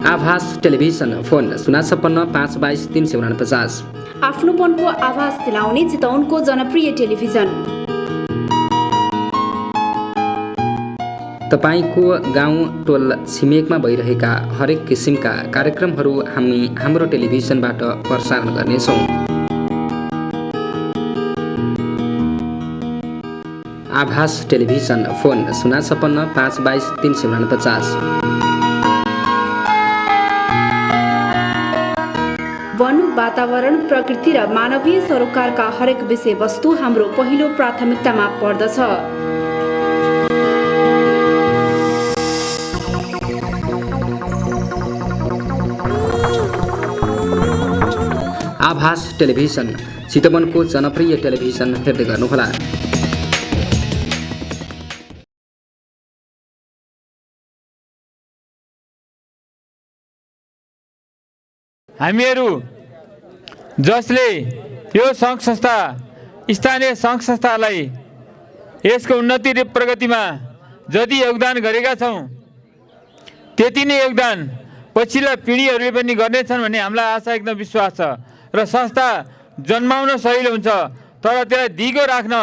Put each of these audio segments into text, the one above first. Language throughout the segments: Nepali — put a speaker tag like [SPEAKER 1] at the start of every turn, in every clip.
[SPEAKER 1] आभास टेलिभिजन फोन 056 522 349।
[SPEAKER 2] आफ्नोपनको आभास दिलाउने चितवनको जनप्रिय टेलिभिजन।
[SPEAKER 1] तपाईको गाउँ टोल छिमेकमा भइरहेका हरेक किसिमका कार्यक्रमहरू हामी हाम्रो टेलिभिजनबाट प्रसारण गर्नेछौँ। आभास टेलिभिजन फोन 056 522 349।
[SPEAKER 2] वन, वातावरण, प्रकृति र मानवीय सरोकारका हरेक विषयवस्तु हाम्रो पहिलो प्राथमिकतामा पर्दछ।
[SPEAKER 1] आभास टेलिभिजन चितवनको जनप्रिय टेलिभिजन हेर्दै गर्नुहोला।
[SPEAKER 3] हामीहरू जसले यो सङ्घ संस्था स्थानीय सङ्घ संस्थालाई यसको उन्नति र प्रगतिमा जति योगदान गरेका छौँ त्यति नै योगदान पछिल्ला पिँढीहरूले पनि गर्नेछन् भन्ने हामीलाई आशा एकदम विश्वास छ। र संस्था जन्माउन सजिलो हुन्छ, तर त्यसलाई दिगो राख्न,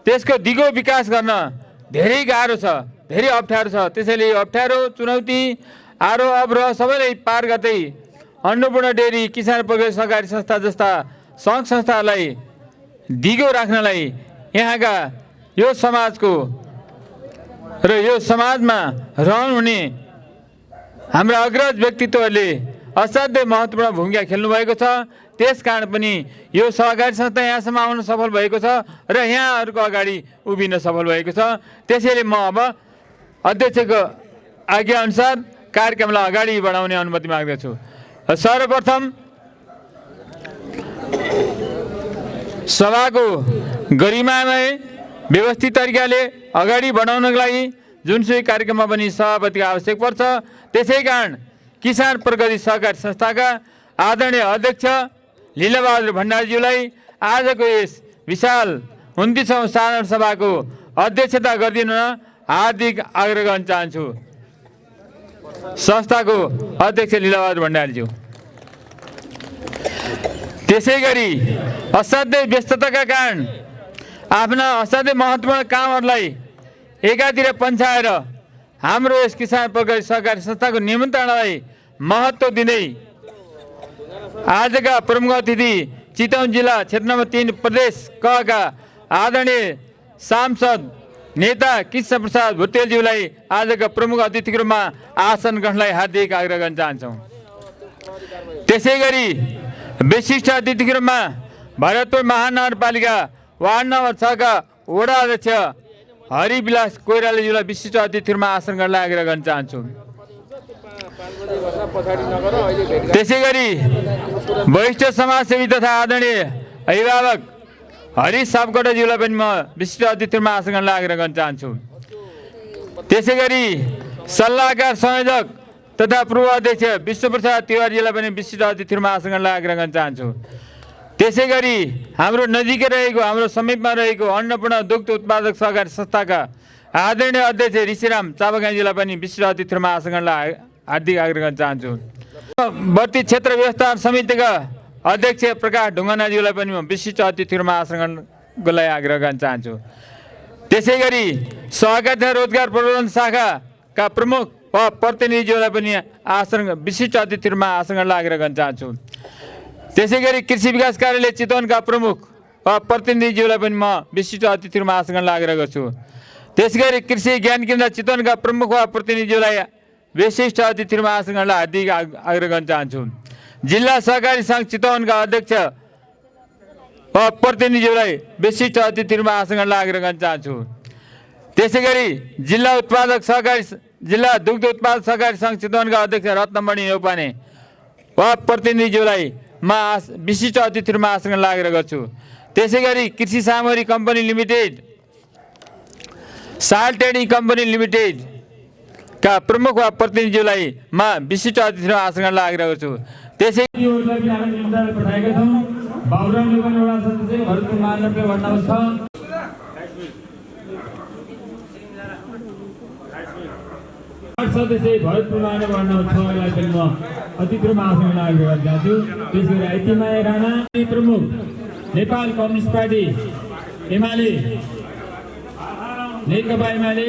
[SPEAKER 3] त्यसको दिगो विकास गर्न धेरै गाह्रो छ, धेरै अप्ठ्यारो छ। त्यसैले यो अप्ठ्यारो, चुनौती, आरोह अवरोह सबैलाई पार गर्दै अन्नपूर्ण डेरी, किसान प्रगति सहकारी संस्था जस्ता सङ्घ संस्थालाई दिगो राख्नलाई यहाँका यो समाजको र यो समाजमा रहनुहुने हाम्रा अग्रज व्यक्तित्वहरूले असाध्यै महत्त्वपूर्ण भूमिका खेल्नुभएको छ। त्यसकारण पनि यो सहकारी संस्था यहाँसम्म आउन सफल भएको छ र यहाँहरूको अगाडि उभिन सफल भएको छ। त्यसैले म अब अध्यक्षको आज्ञाअनुसार कार्यक्रमलाई अगाडि बढाउने अनुमति माग्दछु। सर्वप्रथम सभाको गरिमामय व्यवस्थित तरिकाले अगाडि बढाउनको लागि जुनसुकै कार्यक्रममा पनि सभापतिको आवश्यक पर्छ। त्यसै कारण किसान प्रगति सहकारी संस्थाका आदरणीय अध्यक्ष लीलाबहादुर भण्डारीज्यूलाई आजको यस विशाल 29औं साधारण सभाको अध्यक्षता गरिदिनु हार्दिक आग्रह गर्न चाहन्छु। संस्थाको अध्यक्ष लीलाबहादुर भण्डारीज्यू। त्यसै गरी असाध्यै व्यस्तताका कारण आफ्ना असाध्यै महत्त्वपूर्ण कामहरूलाई एकातिर पन्छाएर हाम्रो यस किसान प्रगति सहकारी संस्थाको निमन्त्रणालाई महत्त्व दिँदै आजका प्रमुख अतिथि चितवन जिल्ला क्षेत्र नम्बर 3 प्रदेश कका आदरणीय सांसद नेता कृष्ण प्रसाद भुटेलज्यूलाई आजका प्रमुख अतिथिको रूपमा आसन ग्रहणलाई हार्दिक आग्रह गर्न चाहन्छौँ। त्यसै गरी विशिष्ट अतिथिको रूपमा भरतपुर महानगरपालिका वार्ड नम्बर 6 का वडा अध्यक्ष हरिविलास कोइरालाज्यूलाई विशिष्ट अतिथि रूपमा आसन ग्रहणलाई आग्रह गर्न चाहन्छु। त्यसै गरी वरिष्ठ समाजसेवी तथा आदरणीय अभिभावक हरिश सापकोटाज्यूलाई पनि म विशिष्ट अतिथि रूपमा आसन ग्रहणलाई आग्रह गर्न चाहन्छु। त्यसै गरी सल्लाहकार संयोजक तथा पूर्व अध्यक्ष विश्वप्रसाद तिवारीजीलाई पनि विशिष्ट अतिथि रूपमा आसन ग्रहणलाई आग्रह गर्न चाहन्छु। त्यसै गरी हाम्रो नजिकै रहेको, हाम्रो समीपमा रहेको अन्नपूर्ण दुग्ध उत्पादक सहकारी संस्थाका आदरणीय अध्यक्ष ऋषिराम चापागाईजीलाई पनि विशिष्ट अतिथि रूपमा आसन ग्रहणलाई हार्दिक आग्रह गर्न चाहन्छु। वर्ती क्षेत्र व्यवस्थापन समितिका अध्यक्ष प्रकाश ढुङ्गानाज्यूलाई पनि म विशिष्ट अतिथि रूपमा आसन ग्रहणको लागि आग्रह गर्न चाहन्छु। त्यसै गरी सहकारी तथा रोजगार प्रबन्धन शाखाका प्रमुख व प्रतिनिधिज्यूलाई पनि विशिष्ट अतिथि रूपमा आसन ग्रहणलाई आग्रह गर्न चाहन्छु। त्यसै गरी कृषि विकास कार्यालय चितवनका प्रमुख व प्रतिनिधिज्यूलाई पनि म विशिष्ट अतिथि रूपमा आसन ग्रहणलाई आग्रह गर्छु। त्यसै गरी कृषि ज्ञान केन्द्र चितवनका प्रमुख व प्रतिनिधिज्यूलाई विशिष्ट अतिथि रूपमा आसन ग्रहणलाई हार्दिक आग्रह गर्न चाहन्छु। जिल्ला सहकारी सङ्घ चितवनका अध्यक्ष व प्रतिनिधिज्यूलाई विशिष्ट अतिथि रूपमा आसन ग्रहणलाई आग्रह गर्न चाहन्छु। त्यसै गरी जिल्ला दुग्ध उत्पादक सहकारी सङ्घ चितवनका अध्यक्ष रत्नमणि नेउपाने व प्रतिनिधिज्यूलाई म विशिष्ट अतिथि रूपमा आसन ग्रहणलाई आग्रह गर्छु। त्यसै गरी कृषि सामग्री कम्पनी लिमिटेड, साल ट्रेडिङ कम्पनी लिमिटेड का प्रमुख व प्रतिनिधिज्यूलाई म विशिष्ट अतिथि रूपमा आसन ग्रहणलाई आग्रह गर्छु। त्यसै सदस्य भरतपुर माने वार्ड नम्बर 6 लाई पनि म अतिथिमा आसन आग्रह गर्न चाहन्छु। त्यसैगरी आइतिमाया राणा प्रमुख नेपाल कम्युनिस्ट पार्टी एमाले नेकपा एमाले,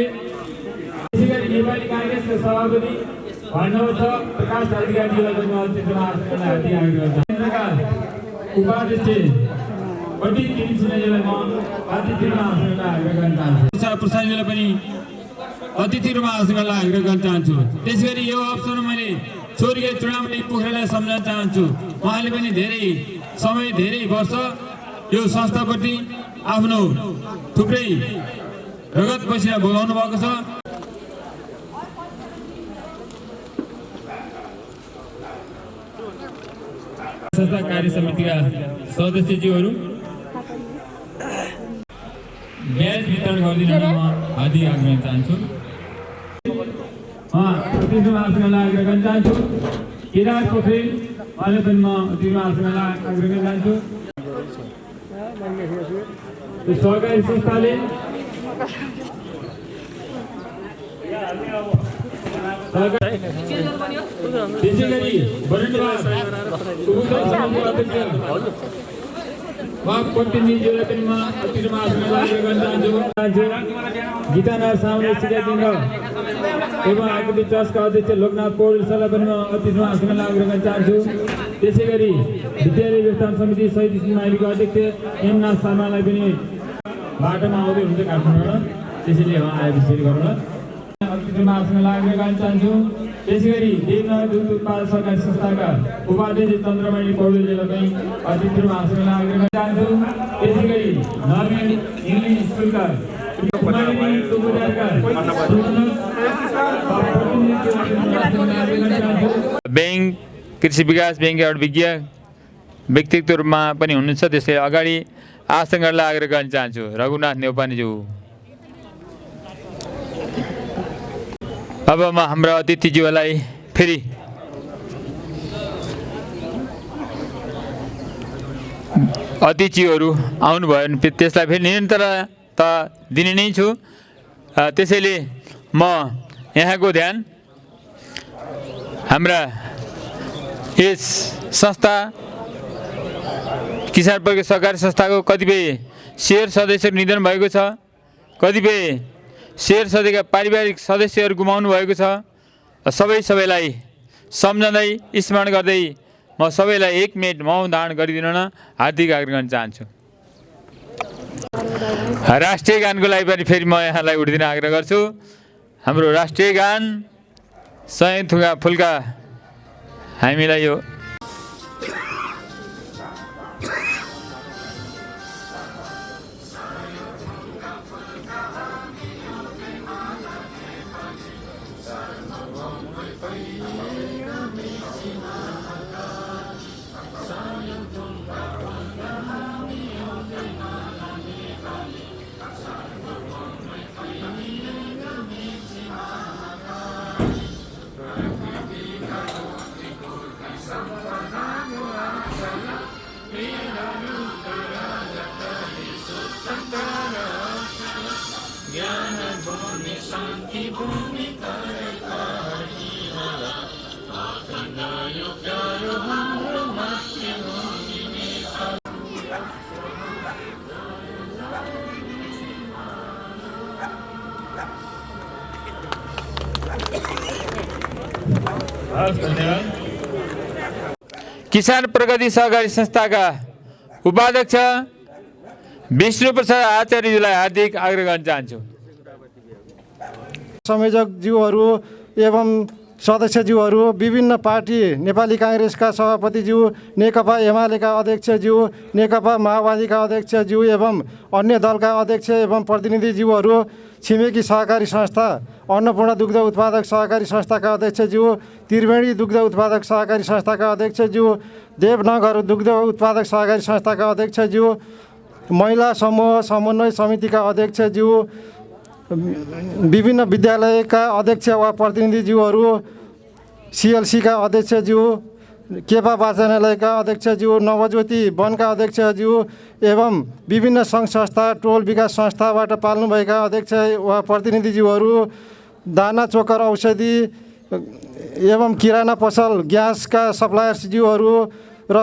[SPEAKER 3] त्यसैगरी नेपाली कांग्रेसका सभापति वार्ड नम्बर 6 प्रकाश अधिकारीलाई पनि अतिथिमा आसन हार्दिक आग्रह गर्न चाहन्छु। उपाध्यक्ष पण्डित किरण सिन्हाजीलाई म अतिथिमा आसन आग्रह गर्न चाहन्छु। प्रसादजीलाई पनि अतिथिमा आसन आग्रह गर्न चाहन्छु। त्यसैगरी यो अवसरमा मैले स्वर्गीय चुडामणि पोखरेललाई सम्झन चाहन्छु। उहाँले पनि धेरै समय धेरै वर्ष यो संस्थाप्रति आफ्नो थुप्रै रगत पसिना बगाउनु भएको छ। संस्था कार्य समितिका सदस्यज्यूहरू ब्याज वितरण गरिदिन म हार्दिक आग्रह चाहन्छु। अतिथिमा आसन आग्रह गर्न चाहन्छु। केदार पोखरेल उहाँले पनि म अतिथिमा आसन आग्रह गर्न चाहन्छु। सहकारी संस्थाले त्यसैगरी प्रतिनिधिज्यूलाई पनि म अतिथिमा आसन आग्रह गर्न चाहन्छु। गीतानगर सामुदायिक शिक्षा केन्द्र एवं आकृति ट्रस्टका अध्यक्ष लोकनाथ पौडेललाई पनि म अतिथिमा आसन आग्रह गर्न चाहन्छु। त्यसैगरी विद्यालय व्यवस्थापन समिति शहीद माइलीको अध्यक्ष एम नाथ शर्मालाई पनि बाटोमा आउँदै हुन्छ काठमाडौँबाट, त्यसैले उहाँ आएपछि गरौँला। अतिथिमा आसन आग्रह गर्न चाहन्छु। त्यसैगरी देवनगर दुध उत्पादक सहकारी संस्थाका उपाध्यक्ष चन्द्रमणि पौडेलजीलाई पनि अतिथिमा आसन आग्रह गर्न चाहन्छु। त्यसैगरी नर्मेन इङ्ग्लिस स्कुलका बैंक कृषि विकास बैंकका एउटा विज्ञ व्यक्तित्व रूपमा पनि हुनुहुन्छ। त्यसै अगाडि आसन गर्न आग्रह गर्न चाहन्छु। रघुनाथ नेउपानेज्यू। अब म हाम्रा अतिथिज्यूलाई फेरि अतिथिहरू आउनुभयो भने त्यसलाई फेरि निरन्तरता दिने नै छु। त्यसैले म यहाँको ध्यान हाम्रा यस संस्था किसान प्रगति सहकारी संस्थाको कतिपय शेयर सदस्यहरू निधन भएको छ, कतिपय शेयर सदस्यका पारिवारिक सदस्यहरू गुमाउनु भएको छ। सबैलाई सम्झँदै स्मरण गर्दै म सबैलाई 1 मिनेट मौन धारण गरिदिनु न हार्दिक आग्रह गर्न चाहन्छु। राष्ट्रिय गानको लागि पनि फेरि म यहाँलाई उठिदिन आग्रह गर्छु। हाम्रो राष्ट्रिय गान सय थुङ्गा फुल्का हामीलाई यो किसान प्रगति सहकारी संस्थाका उपाध्यक्ष विष्णु प्रसाद आचार्यज्यूलाई हार्दिक आग्रह गर्न चाहन्छु।
[SPEAKER 4] संयोजकज्यूहरू एवं सदस्यज्यूहरू, विभिन्न पार्टी नेपाली काङ्ग्रेसका सभापतिज्यू, नेकपा एमालेका अध्यक्षज्यू, नेकपा माओवादीका अध्यक्षज्यू एवं अन्य दलका अध्यक्ष एवं प्रतिनिधिज्यूहरू, छिमेकी सहकारी संस्था अन्नपूर्ण दुग्ध उत्पादक सहकारी संस्थाका अध्यक्षज्यू, त्रिवेणी दुग्ध उत्पादक सहकारी संस्थाका अध्यक्षज्यू, देवनगर दुग्ध उत्पादक सहकारी संस्थाका अध्यक्षज्यू, महिला समूह समन्वय समितिका अध्यक्षज्यू, विभिन्न विद्यालयका अध्यक्ष वा प्रतिनिधिज्यूहरू, सिएलसीका अध्यक्षज्यू, केपा वाचनालयका अध्यक्षज्यू, नवज्योति वनका अध्यक्षज्यू एवं विभिन्न सङ्घ संस्था टोल विकास संस्थाबाट पाल्नुभएका अध्यक्ष वा प्रतिनिधिज्यूहरू, दाना चोकर औषधि एवं किराना पसल ग्यासका सप्लायर्सज्यूहरू र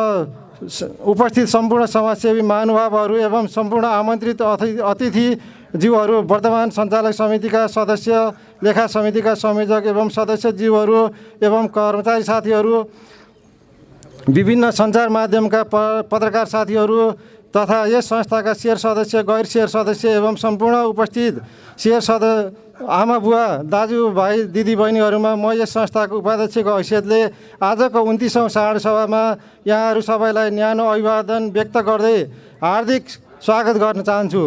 [SPEAKER 4] उपस्थित सम्पूर्ण समाजसेवी महानुभावहरू एवं सम्पूर्ण आमन्त्रित अतिथिज्यूहरू, वर्तमान सञ्चालक समितिका सदस्य, लेखा समितिका संयोजक एवं सदस्यज्यूहरू एवं कर्मचारी साथीहरू, विभिन्न सञ्चार माध्यमका पत्रकार साथीहरू तथा यस संस्थाका शेयर सदस्य, गैर शेयर सदस्य एवं सम्पूर्ण उपस्थित शेयर आमा बुवा, दाजुभाइ, दिदीबहिनीहरूमा म यस संस्थाको उपाध्यक्षको हैसियतले आजको 29औँ साढ सभामा यहाँहरू सबैलाई न्यानो अभिवादन व्यक्त गर्दै हार्दिक स्वागत गर्न चाहन्छु।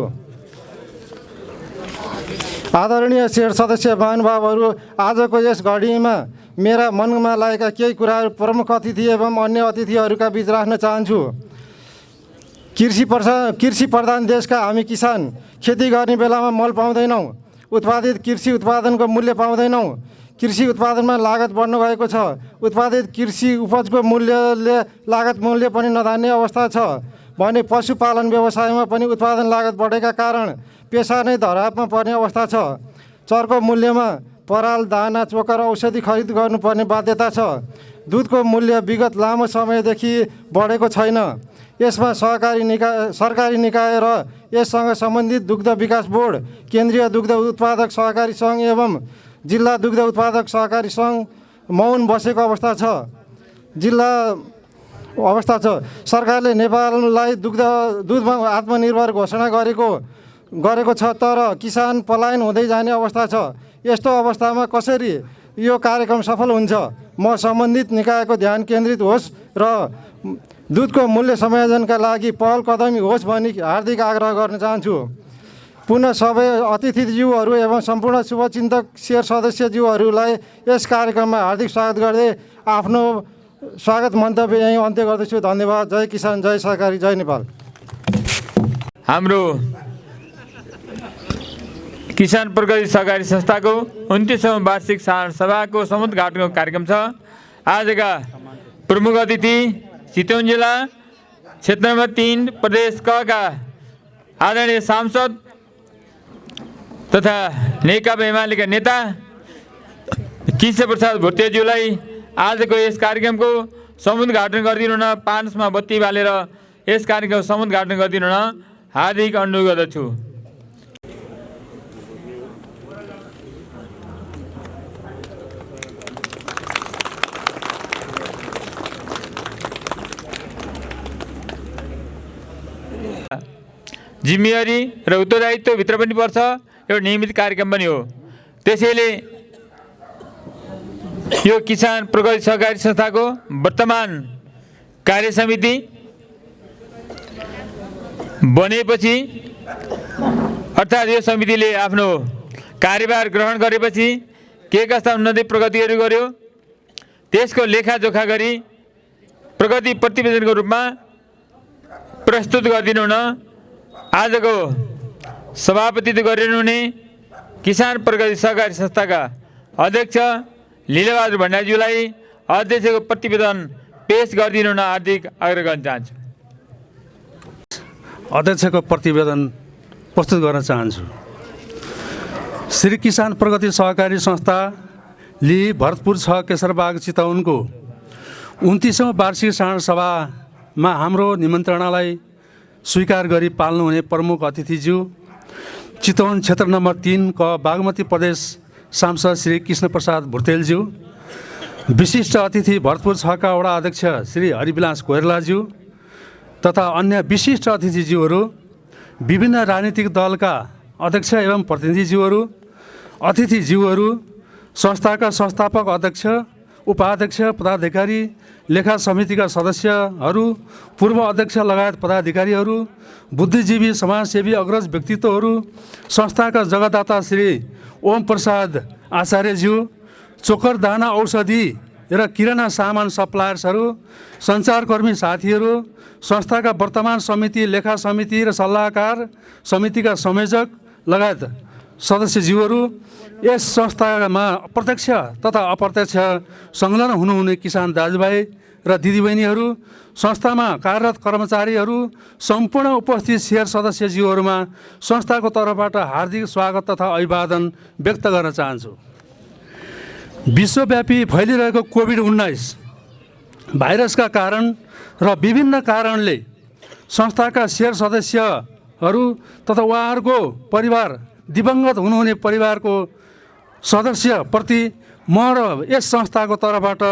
[SPEAKER 4] आदरणीय शेयर सदस्य महानुभावहरू, आजको यस घडीमा मेरा मनमा लागेका केही कुराहरू प्रमुख अतिथि एवं अन्य अतिथिहरूका बीच राख्न चाहन्छु। कृषि प्रधान देशका हामी किसान खेती गर्ने बेलामा मल पाउँदैनौँ, उत्पादित कृषि उत्पादनको मूल्य पाउँदैनौँ, कृषि उत्पादनमा लागत बढ्न गएको छ, उत्पादित कृषि उपजको मूल्यले लागत मूल्य पनि नधान्ने अवस्था छ भने पशुपालन व्यवसायमा पनि उत्पादन लागत बढेका कारण पेसा नै धरापमा पर्ने अवस्था छ। चरको मूल्यमा पराल, दाना, चोकर, औषधि खरिद गर्नुपर्ने बाध्यता छ। दुधको मूल्य विगत लामो समयदेखि बढेको छैन। यसमा सरकारी निकाय र यससँग सम्बन्धित दुग्ध विकास बोर्ड, केन्द्रीय दुग्ध उत्पादक सहकारी सङ्घ एवं जिल्ला दुग्ध उत्पादक सहकारी सङ्घ मौन बसेको अवस्था छ। सरकारले नेपाललाई दुधमा आत्मनिर्भर घोषणा गरेको छ, तर किसान पलायन हुँदै जाने अवस्था छ। यस्तो अवस्थामा कसरी यो कार्यक्रम सफल हुन्छ? म सम्बन्धित निकायको ध्यान केन्द्रित होस् र दुधको मूल्य समायोजनका लागि पहल कदमी होस् भनी हार्दिक आग्रह गर्न चाहन्छु। पुनः सबै अतिथिज्यूहरू एवं सम्पूर्ण शुभचिन्तक शेयर सदस्यज्यूहरूलाई यस कार्यक्रममा हार्दिक स्वागत गर्दै आफ्नो स्वागत मन्तव्य यहीँ अन्त्य गर्दछु। धन्यवाद। जय किसान, जय सहकारी, जय नेपाल।
[SPEAKER 3] हाम्रो किसान प्रगति सहकारी संस्थाको 29औँ वार्षिक सभाको समुद्घाटनको कार्यक्रम छ। आजका प्रमुख अतिथि चितवन जिल्ला क्षेत्र नम्बर 3 प्रदेश क का आदरणीय सांसद तथा नेकपा एमालेका नेता कृष्ण प्रसाद भुटेज्यूलाई आजको यस कार्यक्रमको समुद्घाटन गरिदिनु हुन, पानसमा बत्ती बालेर यस कार्यक्रमको समुद्घाटन गरिदिनु हुन हार्दिक अनुरोध गर्दछु। जिम्मेवारी र उत्तरदायित्वभित्र पनि पर्छ, एउटा नियमित कार्यक्रम पनि हो। त्यसैले यो किसान प्रगति सहकारी संस्थाको वर्तमान कार्य समिति बनेपछि अर्थात् यो समितिले आफ्नो कार्यभार ग्रहण गरेपछि के कस्ता उन्नति प्रगतिहरू गर्यो त्यसको लेखाजोखा गरी प्रगति प्रतिवेदनको रूपमा प्रस्तुत गरिदिनु हुन आजको सभापतित्व गरिनुहुने किसान प्रगति सहकारी संस्थाका अध्यक्ष लीलाबहादुर भण्डारीज्यूलाई अध्यक्षको प्रतिवेदन पेश गरिदिनु हुन हार्दिक आग्रह गर्न चाहन्छु।
[SPEAKER 5] अध्यक्षको प्रतिवेदन प्रस्तुत गर्न चाहन्छु। श्री किसान प्रगति सहकारी संस्था लि भरतपुर 6 केशरबाग चितवनको 29औँ वार्षिक साधारण सभामा हाम्रो निमन्त्रणालाई स्वीकार गरी पाल्नुहुने प्रमुख अतिथिज्यू चितवन क्षेत्र नम्बर 3 क बागमती प्रदेश सांसद श्री कृष्ण प्रसाद भुटेलज्यू, विशिष्ट अतिथि भरतपुर 6 का वडा अध्यक्ष श्री हरिविलास कोइरालाज्यू तथा अन्य विशिष्ट अतिथिज्यूहरू, विभिन्न राजनीतिक दलका अध्यक्ष एवं प्रतिनिधिज्यूहरू, अतिथिज्यूहरू, संस्थाका संस्थापक अध्यक्ष, उपाध्यक्ष, पदाधिकारी, लेखा समितिका सदस्यहरू, पूर्व अध्यक्ष लगायत पदाधिकारीहरू, बुद्धिजीवी समाजसेवी अग्रज व्यक्तित्वहरू, संस्थाका जगदाता श्री ओम प्रसाद आचार्यज्यू, चोकर, दाना, औषधि र किराना सामान सप्लायर्सहरू, सञ्चारकर्मी साथीहरू, संस्थाका वर्तमान समिति, लेखा समिति र सल्लाहकार समितिका संयोजक लगायत सदस्यज्यूहरू, यस संस्थामा प्रत्यक्ष तथा अप्रत्यक्ष संलग्न हुनुहुने किसान दाजुभाइ र दिदीबहिनीहरू, संस्थामा कार्यरत कर्मचारीहरू, सम्पूर्ण उपस्थित शेयर सदस्यज्यूहरूमा संस्थाको तर्फबाट हार्दिक स्वागत तथा अभिवादन व्यक्त गर्न चाहन्छु। विश्वव्यापी फैलिरहेको कोभिड-19 भाइरसका कारण र विभिन्न कारणले संस्थाका शेयर सदस्यहरू तथा उहाँहरूको परिवार दिवंगत हुनुहुने परिवारको सदस्यप्रति म र यस संस्थाको तर्फबाट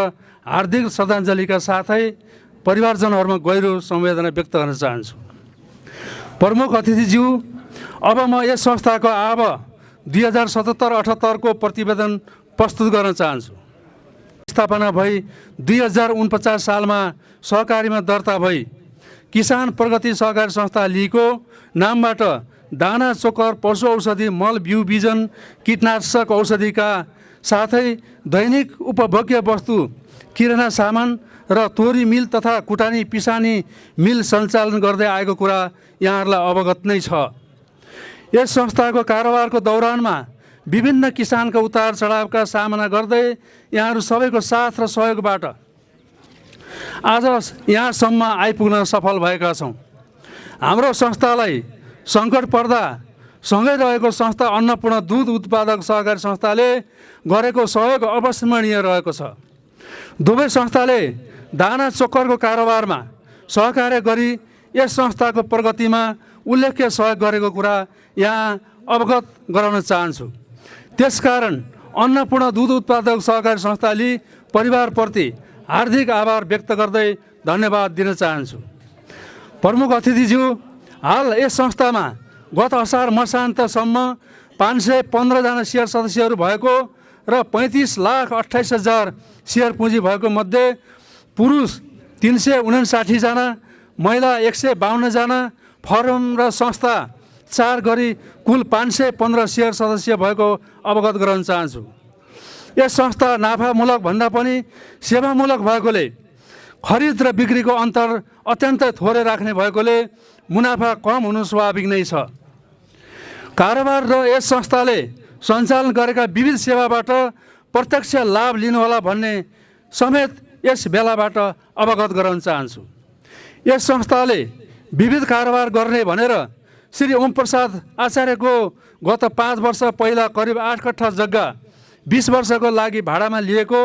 [SPEAKER 5] हार्दिक श्रद्धाञ्जलीका साथै परिवारजनहरूमा गहिरो संवेदना व्यक्त गर्न चाहन्छु। प्रमुख अतिथिज्यू, अब म यस संस्थाको आब 2077-78 को प्रतिवेदन प्रस्तुत गर्न चाहन्छु। स्थापना भई 2049 सालमा सहकारीमा दर्ता भई किसान प्रगति सहकारी संस्था लीको नामबाट दाना चोकर पशु औषधि मल बिउ बिजन कीटनाशक औषधिका साथै दैनिक उपभोग्य वस्तु किराना सामान र तोरी मिल तथा कुटानी पिसानी मिल सञ्चालन गर्दै आएको कुरा यहाँहरूलाई अवगत नै छ। यस संस्थाको कारोबारको दौरानमा विभिन्न किसानका उतार चढावका सामना गर्दै यहाँहरू सबैको साथ र सहयोगबाट आज यहाँसम्म आइपुग्न सफल भएका छौँ। हाम्रो संस्थालाई सङ्कट पर्दा सँगै रहेको संस्था अन्नपूर्ण दुध उत्पादक सहकारी संस्थाले गरेको सहयोग अविस्मरणीय रहेको छ। दुवै संस्थाले दाना चोकरको कारोबारमा सहकार्य गरी यस संस्थाको प्रगतिमा उल्लेख्य सहयोग गरेको कुरा यहाँ अवगत गराउन चाहन्छु। त्यसकारण अन्नपूर्ण दुध उत्पादक सहकारी संस्थाले परिवारप्रति हार्दिक आभार व्यक्त गर्दै धन्यवाद दिन चाहन्छु। प्रमुख अतिथिज्यू, हाल यस संस्थामा गत असार मसान्तसम्म 515 जना शेयर सदस्यहरू भएको र 35,28,000 शेयर पुँजी भएको मध्ये पुरुष 359 जना, महिला 152 जना, फर्म र संस्था 4 गरी कुल 515 शेयर सदस्य भएको अवगत गराउन चाहन्छु। यस संस्था नाफामूलक भन्दा पनि सेवामूलक भएकोले खरिद र बिक्रीको अन्तर अत्यन्तै थोरै राख्ने भएकोले मुनाफा कम हुनु स्वाभाविक नै छ। कारोबार र यस संस्थाले सञ्चालन गरेका विविध सेवाबाट प्रत्यक्ष लाभ लिनुहोला भन्ने समेत यस बेलाबाट अवगत गराउन चाहन्छु। यस संस्थाले विविध कारोबार गर्ने भनेर श्री ओम प्रसाद आचार्यको गत 5 वर्ष पहिला करिब 8 कट्ठा जग्गा 20 वर्षको लागि भाडामा लिएको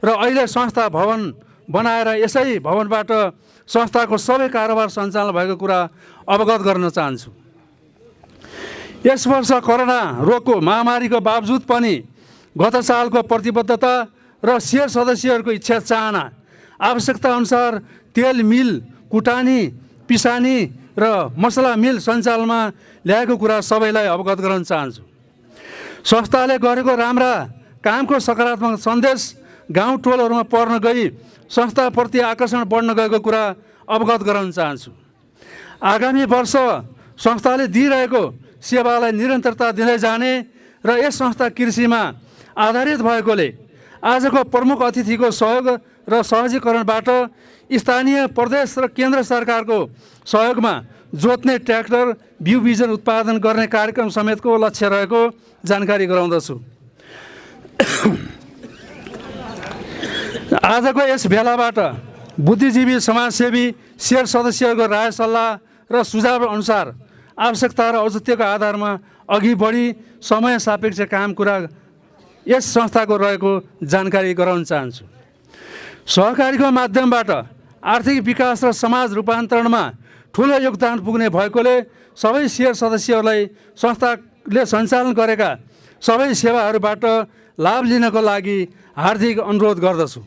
[SPEAKER 5] र अहिले संस्था भवन बनाएर यसै भवनबाट संस्थाको सबै कारोबार सञ्चालन भएको कुरा अवगत गर्न चाहन्छु। यस वर्ष कोरोना रोगको महामारीको बावजुद पनि गत सालको प्रतिबद्धता र शेयर सदस्यहरूको इच्छा चाहना आवश्यकता अनुसार तेल मिल कुटानी पिसानी र मसला मिल सञ्चालनमा ल्याएको कुरा सबैलाई अवगत गराउन चाहन्छु। संस्थाले गरेको राम्रा कामको सकारात्मक सन्देश गाउँ टोलहरूमा पर्न गई संस्थाप्रति आकर्षण बढ्न गएको कुरा अवगत गराउन चाहन्छु। आगामी वर्ष संस्थाले दिइरहेको सेवालाई निरन्तरता दिँदै जाने र यस संस्था कृषिमा आधारित भएकोले आजको प्रमुख अतिथिको सहयोग र सहजीकरणबाट स्थानीय प्रदेश र केन्द्र सरकारको सहयोगमा जोत्ने ट्र्याक्टर बिउ बिजन उत्पादन गर्ने कार्यक्रम समेतको लक्ष्य रहेको जानकारी गराउँदछु। आजको यस भेलाबाट बुद्धिजीवी समाजसेवी शेयर सदस्यहरूको राय सल्लाह र सुझाव अनुसार आवश्यकता र औचित्यको आधारमा अघि बढी समय सापेक्ष काम कुरा यस संस्थाको रहेको जानकारी गराउन चाहन्छु। सहकारीको माध्यमबाट आर्थिक विकास र समाज रूपान्तरणमा ठुलो योगदान पुग्ने भएकोले सबै शेयर सदस्यहरूलाई संस्थाले सञ्चालन गरेका सबै सेवाहरूबाट लाभ लिनको लागि हार्दिक अनुरोध गर्दछु।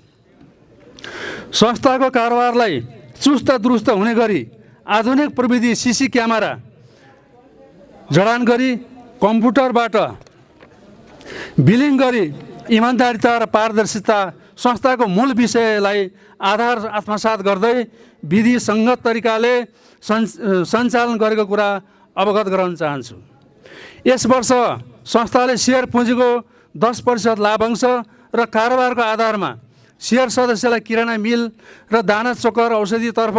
[SPEAKER 5] संस्थाको कारोबारलाई चुस्त दुरुस्त हुने गरी आधुनिक प्रविधि सीसी क्यामेरा जडान गरी कम्प्युटरबाट बिलिङ गरी इमान्दारिता र पारदर्शिता संस्थाको मूल विषयलाई आधार आत्मसात गर्दै विधि सङ्गत तरिकाले सञ्चालन गरेको कुरा अवगत गराउन चाहन्छु। यस वर्ष संस्थाले शेयर पुँजीको 10% लाभांश र कारोबारको आधारमा शेयर सदस्यलाई किराना मिल र दाना चोकर औषधितर्फ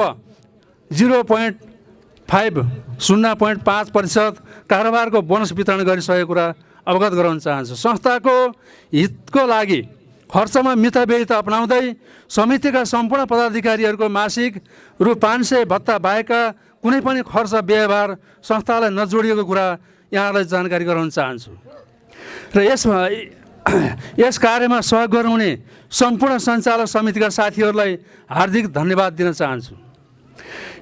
[SPEAKER 5] 0.5% कारोबारको बोनस वितरण गरिसकेको कुरा अवगत गराउन चाहन्छु। संस्थाको हितको लागि खर्चमा मितव्ययिता अपनाउँदै समितिका सम्पूर्ण पदाधिकारीहरूको मासिक रु 500 भत्ता बाहेकका कुनै पनि खर्च व्यवहार संस्थालाई नजोडिएको कुरा यहाँलाई जानकारी गराउन चाहन्छु। र यस कार्यमा सहयोग गराउने सम्पूर्ण सञ्चालक समितिका साथीहरूलाई हार्दिक धन्यवाद दिन चाहन्छु।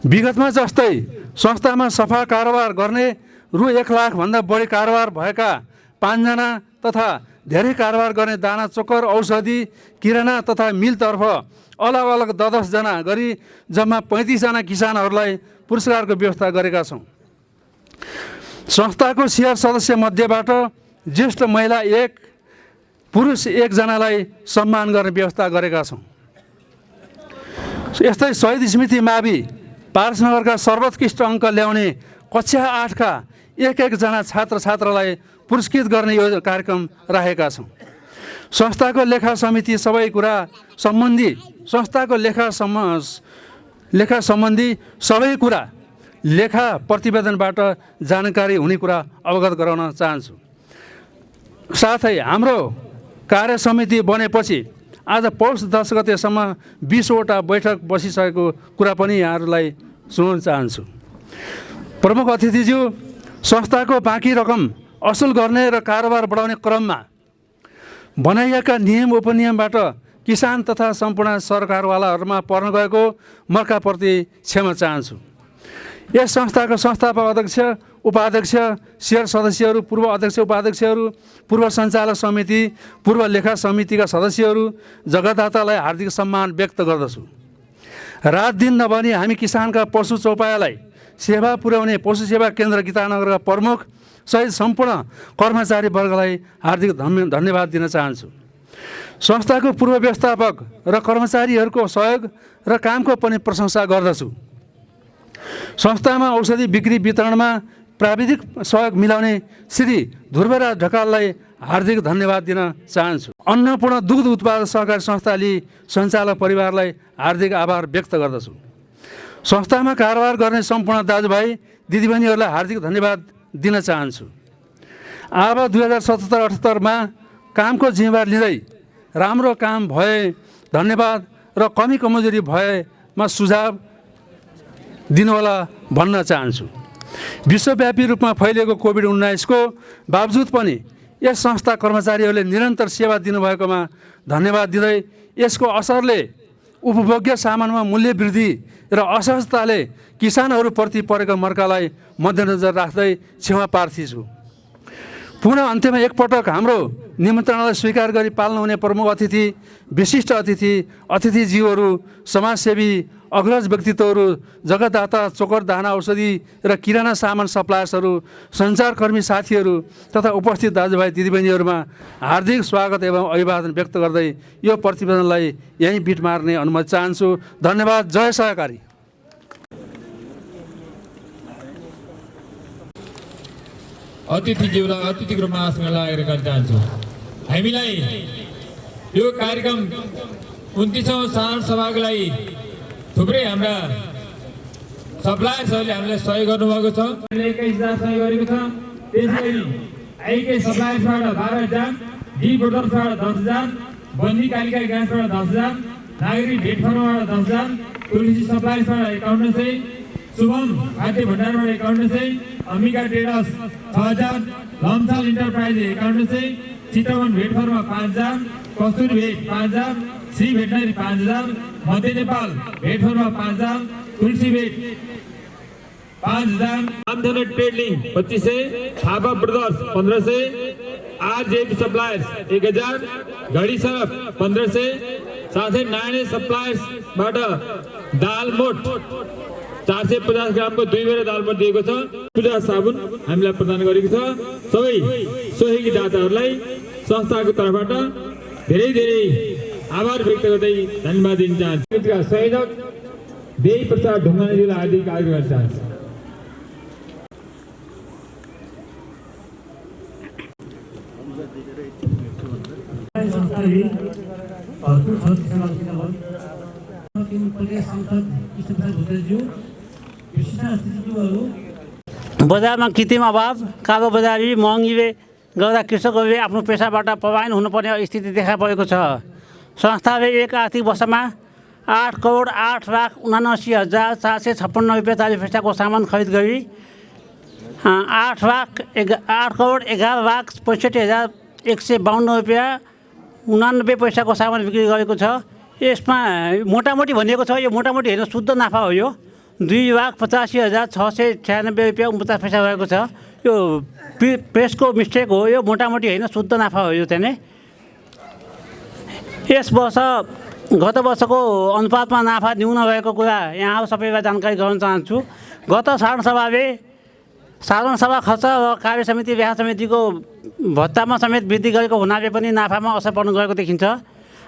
[SPEAKER 5] विगतमा जस्तै संस्थामा सफा कारोबार गर्ने रु 1 लाखभन्दा बढी कारोबार भएका 5 जना तथा धेरै कारोबार गर्ने दाना चोकर औषधि किराना तथा मिलतर्फ अलग अलग 10 जना गरी जम्मा 35 जना किसानहरूलाई पुरस्कारको व्यवस्था गरेका छौँ। संस्थाको शेयर सदस्य मध्येबाट ज्येष्ठ महिला 1 पुरुष 1 जनालाई सम्मान गर्ने व्यवस्था गरेका छौँ। यस्तै शहीद स्मृति मावि पारसनगरका सर्वोत्कृष्ट अङ्क ल्याउने कक्षा 8 का 1 जना छात्र छात्रालाई पुरस्कृत गर्ने यो कार्यक्रम राखेका छौँ। संस्थाको लेखा समिति सबै कुरा सम्बन्धी संस्थाको लेखा सम्बन्धी सबै कुरा लेखा प्रतिवेदनबाट जानकारी हुने कुरा अवगत गराउन चाहन्छु। साथै हाम्रो कार्य समिति बनेपछि आज पौष 10 गतेसम्म 20 वटा बैठक बसिसकेको कुरा पनि यहाँहरूलाई सुनाउन चाहन्छु। प्रमुख अतिथिज्यू, संस्थाको बाँकी रकम असुल गर्ने र कारोबार बढाउने क्रममा बनाइएका नियम उपनियमबाट किसान तथा सम्पूर्ण सरकारवालाहरूमा पर्न गएको मर्काप्रति क्षमा चाहन्छु। यस संस्थाको संस्थापक अध्यक्ष, उपाध्यक्ष, शेयर सदस्यहरू, पूर्व अध्यक्ष उपाध्यक्षहरू, पूर्व सञ्चालक समिति, पूर्व लेखा समितिका सदस्यहरू, जगतदातालाई हार्दिक सम्मान व्यक्त गर्दछु। रात दिन नभनी हामी किसानका पशु चौपायालाई सेवा पुर्याउने पशु सेवा केन्द्र गीतानगरका प्रमुख सहित सम्पूर्ण कर्मचारी वर्गलाई हार्दिक धन्यवाद दिन चाहन्छु। संस्थाको पूर्व व्यवस्थापक र कर्मचारीहरूको सहयोग र कामको पनि प्रशंसा गर्दछु। संस्थामा औषधि बिक्री वितरणमा प्राविधिक सहयोग मिलाउने श्री ध्रुवराज ढकाललाई हार्दिक धन्यवाद दिन चाहन्छु। अन्नपूर्ण दुग्ध उत्पादक सहकारी संस्थाले सञ्चालक परिवारलाई हार्दिक आभार व्यक्त गर्दछु। संस्थामा कारोबार गर्ने सम्पूर्ण दाजुभाइ दिदीबहिनीहरूलाई हार्दिक धन्यवाद दिन चाहन्छु। अब 2077-78मा कामको जिम्मेवार लिँदै राम्रो काम भए धन्यवाद र कमी कमजोरी भएमा सुझाव दिनुहोला भन्न चाहन्छु। विश्वव्यापी रूपमा फैलिएको कोभिड-19 को बावजुद पनि यस संस्था कर्मचारीहरूले निरन्तर सेवा दिनुभएकोमा धन्यवाद दिँदै यसको असरले उपभोग्य सामानमा मूल्य वृद्धि र असहजताले किसानहरूप्रति परेको मर्कालाई मध्यनजर राख्दै क्षमा प्रार्थी छु। पुनः अन्त्यमा एकपटक हाम्रो निमन्त्रणालाई स्वीकार गरी पाल्न हुने प्रमुख अतिथि, विशिष्ट अतिथि, अतिथिज्यूहरू, समाजसेवी, अग्रज व्यक्तित्वहरू, जगतदाता, चोकर दाना औषधि र किराना सामान सप्लायर्सहरू, सञ्चारकर्मी साथीहरू तथा उपस्थित दाजुभाइ दिदीबहिनीहरूमा हार्दिक स्वागत एवं अभिवादन व्यक्त गर्दै यो प्रतिवेदनलाई यहीँ बिट मार्ने अनुमति चाहन्छु। धन्यवाद। जय सहकारी।
[SPEAKER 3] अतिथिज्यूलाई अतिथिको रूपमा आसन लागेर गर्न चाहन्छु। हामीलाई यो कार्यक्रम 29औं साधारण सभाको लागि थुप्रै हाम्रा सप्लायर्सहरूले हामीलाई सहयोग गर्नुभएको छ। 21,000 सहयोग गरेको छ। त्यसैगरी आइके सप्लायर्सबाट 12,000, डी ब्रोदर्सबाट 10,000, बन्दी कालिका ग्यासबाट 10,000, नागरिक भेट फर्मबाट 10,000, तुलसी सप्लायर्सबाट 5100, शुभम खाद्य भण्डारबाट 5100, अम्बिका ट्रेडर्स 6,000, लम्साल इन्टरप्राइज 5100, चितवन भेट फर्म 5,000, कस्तुरी भेट 5,000, श्री भेटनरी 5,000, मध्य नेपाल भेट फर्म 5,000, तुलसी भेट 5,000, रामधनु ट्रेडलिङ 2500, थापा ब्रदर्स 1500, आरजेबी सप्लायर्स 1,000, घडी सरफ 1500, साथै नारायण सप्लायर्सबाट दाल मोट 450 ग्रामको 2 बेर दाल मोट दिएको छ। पूजा साबुन हामीलाई प्रदान गरेको छ। सबै सहयोगी दाताहरूलाई संस्थाको तर्फबाट धेरै धेरै आभार व्यक्त गर्दै धन्यवाद दिन चाहन्छु। सहयोजक देवी प्रसाद ढुङ्गानेजीलाई हार्दिक आभार गर्न चाहन्छु।
[SPEAKER 6] बजारमा कृत्रिम अभाव, कालो बजारी, महँगीले गर्दा कृषकहरूले आफ्नो पेसाबाट पलायन हुनुपर्ने स्थिति देखा परेको छ। संस्थाले एक आर्थिक वर्षमा 8,78,79,456 रुपियाँ 40 पैसाको सामान खरिद गरी 8,11,65,000 152 रुपियाँ 89 पैसाको सामान बिक्री गरेको छ। यसमा मोटामोटी भनिएको छ, यो मोटामोटी होइन, शुद्ध नाफा हो। यो 2,85,696 रुपियाँ 49 पैसा भएको छ। यो प्रेसको मिस्टेक हो, यो मोटामोटी होइन, शुद्ध नाफा हो यो चाहिँ। यस वर्ष गत वर्षको अनुपातमा नाफा न्यून भएको कुरा यहाँ सबैलाई जानकारी गराउन चाहन्छु। गत साधारण सभा खर्च र कार्य समिति व्यय समितिको भत्तामा समेत वृद्धि गरेको हुनाले पनि नाफामा असर पर्न गएको देखिन्छ।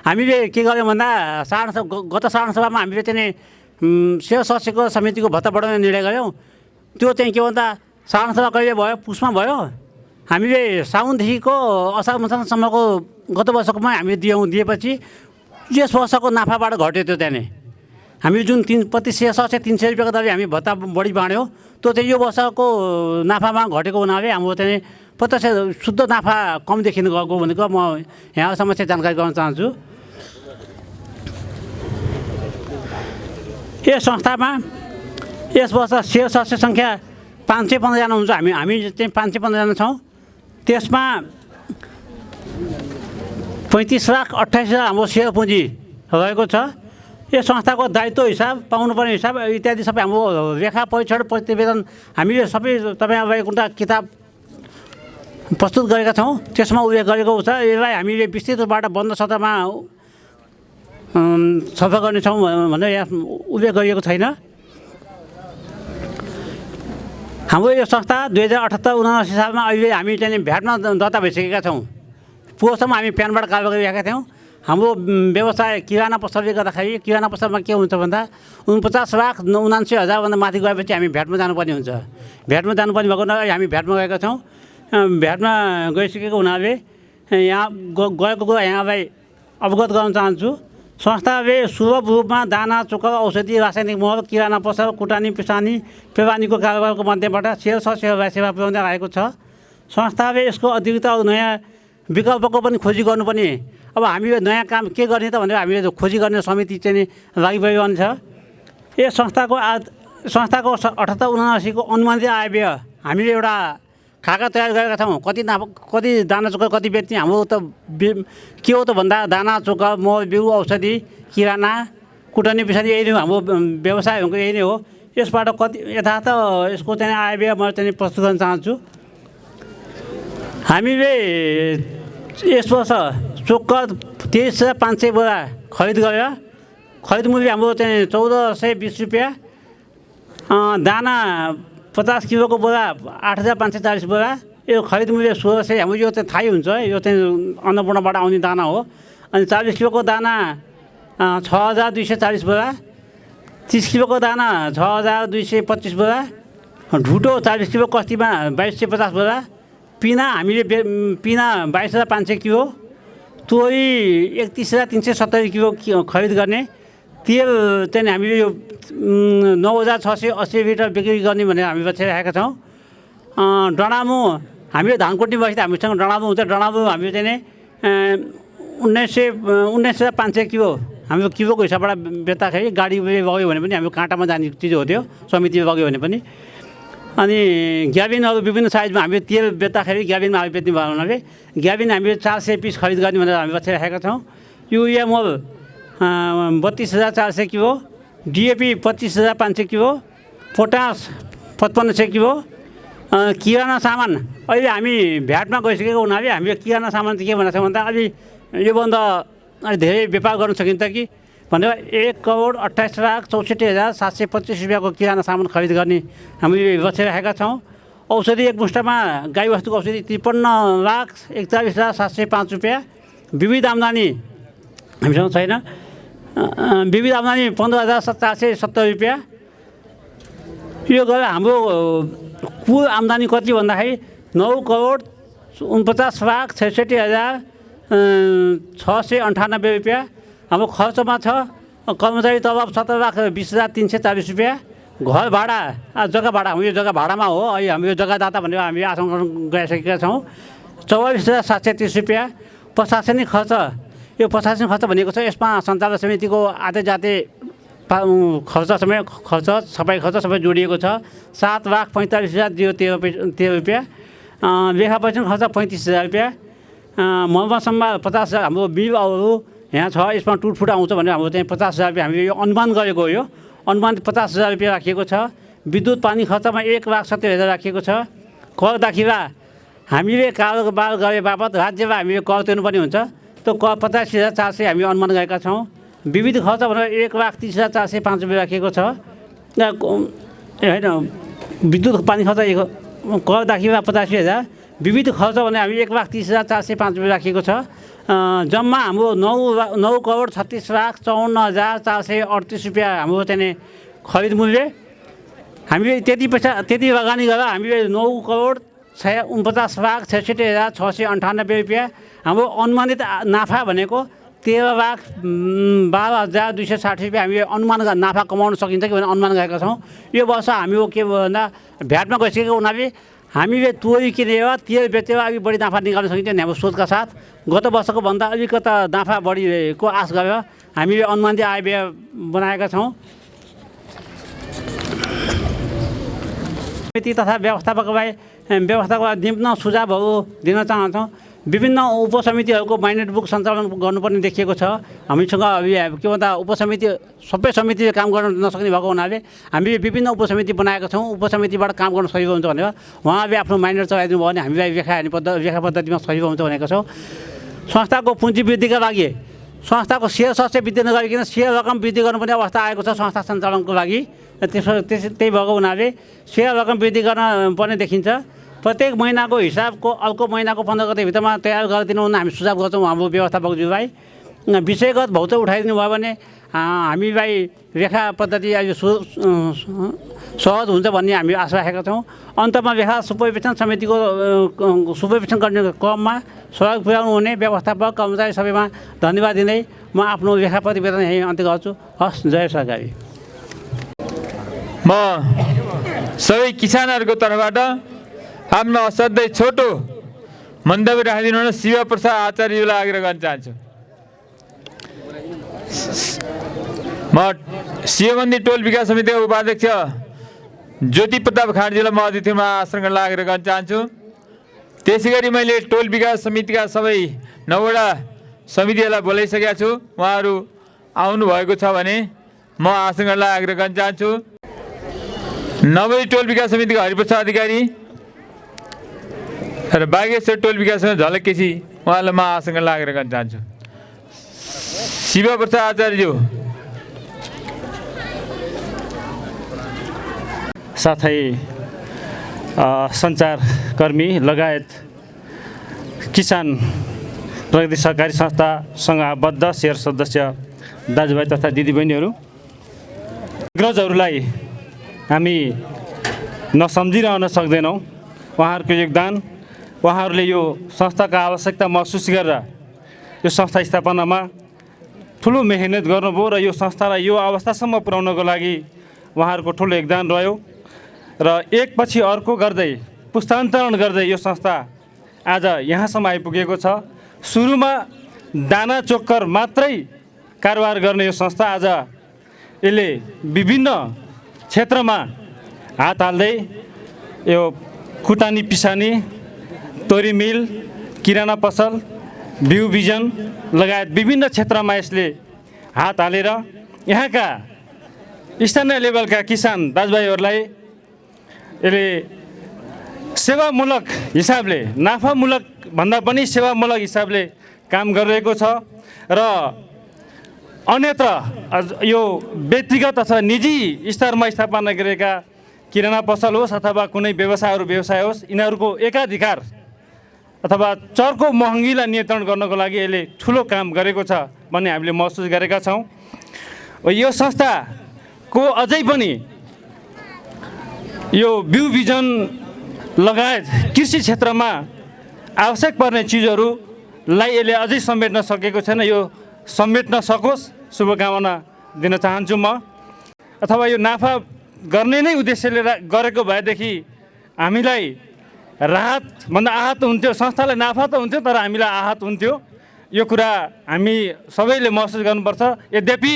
[SPEAKER 6] हामीले के गर्यौँ भन्दा गत साधारण सभामा हामीले चाहिँ सेवा सदस्यको समितिको भत्ता बढाउने निर्णय गऱ्यौँ। त्यो चाहिँ के भन्दा साधारण सभा कहिले भयो, पुसमा भयो। हामीले साउनदेखिको असार मसानसम्मको गत वर्षकोमा हामीले दिएपछि यस वर्षको नाफाबाट घट्यो। त्यो त्यहाँ हामी जुन प्रति सदस्य 300 रुपियाँको दरले हामी भत्ता बढी बाँड्यौँ, त्यो चाहिँ यो वर्षको नाफामा घटेको हुनाले हाम्रो चाहिँ प्रत्यक्ष शुद्ध नाफा कम देखिन गएको भनेको म यहाँसम्म चाहिँ जानकारी गराउन चाहन्छु। यस संस्थामा यस वर्ष सेवा सदस्य सङ्ख्या 515 जना हुन्छ। हामी चाहिँ 515 जना छौँ। त्यसमा 35,28,000 हाम्रो सेयर पुँजी रहेको छ। यस संस्थाको दायित्व हिसाब, पाउनुपर्ने हिसाब इत्यादि सबै हाम्रो लेखा परीक्षण प्रतिवेदन हामीले सबै तपाईँहरूलाई एउटा किताब प्रस्तुत गरेका छौँ। त्यसमा उल्लेख गरेको छ। यसलाई हामीले विस्तृत रूपबाट बन्द सत्रमा सफा गर्नेछौँ भनेर यहाँ उल्लेख गरिएको छैन। हाम्रो यो संस्था 2078-79 सालमा अहिले हामी चाहिँ भ्याटमा दर्ता भइसकेका छौँ। पोहोरसम्म हामी प्यानबाट कारोबार गरिरहेका थियौँ। हाम्रो व्यवसाय किराना पसलले गर्दाखेरि किराना पसलमा के हुन्छ भन्दा 49,79,000 भन्दा माथि गएपछि हामी भ्याटमा जानुपर्ने हुन्छ। भ्याटमा जानुपर्ने भएको हुनाले हामी भ्याटमा गएका छौँ। भ्याटमा गइसकेको हुनाले यहाँ गएको कुरा यहाँलाई अवगत गराउन चाहन्छु। संस्थाले सुलभ रूपमा दाना, चोकर, औषधि, रासायनिक मल, किराना पसल, कुटानी, पिसानी, पेवानीको कारोबारको माध्यमबाट सेवालाई सेवा पुर्याउँदै आएको छ। संस्थाले यसको अतिरिक्त नयाँ विकल्पको पनि खोजी गर्नुपर्ने, अब हामीले नयाँ काम के गर्ने त भनेर हामीले खोजी गर्ने समिति चाहिँ लागिरहने छ। यस संस्थाको 78-79 को अनुमानित आय व्यय हामीले एउटा खाका तयार गरेका छौँ। कति दाना चोकर कति बेच्ने, हाम्रो त के हो त भन्दा दाना चोकर, मल, बिउ, औषधि, किराना, कुटानी पिसानी यही नै हाम्रो व्यवसाय भनेको यही नै हो। यसबाट कति यथार्थ यसको चाहिँ आय व्यय म चाहिँ प्रस्तुत गर्न चाहन्छु। हामीले यस वर्ष चोकर 23,500 बोरा खरिद गरेर खरिद मूल्य हाम्रो चाहिँ 1,420 रुपियाँ। दाना 50 किलोको बोरा 8,540 बोरा, यो खरिद मूल्य 1,600। हाम्रो यो चाहिँ थाहै हुन्छ, यो चाहिँ अन्नपूर्णबाट आउने दाना हो। अनि 40 किलोको दाना 6,240 बोरा, 30 किलोको दाना 6,225 बोरा, ढुटो 40 किलो कस्तीमा 2,250 बोरा, पिना हामीले पिना 22,500 किलो, तोरी 31,370 किलो खरिद गर्ने, तेल चाहिँ हामीले यो 9,680 लिटर बिक्री गर्ने भनेर हामी बचाइरहेका छौँ। डडामु हामीले धान कुट्ने भएपछि हामीसँग डडामु हुन्छ। डडामु हामीले चाहिँ 19,500 किलो हाम्रो किलोको हिसाबबाट बेच्दाखेरि गाडी बग्यो भने पनि हाम्रो काँटामा जाने चिज हो त्यो, समितिमा बग्यो भने पनि। अनि ग्याबिनहरू विभिन्न साइजमा हामीले तेल बेच्दाखेरि ग्याबिनमा हामी बेच्ने भयो हुनाले ग्याबिन हामीले 400 पिस खरिद गर्ने भनेर हामी बचाइरहेका छौँ। युरिया मल 32,400 kilo, DAP 25,500 kilo, potash 5500 kilo. किराना सामान अहिले हामी भ्याटमा गइसकेको हुनाले हामीले किराना सामान चाहिँ के भनेको छ भन्दा अलि योभन्दा अलि धेरै व्यापार गर्न सकिन्छ कि भनेर 1,28,64,725 रुपियाँको किराना सामान खरिद गर्ने हामीले बचाइरहेका छौँ। औषधि एक मुष्टमा गाईवस्तुको औषधि 53,41,705 रुपियाँ। विविध आम्दानी हामीसँग छैन। विविध आम्दानी 15,470 रुपियाँ। यो गरेर हाम्रो कुल आम्दानी कति भन्दाखेरि 9,49,66,698 रुपियाँ। हाम्रो खर्चमा छ कर्मचारी तलब 17,20,340 रुपियाँ। घर भाडा जग्गा भाडा, हाम्रो यो जग्गा भाडामा हो। अहिले हाम्रो यो जग्गादाता भनेर हामी आसन गर्न गइसकेका छौँ। 44,730 रुपियाँ। प्रशासनिक खर्च, यो प्रशासनिक खर्च भनेको छ यसमा सञ्चालक समितिको आते जाते खर्च सफाइ खर्च सबै जोडिएको छ। 7,45,013 रुपियाँ। लेखा परीक्षण खर्च 35,000 रुपियाँ। महम्मदसम्म 50,000 हाम्रो बिरुवाहरू यहाँ छ, यसमा टुटफुट आउँछ भने हाम्रो चाहिँ 50,000 रुपियाँ हामीले यो अनुमान गरेको हो। यो अनुमान 50,000 रुपियाँ राखिएको छ। विद्युत पानी खर्चमा 1,70,000 राखिएको छ। कर दाखिला हामीले कारोबार गरे बापत राज्यमा हामीले कर तिर्नुपर्ने हुन्छ। त्यो कर 85,400 हामी अनुमान गरेका छौँ। विविध खर्च भनेर 1,30,405 रुपियाँ राखिएको छ। होइन, विद्युत पानी खर्च कर दाखिला 85,000, विविध खर्च भने हामी 1,30,405 रुपियाँ राखिएको छ। जम्मा हाम्रो 9,36,54,438 रुपियाँ हाम्रो चाहिँ खरिद मूल्य। हामीले त्यति लगानी गरेर हामीले 9,49,66,698 रुपियाँ हाम्रो अनुमानित नाफा भनेको 13,12,260 रुपियाँ हामीले अनुमान नाफा कमाउन सकिन्छ कि भनेर अनुमान गरेका छौँ। यो वर्ष हामी के भन्दा भ्याटमा गइसकेको हुनाले हामीले तोरी किनेर तेल बेचेर अलिक बढी नाफा निकाल्न सकिन्छ भन्ने हाम्रो सोचका साथ गत वर्षको भन्दा अलिकता नाफा बढीको आश गरेर हामीले अनुमानित आय व्यय बनाएका छौँ। समिति तथा व्यवस्थापकलाई निम्न सुझावहरू दिन चाहन्छौँ। विभिन्न उपसमितिहरूको माइनेट बुक सञ्चालन गर्नुपर्ने देखिएको छ। हामीसँग के भन्दा उपसमिति सबै समितिले काम गर्न नसक्ने भएको हुनाले हामीले विभिन्न उपसमिति बनाएका छौँ। उपसमितिबाट काम गर्न सजिलो हुन्छ भनेर उहाँले आफ्नो माइनेट चलाइदिनु भयो भने हामीलाई व्याख्या पद्धतिमा सजिलो हुन्छ भनेका छौँ। संस्थाको पुँजी वृद्धिका लागि संस्थाको सेयर सस्य वृद्धि नगरिकन सेयर रकम वृद्धि गर्नुपर्ने अवस्था आएको छ संस्था सञ्चालनको लागि। त्यही भएको हुनाले सेयर रकम वृद्धि गर्न पर्ने देखिन्छ। प्रत्येक महिनाको हिसाबको अर्को महिनाको 15 गते भित्रमा तयार गरिदिनु हुन हामी सुझाव गर्छौँ हाम्रो व्यवस्थापकज्यूलाई। विषयगत भौत उठाइदिनु भयो भने हामीलाई रेखा पद्धति सहज हुन्छ भन्ने हामी आशा राखेका छौँ। अन्तमा रेखा सुपरभिजन समितिको सुपरभिजन गर्ने क्रममा सहयोग पुर्याउनु हुने व्यवस्थापक कर्मचारी सबैमा धन्यवाद दिँदै म आफ्नो रेखा प्रतिवेदन यहीँ अन्त्य गर्छु। हस्, जय सरकारी।
[SPEAKER 3] म सबै किसानहरूको तर्फबाट आफ्नो असाध्यै छोटो मन्तव्य राखिदिनु हुन शिव प्रसाद आचार्यलाई आग्रह गर्न चाहन्छु। म शिवमन्दिर टोल विकास समितिका उपाध्यक्ष ज्योति प्रताप खाँडजीलाई म अतिथिमा आसन गर्न आग्रह गर्न चाहन्छु। त्यसै गरी मैले टोल विकास समितिका सबै 9वटा समितिहरूलाई बोलाइसकेका छु। उहाँहरू आउनुभएको छ भने म आसन गर्न आग्रह गर्न चाहन्छु। नवरी टोल विकास समितिका हरिप्रसाद अधिकारी र बागेश्वर टोल विकास समिति झलक केसी उहाँलाई म आसन गर्न आग्रह गर्न चाहन्छु। शिव प्रसाद आचार्यज्यू
[SPEAKER 7] साथै सञ्चारकर्मी लगायत किसान प्रगति सहकारी संस्थासँग आबद्ध शेयर सदस्य दाजुभाइ तथा दिदीबहिनीहरू, अग्रजहरूलाई हामी नसम्झिरहन सक्दैनौँ। उहाँहरूको योगदान, उहाँहरूले यो संस्थाको आवश्यकता महसुस गरेर यो संस्था स्थापनामा ठुलो मेहनत गर्नुभयो र यो संस्थालाई यो अवस्थासम्म पुर्याउनको लागि उहाँहरूको ठुलो योगदान रह्यो र एकपछि अर्को गर्दै पुस्तान्तरण गर्दै यो संस्था आज यहाँसम्म आइपुगेको छ। सुरुमा दाना चोक्कर मात्रै कारोबार गर्ने यो संस्था आज यसले विभिन्न क्षेत्रमा हात हाल्दै यो कुटानी पिसानी, तोरी मिल, किराना पसल, बिउ बिजन लगायत विभिन्न क्षेत्रमा यसले हात हालेर यहाँका स्थानीय लेभलका किसान दाजुभाइहरूलाई यसले सेवामूलक हिसाबले, नाफामूलक भन्दा पनि सेवामूलक हिसाबले काम गरिरहेको छ र अन्यत्र यो व्यक्तिगत अथवा निजी स्तरमा स्थापना गरेका किराना पसल होस् अथवा कुनै व्यवसाय होस्, यिनीहरूको एकाधिकार अथवा चर्को महँगीलाई नियन्त्रण गर्नको लागि यसले ठुलो काम गरेको छ भन्ने हामीले महसुस गरेका छौँ। यो संस्थाको अझै पनि यो बिउ बिजन लगायत कृषि क्षेत्रमा आवश्यक पर्ने चिजहरूलाई यसले अझै समेट्न सकेको छैन। यो समेट्न सकोस् शुभकामना दिन चाहन्छु म। अथवा यो नाफा गर्ने नै उद्देश्यले गरेको भएदेखि हामीलाई राहतभन्दा आहत हुन्थ्यो। संस्थालाई नाफा त हुन्थ्यो तर हामीलाई आहत हुन्थ्यो। यो कुरा हामी सबैले महसुस गर्नुपर्छ। यद्यपि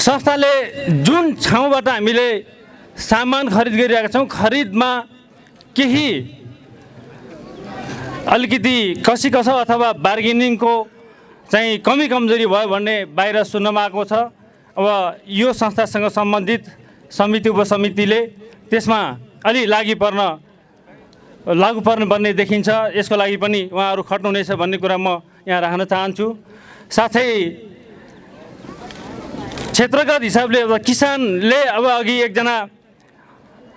[SPEAKER 7] संस्थाले जुन ठाउँबाट हामीले सामान खरिद गरिरहेका छौँ, खरिदमा केही अलिकति कसीकसो अथवा बार्गेनिङको चाहिँ कमी कमजोरी भयो भन्ने बाहिर सुन्नमा आएको छ। अब यो संस्थासँग सम्बन्धित समिति उपसमितिले त्यसमा अलि लागु पर्ने भन्ने देखिन्छ। यसको लागि पनि उहाँहरू खट्नुहुनेछ भन्ने कुरा म यहाँ राख्न चाहन्छु। साथै क्षेत्रगत हिसाबले अब किसानले अब अघि एकजना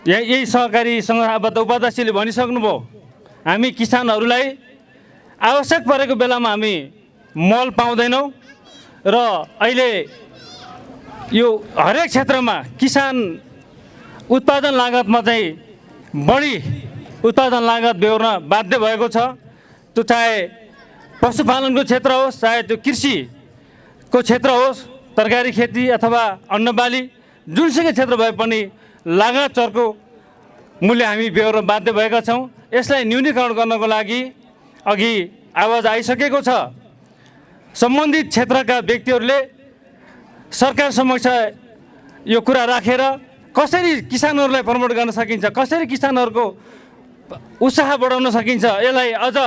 [SPEAKER 7] यही सहकारी सङ्घाबद्ध उपाध्यक्षले भनिसक्नुभयो, हामी किसानहरूलाई आवश्यक परेको बेलामा हामी मल पाउँदैनौँ र अहिले यो हरेक क्षेत्रमा किसान उत्पादन लागतमा चाहिँ बढी उत्पादन लागत बेहोर्न बाध्य भएको छ। त्यो चाहे पशुपालनको क्षेत्र होस्, चाहे त्यो कृषिको क्षेत्र होस्, तरकारी खेती अथवा अन्नबाली जुनसुकै क्षेत्र भए पनि लागत चरको मूल्य हामी बेहोर्न बाध्य भएका छौँ। यसलाई न्यूनीकरण गर्नको लागि अघि आवाज आइसकेको छ। सम्बन्धित क्षेत्रका व्यक्तिहरूले सरकार समक्ष यो कुरा राखेर कसरी किसानहरूलाई प्रमोट गर्न सकिन्छ, कसरी किसानहरूको उत्साह बढाउन सकिन्छ, यसलाई अझ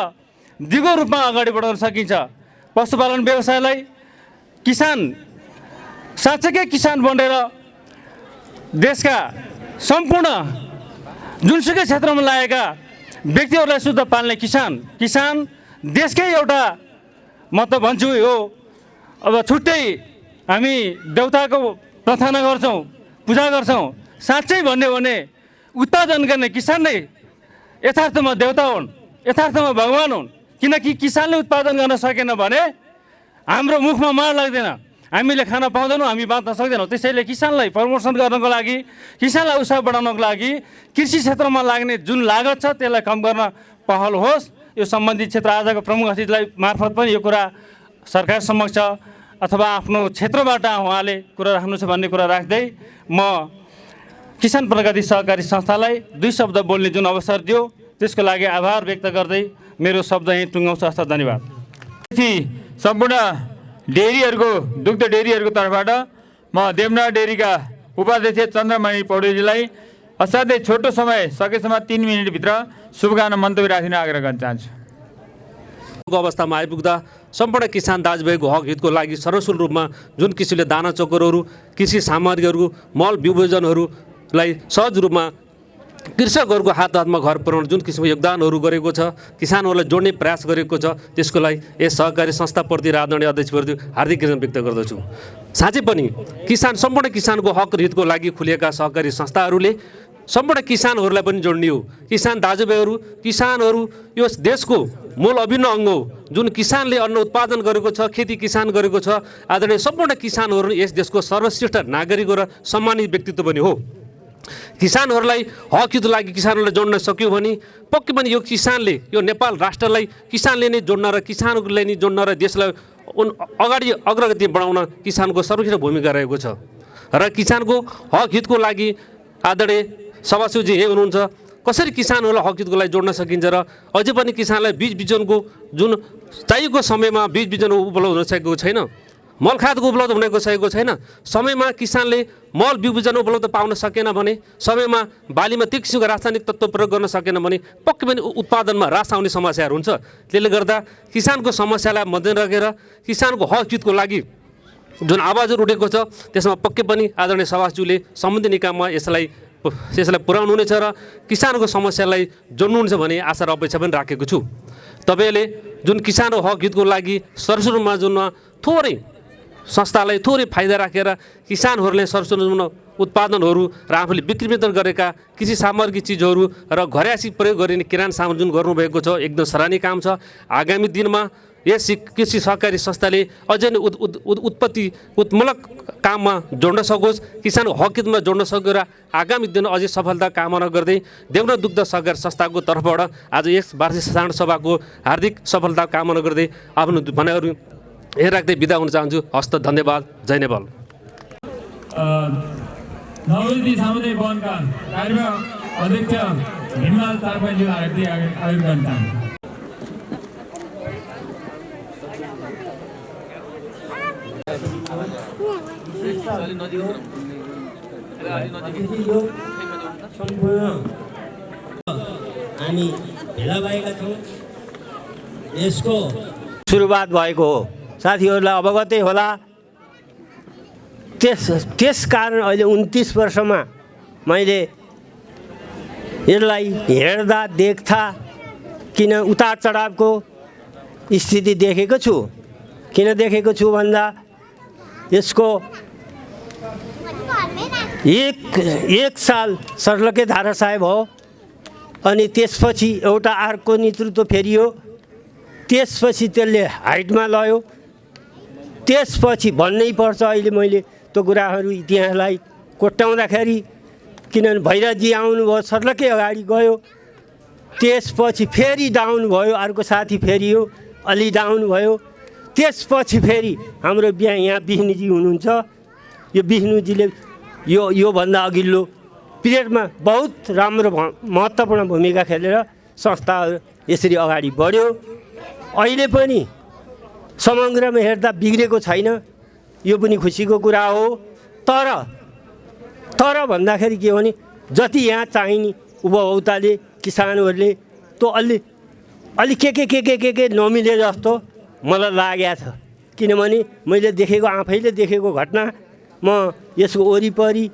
[SPEAKER 7] दिगो रूपमा अगाडि बढाउन सकिन्छ। पशुपालन व्यवसायलाई किसान साँच्चैकै किसान बनेर देशका सम्पूर्ण जुनसुकै क्षेत्रमा लागेका व्यक्तिहरूलाई शुद्ध पाल्ने किसान देशकै एउटा म त भन्छु यो अब छुट्टै हामी देउताको प्रार्थना गर्छौँ, पूजा गर्छौँ। साँच्चै भन्यो भने उत्पादन गर्ने किसान नै यथार्थमा देउता हुन्, यथार्थमा भगवान् हुन्। किनकि किसानले उत्पादन गर्न सकेन भने हाम्रो मुखमा मार लाग्दैन, हामीले खान पाउँदैनौँ, हामी बाँच्न सक्दैनौँ। त्यसैले किसानलाई प्रमोसन गर्नको लागि, किसानलाई उत्साह बढाउनको लागि कृषि क्षेत्रमा लाग्ने जुन लागत छ त्यसलाई कम गर्न पहल होस्। यो सम्बन्धित क्षेत्र आजको प्रमुख अतिथिलाई मार्फत पनि यो कुरा सरकार समक्ष अथवा आफ्नो क्षेत्रबाट उहाँले कुरा राख्नु छ भन्ने कुरा राख्दै म किसान प्रगति सहकारी संस्थालाई 2 शब्द बोल्ने जुन अवसर दियो त्यसको लागि आभार व्यक्त गर्दै मेरो शब्द यहीँ टुङ्गाउँछु। हस्त धन्यवाद।
[SPEAKER 3] सम्पूर्ण डेरीहरूको दुग्ध डेरीहरूको तर्फबाट म देवनाथ डेरीका उपाध्यक्ष चन्द्रमणि पौडेलजीलाई असाध्यै छोटो समय सकेसम्म 3 मिनटभित्र शुभकामना मन्तव्य राखिन आग्रह गर्न चाहन्छु।
[SPEAKER 8] अवस्थामा आइपुग्दा सम्पूर्ण किसान दाजुभाइको हक हितको लागि सर्वसुलभ रूपमा जुन किसिमले दाना चोकरहरू, कृषि सामग्रीहरू, मल बिउबिजनहरूलाई सहज रूपमा कृषकहरूको हातमा घर पुर्याउन जुन किसिमको योगदानहरू गरेको छ, किसानहरूलाई जोड्ने प्रयास गरेको छ, त्यसको लागि यस सहकारी संस्थाप्रति र आदरणीय अध्यक्षप्रति हार्दिक कृतज्ञता व्यक्त गर्दछु। साँच्चै पनि सम्पूर्ण किसानको हक हितको लागि खुलेका सहकारी संस्थाहरूले सम्पूर्ण किसानहरूलाई पनि जोड्ने हो। किसान दाजुभाइहरू यो देशको मूल अभिन्न अङ्ग हो। जुन किसानले अन्न उत्पादन गरेको छ, खेती किसान गरेको छ, आदरणीय सम्पूर्ण किसानहरू यस देशको सर्वश्रेष्ठ नागरिक र सम्मानित व्यक्तित्व पनि हो। किसानहरूलाई हक हितको लागि किसानहरूलाई जोड्न सक्यो भने पक्कै पनि यो किसानले, यो नेपाल राष्ट्रलाई किसानले नै जोड्न र किसानहरूले नै जोड्न र देशलाई अगाडि अग्रगति बढाउन किसानको सर्वश्रेष्ठ भूमिका रहेको छ। र किसानको हक हितको लागि आदरणीय सभासदजी यही हुनुहुन्छ, कसरी किसानहरूलाई हक हितको लागि जोड्न सकिन्छ र अझै पनि किसानलाई बीज बिजनको जुन चाहिएको समयमा बीज बिजन उपलब्ध हुन सकेको छैन, मल खादको उपलब्ध हुनेको सकेको छैन, समयमा किसानले मल बिउ बिजन उपलब्ध पाउन सकेन भने, समयमा बालीमा त्यो किसिमको रासायनिक तत्त्व प्रयोग गर्न सकेन भने पक्कै पनि उत्पादनमा ह्रास आउने समस्याहरू हुन्छ। त्यसले गर्दा किसानको समस्यालाई मध्यनजर राखेर किसानको हक हितको लागि जुन आवाजहरू उठेको छ त्यसमा पक्कै पनि आदरणीय सभासदज्यूले सम्बन्धित निकायमा यसलाई पुर्याउनु हुनेछ र किसानको समस्यालाई जोड्नुहुन्छ भन्ने आशा र अपेक्षा पनि राखेको छु। तपाईँले जुन किसानको हक हितको लागि सरसरुमा जुन थोरै संस्थालाई थोरै फाइदा राखेर किसानहरूले सरसरुमा उत्पादनहरू र आफूले बिक्री वितरण गरेका कृषि सामग्री चिजहरू र घरेसी प्रयोग गरिने किराना सामग्री जुन गर्नुभएको छ एकदम सराहनीय काम छ। आगामी दिनमा यस कृषि सहकारी संस्थाले अझै नै उत्पत्तिमूलक काममा जोड्न सकोस्, किसानको हक हितमा जोड्न सक्यो र आगामी दिन अझै सफलता कामना गर्दै देवनाथ दुग्ध सहकारी संस्थाको तर्फबाट आज यस वार्षिक साधारण सभाको हार्दिक सफलता कामना गर्दै आफ्नो भनाइहरू यही राख्दै बिदा हुन चाहन्छु। हस्त धन्यवाद। जय नेपाल।
[SPEAKER 3] नवलपरासी सामुदायिक भवनका कार्यक्रम अध्यक्ष हिमलाल तारपाईज्यूलाई हार्दिक आग्रह गर्न चाहन्छु।
[SPEAKER 9] हामी भेला भएका छौँ। यसको सुरुवात भएको हो। साथीहरूलाई अवगतै होला। त्यस कारण अहिले 29 वर्षमा मैले यसलाई हेर्दा देख्दा किन उतार चढावको स्थिति देखेको छु। किन देखेको छु भन्दा यसको एक साल सर्लकै धारासाय भयो अनि त्यसपछि एउटा अर्को नेतृत्व फेरियो। त्यसपछि त्यसले हाइटमा लयो। त्यसपछि भन्नै पर्छ अहिले मैले त्यो कुराहरू इतिहासलाई कोट्याउँदाखेरि, किनभने भैरवजी आउनुभयो सर्लकै अगाडि गयो। त्यसपछि फेरि डाउन भयो, अर्को साथी फेरियो, अलि डाउन भयो। त्यसपछि फेरि हाम्रो यहाँ विष्णुजी हुनुहुन्छ। यो विष्णुजीले योभन्दा अघिल्लो पिरियडमा बहुत राम्रो महत्त्वपूर्ण भूमिका खेलेर संस्थाहरू यसरी अगाडि बढ्यो। अहिले पनि समग्रमा हेर्दा बिग्रेको छैन, यो पनि खुसीको कुरा हो। तर भन्दाखेरि के हो भने जति यहाँ चाहिने उपभोक्ताले किसानहरूले त्यो अलि के नमिले जस्तो मलाई लागेको छ। किनभने मैले देखेको आफैले देखेको घटना, म यसको वरिपरि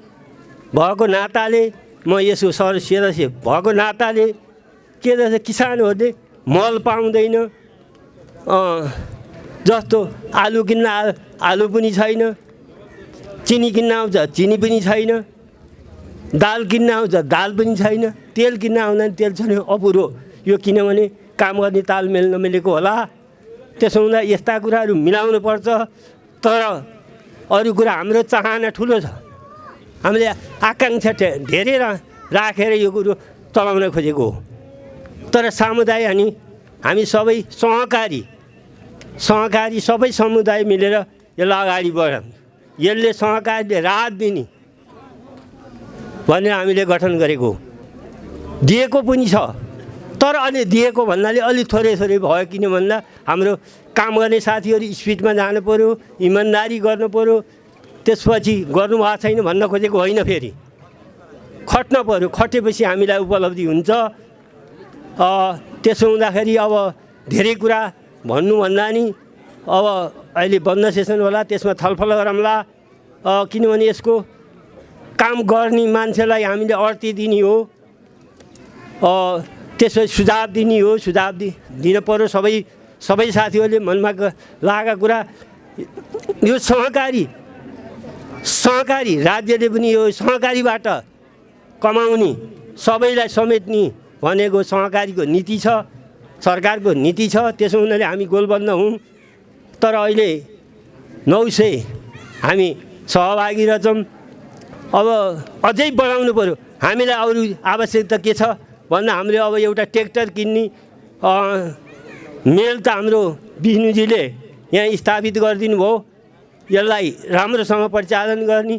[SPEAKER 9] भएको नाताले, म यसको सदस्य भएको नाताले के जस्तो किसानहरूले मल पाउँदैन। जस्तो आलु किन्न आलु पनि छैन, चिनी किन्न आउँछ चिनी पनि छैन, दाल किन्न आउँछ दाल पनि छैन, तेल किन्न आउँदैन तेल छैन, अपुरो। यो किनभने काम गर्ने तालमेल नमिलेको होला। त्यसो हुँदा यस्ता कुराहरू मिलाउनु पर्छ। तर अरू कुरा हाम्रो चाहना ठुलो छ। हामीले आकाङ्क्षा धेरै राखेर यो कुरो चलाउन खोजेको हो। तर समुदाय हामी सबै सहकारी सबै समुदाय मिलेर यसलाई अगाडि बढाउँ, यसले सहकारीले राहत दिने भनेर हामीले गठन गरेको हो। दिएको पनि छ, तर अलि दिएको भन्नाले अलि थोरै भयो। किन भन्दा हाम्रो काम गर्ने साथीहरू स्पिडमा जानु पऱ्यो, इमान्दारी गर्नु पऱ्यो। त्यसपछि गर्नुभएको छैन भन्न खोजेको होइन, फेरि खट्न पऱ्यो। खटेपछि हामीलाई उपलब्धि हुन्छ। त्यसो हुँदाखेरि अब धेरै कुरा भन्नुभन्दा नि अब अहिले बन्द सेसन होला, त्यसमा छलफल गरौँला। किनभने यसको काम गर्ने मान्छेलाई हामीले अर्थी दिने हो, त्यसपछि सुझाव दिने हो। सुझाव दिन पर्यो। सबै साथीहरूले मनमा लागेको कुरा यो सहकारी राज्यले पनि यो सहकारीबाट कमाउने सबैलाई समेट्ने भनेको सहकारीको नीति छ, सरकारको नीति छ। त्यसो हुनाले हामी गोलबन्द हौँ। तर अहिले 900 हामी सहभागी रहेछौँ। अब अझै बढाउनु पऱ्यो। हामीलाई अरू आवश्यकता के छ भन्दा हामीले अब एउटा ट्र्याक्टर किन्ने मेल त हाम्रो विष्णुजीले यहाँ स्थापित गरिदिनु भयो। यसलाई राम्रोसँग परिचालन गर्ने,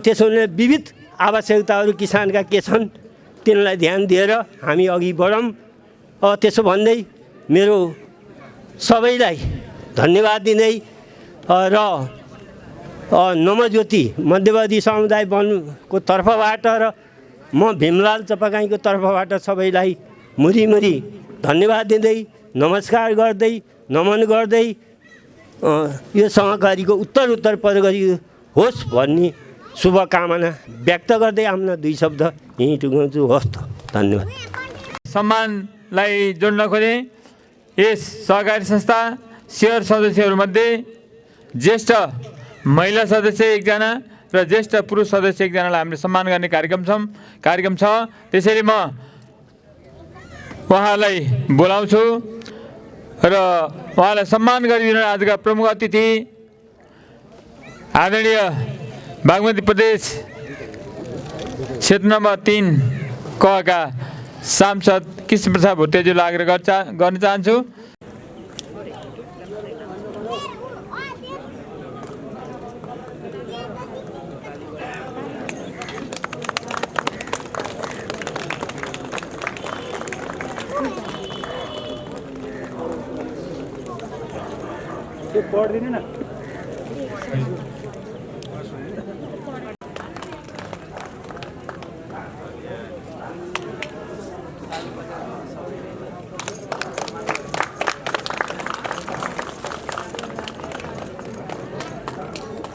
[SPEAKER 9] त्यसो भने विविध आवश्यकताहरू किसानका के छन् तिनलाई ध्यान दिएर हामी अघि बढौँ। त्यसो भन्दै मेरो सबैलाई धन्यवाद दिँदै र नमज्योति मध्यवर्ती समुदाय वनको तर्फबाट र म भीमलाल चपागाईको तर्फबाट सबैलाई मुरी धन्यवाद दिँदै नमस्कार गर्दै नमन गर्दै यो सहकारीको उत्तर प्रगति होस् भन्ने शुभकामना व्यक्त गर्दै आफ्ना 2 शब्द यहीँ टुङ्गाउँछु। हस् त, धन्यवाद।
[SPEAKER 3] सम्मानलाई जोड्न खोजे यस सहकारी संस्था शेयर सदस्यहरूमध्ये ज्येष्ठ महिला सदस्य 1 जना र ज्येष्ठ पुरुष सदस्य 1 जनालाई हामीले सम्मान गर्ने कार्यक्रम छ। त्यसैले म उहाँलाई बोलाउँछु र उहाँलाई सम्मान गरिदिन आजका प्रमुख अतिथि आदरणीय बागमती प्रदेश क्षेत्र नम्बर 3 का सांसद कृष्ण प्रसाद भुटियाज्यूलाई आग्रह गर्न चाहन्छु।
[SPEAKER 7] पढ्दिनु न।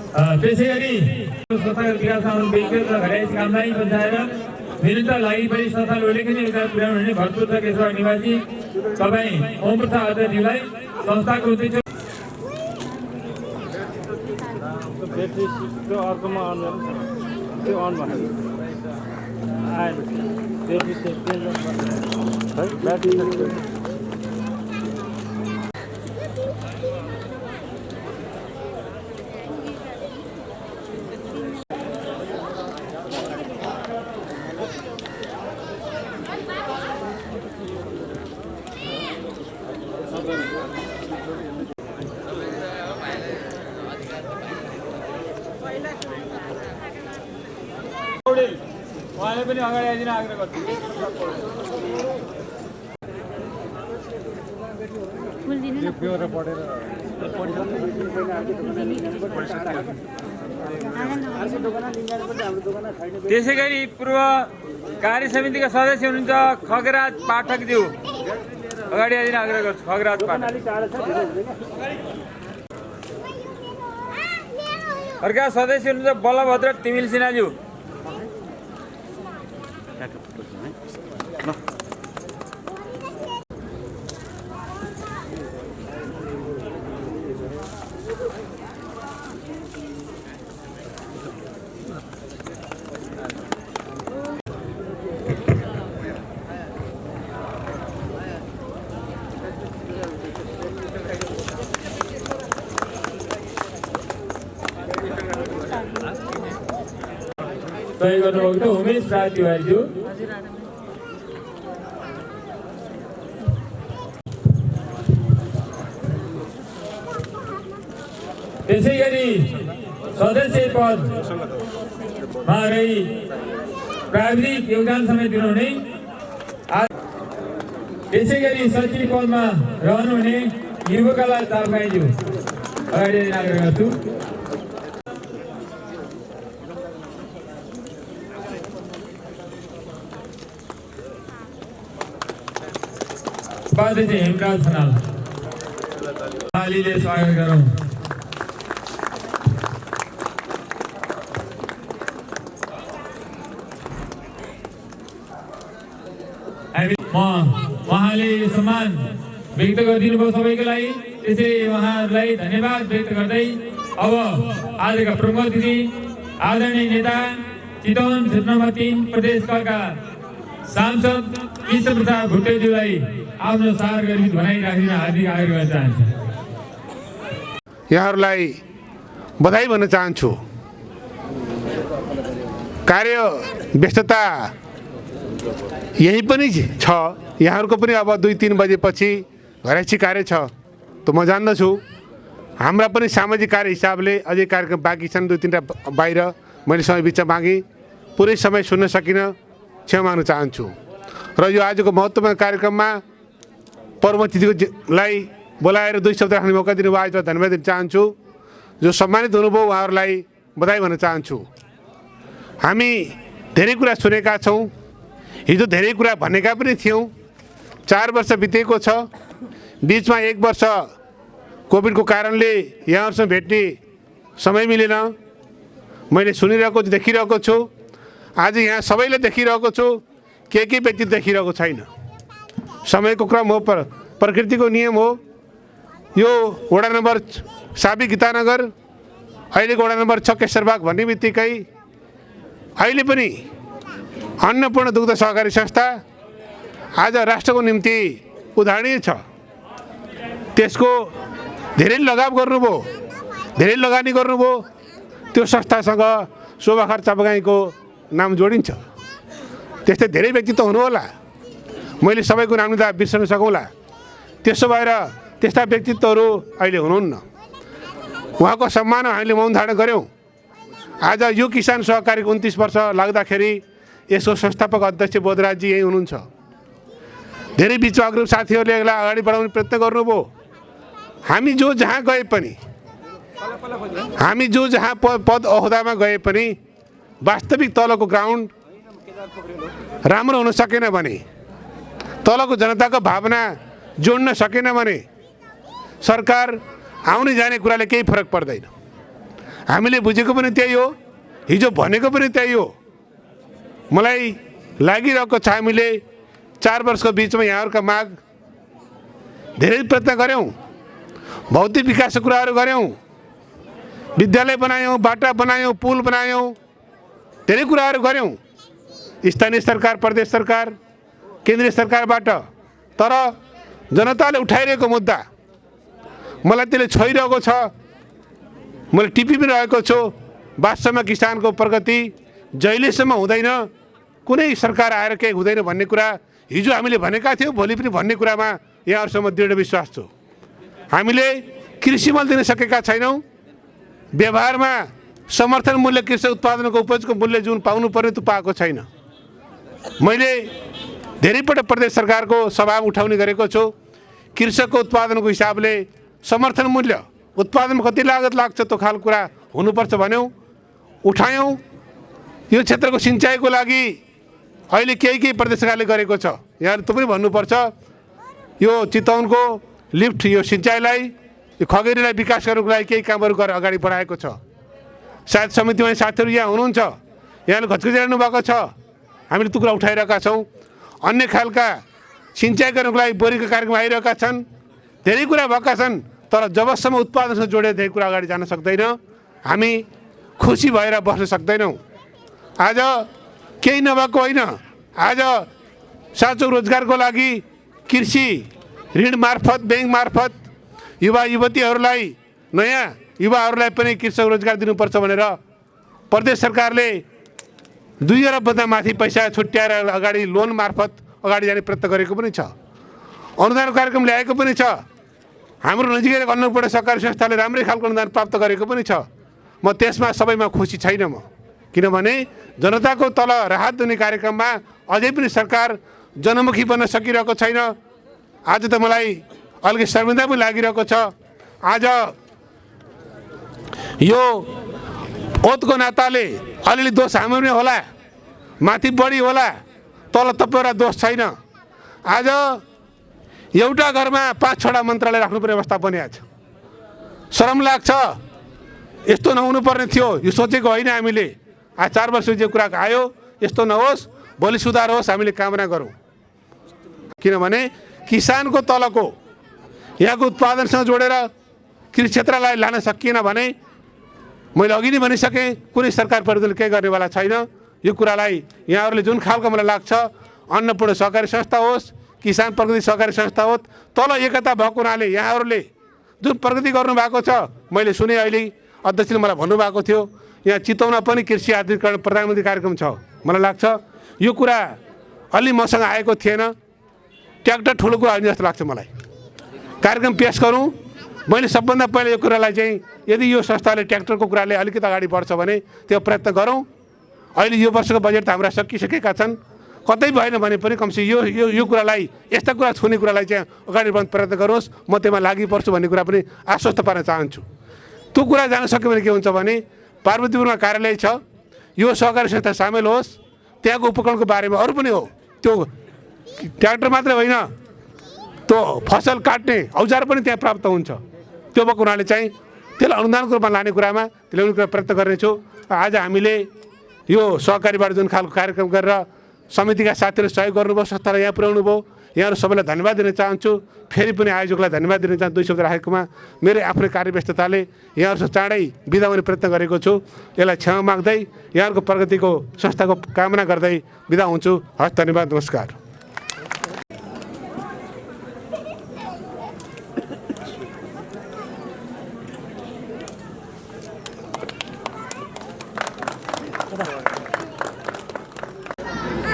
[SPEAKER 3] त्यसै गरी संस्थागत विकासमा व्यक्तिगत र घरेसी कामदारी पञ्चायत निरन्तर लागि पनि संस्थाले उल्लेखनीय योगदान पुर्याउनु हुने भरतपुर र केशवा निवासी तपाईँ ओम प्रसाद आचार्यज्यूलाई संस्थाको उद्देश्य उहाँले पनि अगाडि आइदिन आग्रह गर्छु। त्यसै गरी पूर्व कार्य समितिका सदस्य हुनुहुन्छ खगराज पाठकज्यू, अगाडि आइदिन आग्रह गर्छु। खगराज पाठक। अर्का सदस्य हुनुहुन्छ बलभद्र तिमिल सिन्हाज्यू। तय गर्नुभएको थियो उमेश राज तिवारीज्यू। त्यसै गरी सदस्य पदमा रही प्राविधिक योगदान समेत दिनुहुने, त्यसै गरी सचिव पदमा रहनुहुने युवकला तालमाईज्यू, अगाडि आग्रह गर्छु। उपाध्यक्ष हेमराज खनाल, तालीले स्वागत गरौँ। उहाँले सम्मान व्यक्त गरिदिनु भयो सबैको लागि, त्यसै उहाँहरूलाई धन्यवाद व्यक्त गर्दै अब आजका प्रमुख अतिथि आदरणीय नेता चितवन क्षेत्र नम्बर 3 प्रदेशका सांसद कृष्ण प्रसाद भुट्टेज्यूलाई आफ्नो सार गरित भनाइ राखिन हार्दिक आग्रह गर्न चाहन्छु।
[SPEAKER 10] यहाँहरूलाई बधाई भन्न चाहन्छु। कार्य व्यस्तता यही पनि छ, यहाँहरूको पनि अब 2-3 बजेपछि घरेसी कार्य छ त म जान्दछु। हाम्रा पनि सामाजिक कार्य हिसाबले अझै कार्यक्रम बाँकी छन्, 2-3टा बाहिर मैले समय बिच मागेँ, पुरै समय सुन्न सकिनँ, क्षमा माग्न चाहन्छु। र यो आजको महत्त्वपूर्ण कार्यक्रममा प्रमुख अतिथिलाई बोलाएर 2 शब्द राख्ने मौका दिनुभयो, आज धन्यवाद दिन चाहन्छु। जो सम्मानित हुनुभयो उहाँहरूलाई बधाई भन्न चाहन्छु। हामी धेरै कुरा सुनेका छौँ, हिजो धेरै कुरा भनेका पनि थियौँ। 4 वर्ष बितेको छ, बिचमा 1 वर्ष कोभिडको कारणले यहाँहरूसँग भेट्ने समय मिलेन। मैले सुनिरहेको छु, देखिरहेको छु। आज यहाँ सबैले देखिरहेको छु, के व्यक्ति देखिरहेको छैन। समयको क्रम हो, प्रकृतिको नियम हो। यो वडा नम्बर साबी गीतानगर, अहिलेको वडा नम्बर 6 केशरबाग भन्ने बित्तिकै अहिले पनि अन्नपूर्ण दुग्ध सहकारी संस्था आज राष्ट्रको निम्ति उदाहरणीय छ। त्यसको धेरै लगाव गर्नुभयो, धेरै लगानी गर्नुभयो, त्यो संस्थासँग शोभा खर्च बगाईको नाम जोडिन्छ। त्यस्तै धेरै व्यक्तित्व हुनुहोला, मैले सबैको नाम लिँदा बिर्सन सकौँला। त्यसो भएर त्यस्ता व्यक्तित्वहरू अहिले हुनुहुन्न। उहाँको सम्मानमा हामीले मौन धारण गऱ्यौँ। आज यो किसान सहकारी 29 वर्ष लाग्दाखेरि यसको संस्थापक अध्यक्ष बोधराजजी यही हुनुहुन्छ। धेरै बिचमा अग्रिम साथीहरूले यसलाई अगाडि बढाउने प्रयत्न गर्नुभयो। हामी जो जहाँ गए पनि, हामी जो जहाँ पद अहोदामा गए पनि वास्तविक तलको ग्राउन्ड राम्रो हुन सकेन भने, तलको जनताको भावना जोड्न सकेन भने सरकार आउने जाने कुराले केही फरक पर्दैन। हामीले बुझेको पनि त्यही हो, हिजो भनेको पनि त्यही हो। मलाई लागिरहेको छ हामीले 4 वर्षको बिचमा यहाँहरूका माग धेरै प्रयत्न गऱ्यौँ, भौतिक विकासको कुराहरू गऱ्यौँ, विद्यालय बनायौँ, बाटा बनायौँ, पुल बनायौँ, धेरै कुराहरू गऱ्यौँ स्थानीय सरकार, प्रदेश सरकार, केन्द्रीय सरकारबाट। तर जनताले उठाइरहेको मुद्दा मलाई त्यसले छोइरहेको छ, मैले टिपी पनि रहेको छु। वास्तवमा किसानको प्रगति जहिलेसम्म हुँदैन, कुनै सरकार आएर केही हुँदैन भन्ने कुरा हिजो हामीले भनेका थियौँ, भोलि पनि भन्ने कुरामा यहाँहरूसँग दृढ विश्वास छु। हामीले कृषि मल दिन सकेका छैनौँ, व्यवहारमा समर्थन मूल्य कृषि उत्पादनको उपजको मूल्य जुन पाउनुपर्ने त्यो पाएको छैन। मैले धेरैपल्ट प्रदेश सरकारको सभामा उठाउने गरेको छु, कृषकको उत्पादनको हिसाबले समर्थन मूल्य उत्पादनमा कति लागत लाग्छ त्यो खालको कुरा हुनुपर्छ भन्यौँ, उठायौँ। यो क्षेत्रको सिँचाइको लागि अहिले केही प्रदेश सरकारले गरेको छ, यहाँ त्यो पनि भन्नुपर्छ। यो चितवनको लिफ्ट, यो सिँचाइलाई, यो खगेरीलाई विकास गर्नुको लागि केही कामहरू गरेर अगाडि बढाएको छ। सायद समितिमा साथीहरू यहाँ हुनुहुन्छ, यहाँले घचघचाइरहनु भएको छ, हामीले त्यो कुरा उठाइरहेका छौँ। अन्य खालका सिँचाइ गर्नुको लागि बोरीको कार्यक्रम आइरहेका छन्, धेरै कुरा भएका छन्। तर जबसम्म उत्पादनसँग जोडेर धेरै कुरा अगाडि जान सक्दैन, हामी खुसी भएर बस्न सक्दैनौँ। आज केही नभएको होइन, आज साँचो रोजगारको लागि कृषि ऋण मार्फत, ब्याङ्क मार्फत युवा युवतीहरूलाई, नयाँ युवाहरूलाई पनि कृषक रोजगार दिनुपर्छ भनेर प्रदेश सरकारले 2 अरबभन्दा माथि पैसा छुट्याएर अगाडि लोन मार्फत अगाडि जाने प्रयत्न गरेको पनि छ। अनुदान कार्यक्रम ल्याएको पनि छ। हाम्रो नजिकै अन्नपूर्ण सहकारी संस्थाले राम्रै खालको अनुदान प्राप्त गरेको पनि छ। म त्यसमा सबैमा खुसी छैन म, किनभने जनताको तल राहत दिने कार्यक्रममा अझै पनि सरकार जनमुखी बन्न सकिरहेको छैन। आज त मलाई अलग्गै शर्मिन्दा पनि लागिरहेको छ। आज यो ओतको नाताले अलिअलि दोष हाम्रो नै होला, माथि बढी होला, तल तपाईँलाई दोष छैन। आज एउटा घरमा 5-6वटा मन्त्रालय राख्नुपर्ने अवस्था बनिएको छ। शरम लाग्छ, यस्तो नहुनु पर्ने थियो। यो सोचेको होइन हामीले। आज 4 वर्ष जो कुरा आयो, यस्तो नहोस्, भोलि सुधार होस्, हामीले कामना गरौँ। किनभने किसानको तलको यहाँको उत्पादनसँग जोडेर कृषि क्षेत्रलाई लान सकिएन भने मैले अघि नै भनिसकेँ, कुनै सरकार परिवर्तन केही गर्नेवाला छैन। यो कुरालाई यहाँहरूले जुन खालको मलाई लाग्छ, अन्नपूर्ण सहकारी संस्था होस्, किसान प्रगति सहकारी संस्था होस्, तल एकता भएको हुनाले यहाँहरूले जुन प्रगति गर्नुभएको छ, मैले सुने अहिले अध्यक्षले मलाई भन्नुभएको थियो, यहाँ चितवनमा पनि कृषि आधुनिकीकरण प्रधानमन्त्री कार्यक्रम छ। मलाई लाग्छ यो कुरा अलि मसँग आएको थिएन, ट्र्याक्टर ठुलो कुरा होइन जस्तो लाग्छ मलाई। कार्यक्रम पेस गरौँ। मैले सबभन्दा पहिला यो कुरालाई चाहिँ, यदि यो संस्थाले ट्र्याक्टरको कुराले अलिकति अगाडि बढ्छ भने त्यो प्रयत्न गरौँ। अहिले यो वर्षको बजेट त हाम्रा सकिसकेका छन्, कतै भएन भने पनि कमसे यो कुरालाई, यस्ता कुरा छुने कुरालाई चाहिँ अगाडि बढ्ने प्रयत्न गरोस्। म त्यसमा लागि पर्छु भन्ने कुरा पनि आश्वस्त पार्न चाहन्छु। त्यो कुरा जान सक्यो भने के हुन्छ भने पार्वतीपुरमा कार्यालय छ, यो सहकारी संस्था सामेल होस्, त्यहाँको उपकरणको बारेमा अरू पनि हो, त्यो ट्र्याक्टर मात्रै होइन, त्यो फसल काट्ने औजार पनि त्यहाँ प्राप्त हुन्छ। त्यो भएको हुनाले चाहिँ त्यसलाई अनुदानको रूपमा लाने कुरामा ल्याउने कुरा प्रयत्न गर्नेछु। आज हामीले यो सहकारीबाट जुन खालको कार्यक्रम गरेर समितिका साथीहरू सहयोग गर्नुभयो, संस्थालाई यहाँ पुर्याउनु भयो, यहाँहरू सबैलाई धन्यवाद दिन चाहन्छु। फेरि पनि आयोजकलाई धन्यवाद दिन चाहन्छु 2 शब्द राखेकोमा। मेरो आफ्नै कार्यव्यस्तताले यहाँहरूसँग चाँडै बिदा हुने प्रयत्न गरेको छु। यसलाई क्षमा माग्दै यहाँहरूको प्रगतिको संस्थाको कामना गर्दै बिदा हुन्छु। हस्, धन्यवाद, नमस्कार।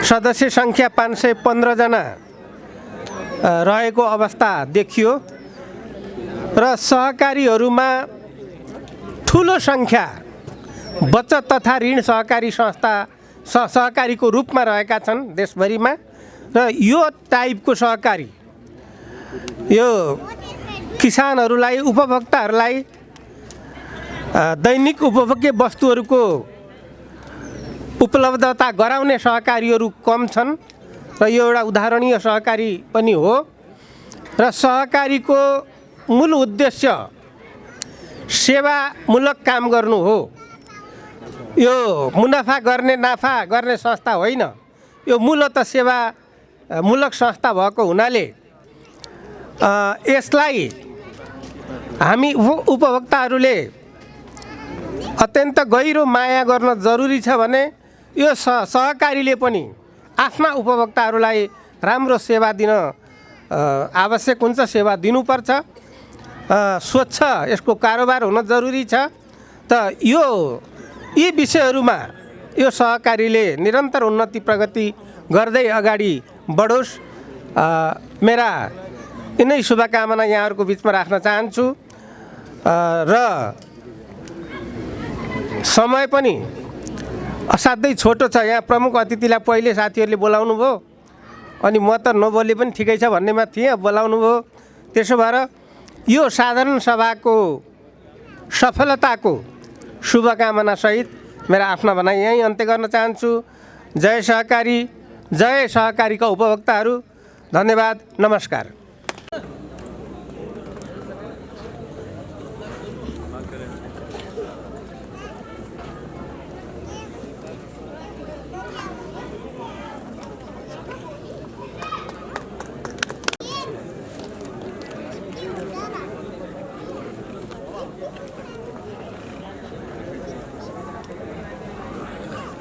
[SPEAKER 11] सदस्य सङ्ख्या 515 जना रहेको अवस्था देखियो र सहकारीहरूमा ठुलो सङ्ख्या बचत तथा ऋण सहकारी संस्था सहकारीको रूपमा रहेका छन् देशभरिमा। र यो टाइपको सहकारी यो किसानहरूलाई, उपभोक्ताहरूलाई दैनिक उपभोग्य वस्तुहरूको उपलब्धता गराउने सहकारीहरू कम छन् र यो एउटा उदाहरणीय सहकारी पनि हो। र सहकारीको मूल उद्देश्य सेवामूलक काम गर्नु हो। यो मुनाफा गर्ने नाफा गर्ने संस्था होइन, यो मूलतः सेवामूलक संस्था भएको हुनाले यसलाई हामी उपभोक्ताहरूले अत्यन्त गहिरो माया गर्न जरुरी छ भने यो सहकारीले पनि आफ्ना उपभोक्ताहरूलाई राम्रो सेवा दिन आवश्यक हुन्छ, सेवा दिनुपर्छ। स्वच्छ यसको कारोबार हुन जरुरी छ। त यी विषयहरूमा यो सहकारीले निरन्तर उन्नति प्रगति गर्दै अगाडि बढोस्। मेरा यिनै शुभकामना यहाँहरूको बिचमा राख्न चाहन्छु। र समय पनि असाध्यै छोटो छ। यहाँ प्रमुख अतिथिलाई पहिले साथीहरूले बोलाउनु भयो, अनि म त नबोले पनि ठिकै छ भन्नेमा थिएँ, बोलाउनु भयो। त्यसो भएर यो साधारण सभाको सफलताको शुभकामनासहित मेरा आफ्ना भनाइ यहीँ अन्त्य गर्न चाहन्छु। जय सहकारी, जय सहकारीका उपभोक्ताहरू। धन्यवाद, नमस्कार।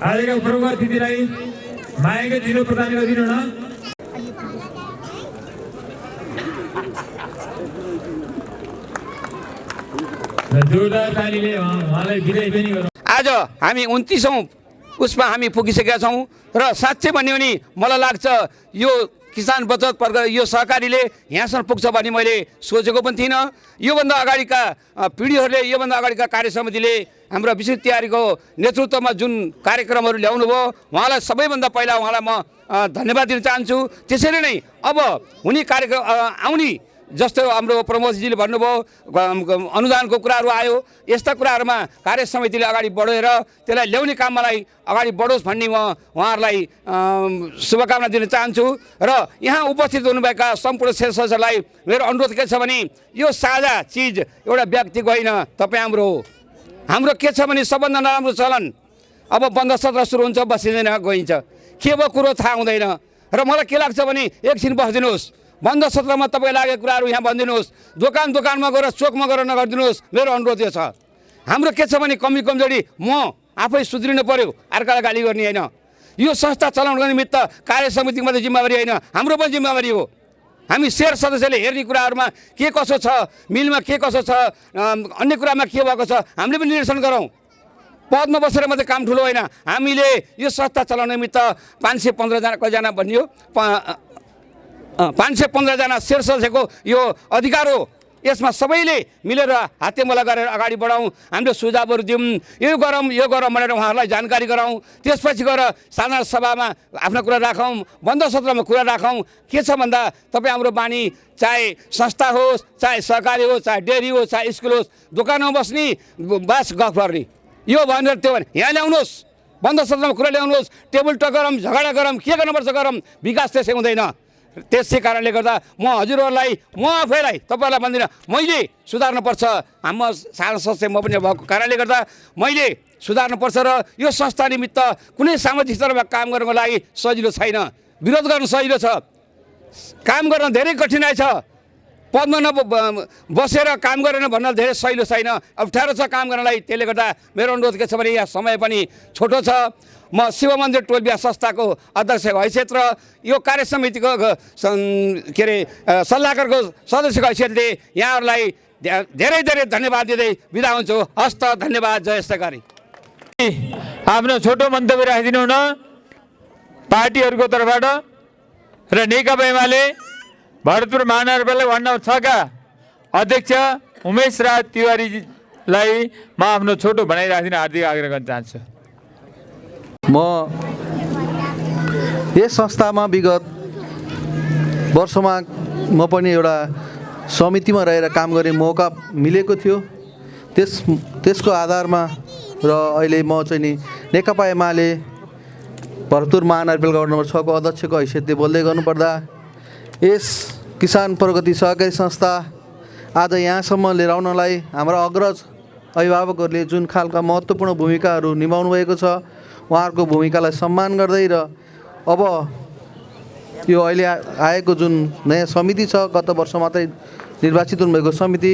[SPEAKER 3] आजका प्रमुख अतिथिलाई मायाको जिल्लो प्रदान गरिदिनु न। जोरदार तालीले उहाँलाई बिदाई पनि गरौँ।
[SPEAKER 12] आज हामी 29औं उसमा हामी पुगिसकेका छौँ र साँच्चै भन्यो भने मलाई लाग्छ यो किसान बचत वर्ग यो सहकारीले यहाँसम्म पुग्छ भन्ने मैले सोचेको पनि थिइनँ। योभन्दा अगाडिका पिँढीहरूले, योभन्दा अगाडिका कार्य समितिले हाम्रो विशेष तयारीको नेतृत्वमा जुन कार्यक्रमहरू ल्याउनु भयो, उहाँलाई सबैभन्दा पहिला उहाँलाई म धन्यवाद दिन चाहन्छु। त्यसरी नै अब हुने कार्यक्रम आउने जस्तो हाम्रो प्रमोदजीले भन्नुभयो, अनुदानको कुराहरू आयो, यस्ता कुराहरूमा कार्य समितिले अगाडि बढेर त्यसलाई ल्याउने कामलाई अगाडि बढोस् भन्ने म उहाँहरूलाई शुभकामना दिन चाहन्छु। र यहाँ उपस्थित हुनुभएका सम्पूर्ण सदस्यहरूलाई मेरो अनुरोध के छ भने यो साझा चिज एउटा व्यक्तिको होइन, तपाईँ हाम्रो हो। हाम्रो के छ भने सबभन्दा नराम्रो चलन अब बन्द सत्र सुरु हुन्छ, बसिँदैन, गइन्छ, के भयो कुरो थाहा हुँदैन। र मलाई के लाग्छ भने एकछिन बसिदिनुहोस्, बन्द सत्रमा तपाईँ लागेको कुराहरू यहाँ भनिदिनुहोस्, दोकानमा गएर चोकमा गएर नगरिदिनुहोस्। मेरो अनुरोध यो छ। हाम्रो के छ भने कमी कमजोरी म आफै सुध्रिनु पर्यो, अर्कालाई गाली गर्ने होइन। यो संस्था चलाउनको निमित्त कार्य समितिको मात्रै जिम्मेवारी होइन, हाम्रो पनि जिम्मेवारी हो। हामी शेयर सदस्यले हेर्ने कुराहरूमा के कसो छ, मिलमा के कसो छ, अन्य कुरामा के भएको छ, हामीले पनि निरीक्षण गरौँ। पदमा बसेर मात्रै काम ठुलो होइन। हामीले यो संस्था चलाउने निमित्त 515 जना भनियो, 515 जना शेयर सदस्यको यो अधिकार हो। यसमा सबैले मिलेर हातेमला गरेर अगाडि बढाउँ, हामीले सुझावहरू दिउँ, यो गरौँ भनेर उहाँहरूलाई जानकारी गराउँ। त्यसपछि गएर साधारण सभामा आफ्नो कुरा राखौँ, बन्द सत्रमा कुरा राखौँ। के छ भन्दा तपाईँ हाम्रो बानी चाहे संस्था होस्, चाहे सहकारी होस्, चाहे डेरी होस्, चाहे स्कुल होस्, दोकानमा बस्ने बास गफ गर्ने, यो भनेर त्यो भने यहाँ ल्याउनुहोस्, बन्द सत्रमा कुरा ल्याउनुहोस्, टेबल टक गरौँ, झगडा गरौँ, के गर्नुपर्छ गरौँ। विकास त्यसै हुँदैन। त्यसै कारणले गर्दा म हजुरहरूलाई, म आफैलाई, तपाईँहरूलाई भन्दिनँ, मैले सुधार्नुपर्छ। हाम्रो सानो सदस्य म पनि भएको कारणले गर्दा मैले सुधार्नुपर्छ। र यो संस्था निमित्त कुनै सामाजिक स्तरमा काम गर्नको लागि सजिलो छैन, विरोध गर्न सजिलो छ, काम गर्न धेरै कठिनाइ छ। पदमा बसेर काम गरेन भन्न धेरै सजिलो छैन, अप्ठ्यारो छ काम गर्नलाई। त्यसले गर्दा मेरो अनुरोध के छ भने यहाँ समय पनि छोटो छ। म शिव मन्दिर टोल बिहा संस्थाको अध्यक्षको हैसियत र यो कार्य समितिको के अरे सल्लाहकारको सदस्यको हैसियतले यहाँहरूलाई धेरै धेरै धन्यवाद दिँदै बिदा हुन्छु। हस्त, धन्यवाद। जय सहकारी।
[SPEAKER 3] आफ्नो छोटो मन्तव्य राखिदिनु न पार्टीहरूको तर्फबाट र नेकपा एमाले भरतपुर महानगरपालिका वार्ड नम्बर 6 का अध्यक्ष उमेश राज तिवारीलाई म आफ्नो छोटो भनाइ राखिदिन हार्दिक आग्रह गर्न चाहन्छु।
[SPEAKER 13] म यस संस्थामा विगत वर्षमा म पनि एउटा समितिमा रहेर काम गर्ने मौका मिलेको थियो। त्यसको आधारमा र अहिले म चाहिँ नि नेकपा एमाले भरतपुर महानगरपालिका वार्ड नम्बर 6 को अध्यक्षको हैसियतले बोल्दै गर्नुपर्दा यस किसान प्रगति सहकारी संस्था आज यहाँसम्म लिएर आउनलाई हाम्रा अग्रज अभिभावकहरूले जुन खालका महत्त्वपूर्ण भूमिकाहरू निभाउनु भएको छ उहाँहरूको भूमिकालाई सम्मान गर्दै र अब यो अहिले आएको जुन नयाँ समिति छ, गत वर्ष मात्रै निर्वाचित हुनुभएको समिति,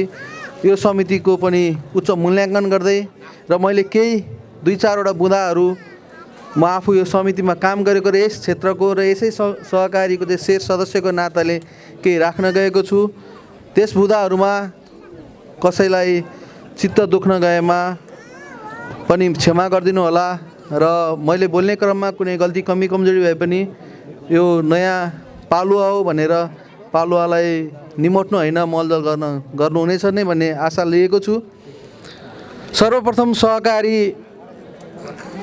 [SPEAKER 13] यो समितिको पनि उच्च मूल्याङ्कन गर्दै र मैले केही 2-4वटा बुँदाहरू म आफू यो समितिमा काम गरेको र यस क्षेत्रको र यसै सहकारीको चाहिँ शेर सदस्यको नाताले केही राख्न गएको छु। त्यस बुँदाहरूमा कसैलाई चित्त दुख्न गएमा पनि क्षमा गरिदिनु होला र मैले बोल्ने क्रममा कुनै गल्ती कमी कमजोरी भए पनि यो नयाँ पालुवा हो भनेर पालुवालाई निमोट्नु होइन, मलदल गर्नुहुनेछ नै भन्ने आशा लिएको छु। सर्वप्रथम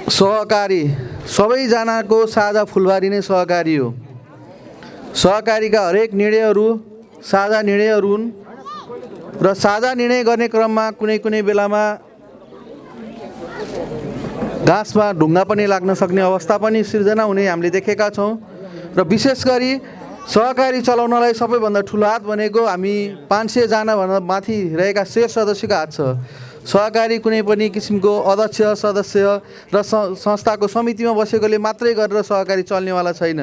[SPEAKER 13] सहकारी सबैजनाको साझा फुलबारी नै सहकारी हो। सहकारीका हरेक निर्णयहरू साझा निर्णयहरू हुन् र साझा निर्णय गर्ने क्रममा कुनै कुनै बेलामा घाँसमा ढुङ्गा पनि लाग्न सक्ने अवस्था पनि सिर्जना हुने हामीले देखेका छौँ र विशेष गरी सहकारी चलाउनलाई सबैभन्दा ठुलो हात भनेको हामी 500 जनाभन्दा माथि रहेका शेर सदस्यको हात छ। सहकारी कुनै पनि किसिमको अध्यक्ष सदस्य र संस्थाको समितिमा बसेकोले मात्रै गरेर सहकारी चल्नेवाला छैन।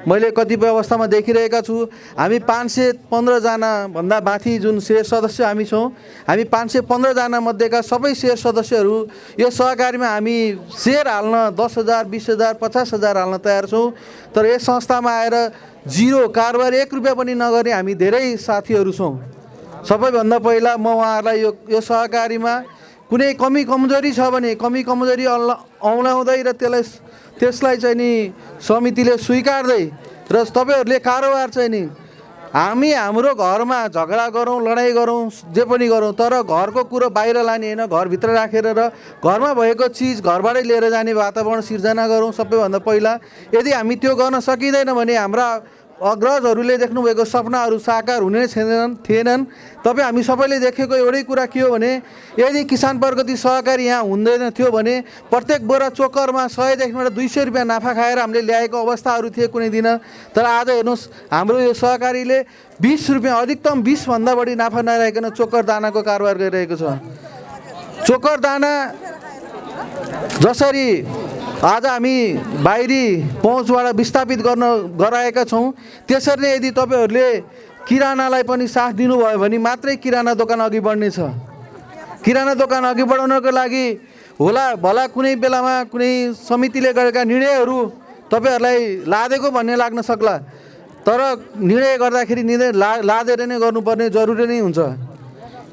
[SPEAKER 13] मैले कतिपय अवस्थामा देखिरहेका छु हामी 515 जनाभन्दा माथि जुन शेर सदस्य हामी छौँ, हामी 515 जना मध्येका सबै शेर सदस्यहरू यो सहकारीमा हामी शेयर हाल्न 10,000 20,000 50,000 हाल्न तयार छौँ। तर यस संस्थामा आएर जिरो कारोबार 1 रुपियाँ पनि नगर्ने हामी धेरै साथीहरू छौँ। सबैभन्दा पहिला म उहाँहरूलाई यो सहकारीमा कुनै कमी कमजोरी छ भने कमी कमजोरी औँलाउँदै र त्यसलाई चाहिँ नि समितिले स्वीकार्दै र तपाईँहरूले कारोबार चाहिँ नि हामी हाम्रो घरमा झगडा गरौँ लडाइँ गरौँ जे पनि गरौँ तर घरको कुरो बाहिर लाने होइन, घरभित्र राखेर र घरमा भएको चिज घरबाटै लिएर जाने वातावरण सिर्जना गरौँ सबैभन्दा पहिला। यदि हामी त्यो गर्न सकिँदैन भने हाम्रा अग्रजहरूले देख्नुभएको सपनाहरू साकार हुने थिएनन्। तपाईँ हामी सबैले देखेको एउटै कुरा के हो भने यदि किसान प्रगति सहकारी यहाँ हुँदैन थियो भने प्रत्येक बोरा चोकरमा 100 देखि 200 रुपियाँ नाफा खाएर हामीले ल्याएको अवस्थाहरू थिए कुनै दिन। तर आज हेर्नुहोस् हाम्रो यो सहकारीले 20 रुपियाँ अधिकतम 20 भन्दा बढी नाफा नरहेकन चोकर दानाको कारोबार गरिरहेको छ। चोकर दाना जसरी आज हामी बाहिरी पहुँचबाट विस्थापित गराएका छौँ त्यसरी नै यदि तपाईँहरूले किरानालाई पनि साथ दिनुभयो भने मात्रै किराना दोकान अघि बढ्नेछ। किराना दोकान अघि बढाउनको लागि होला भला कुनै बेलामा कुनै समितिले गरेका निर्णयहरू तपाईँहरूलाई लादेको भन्ने लाग्न सक्ला, तर निर्णय गर्दाखेरि निर्णय लादेर नै गर्नुपर्ने जरुरी नै हुन्छ।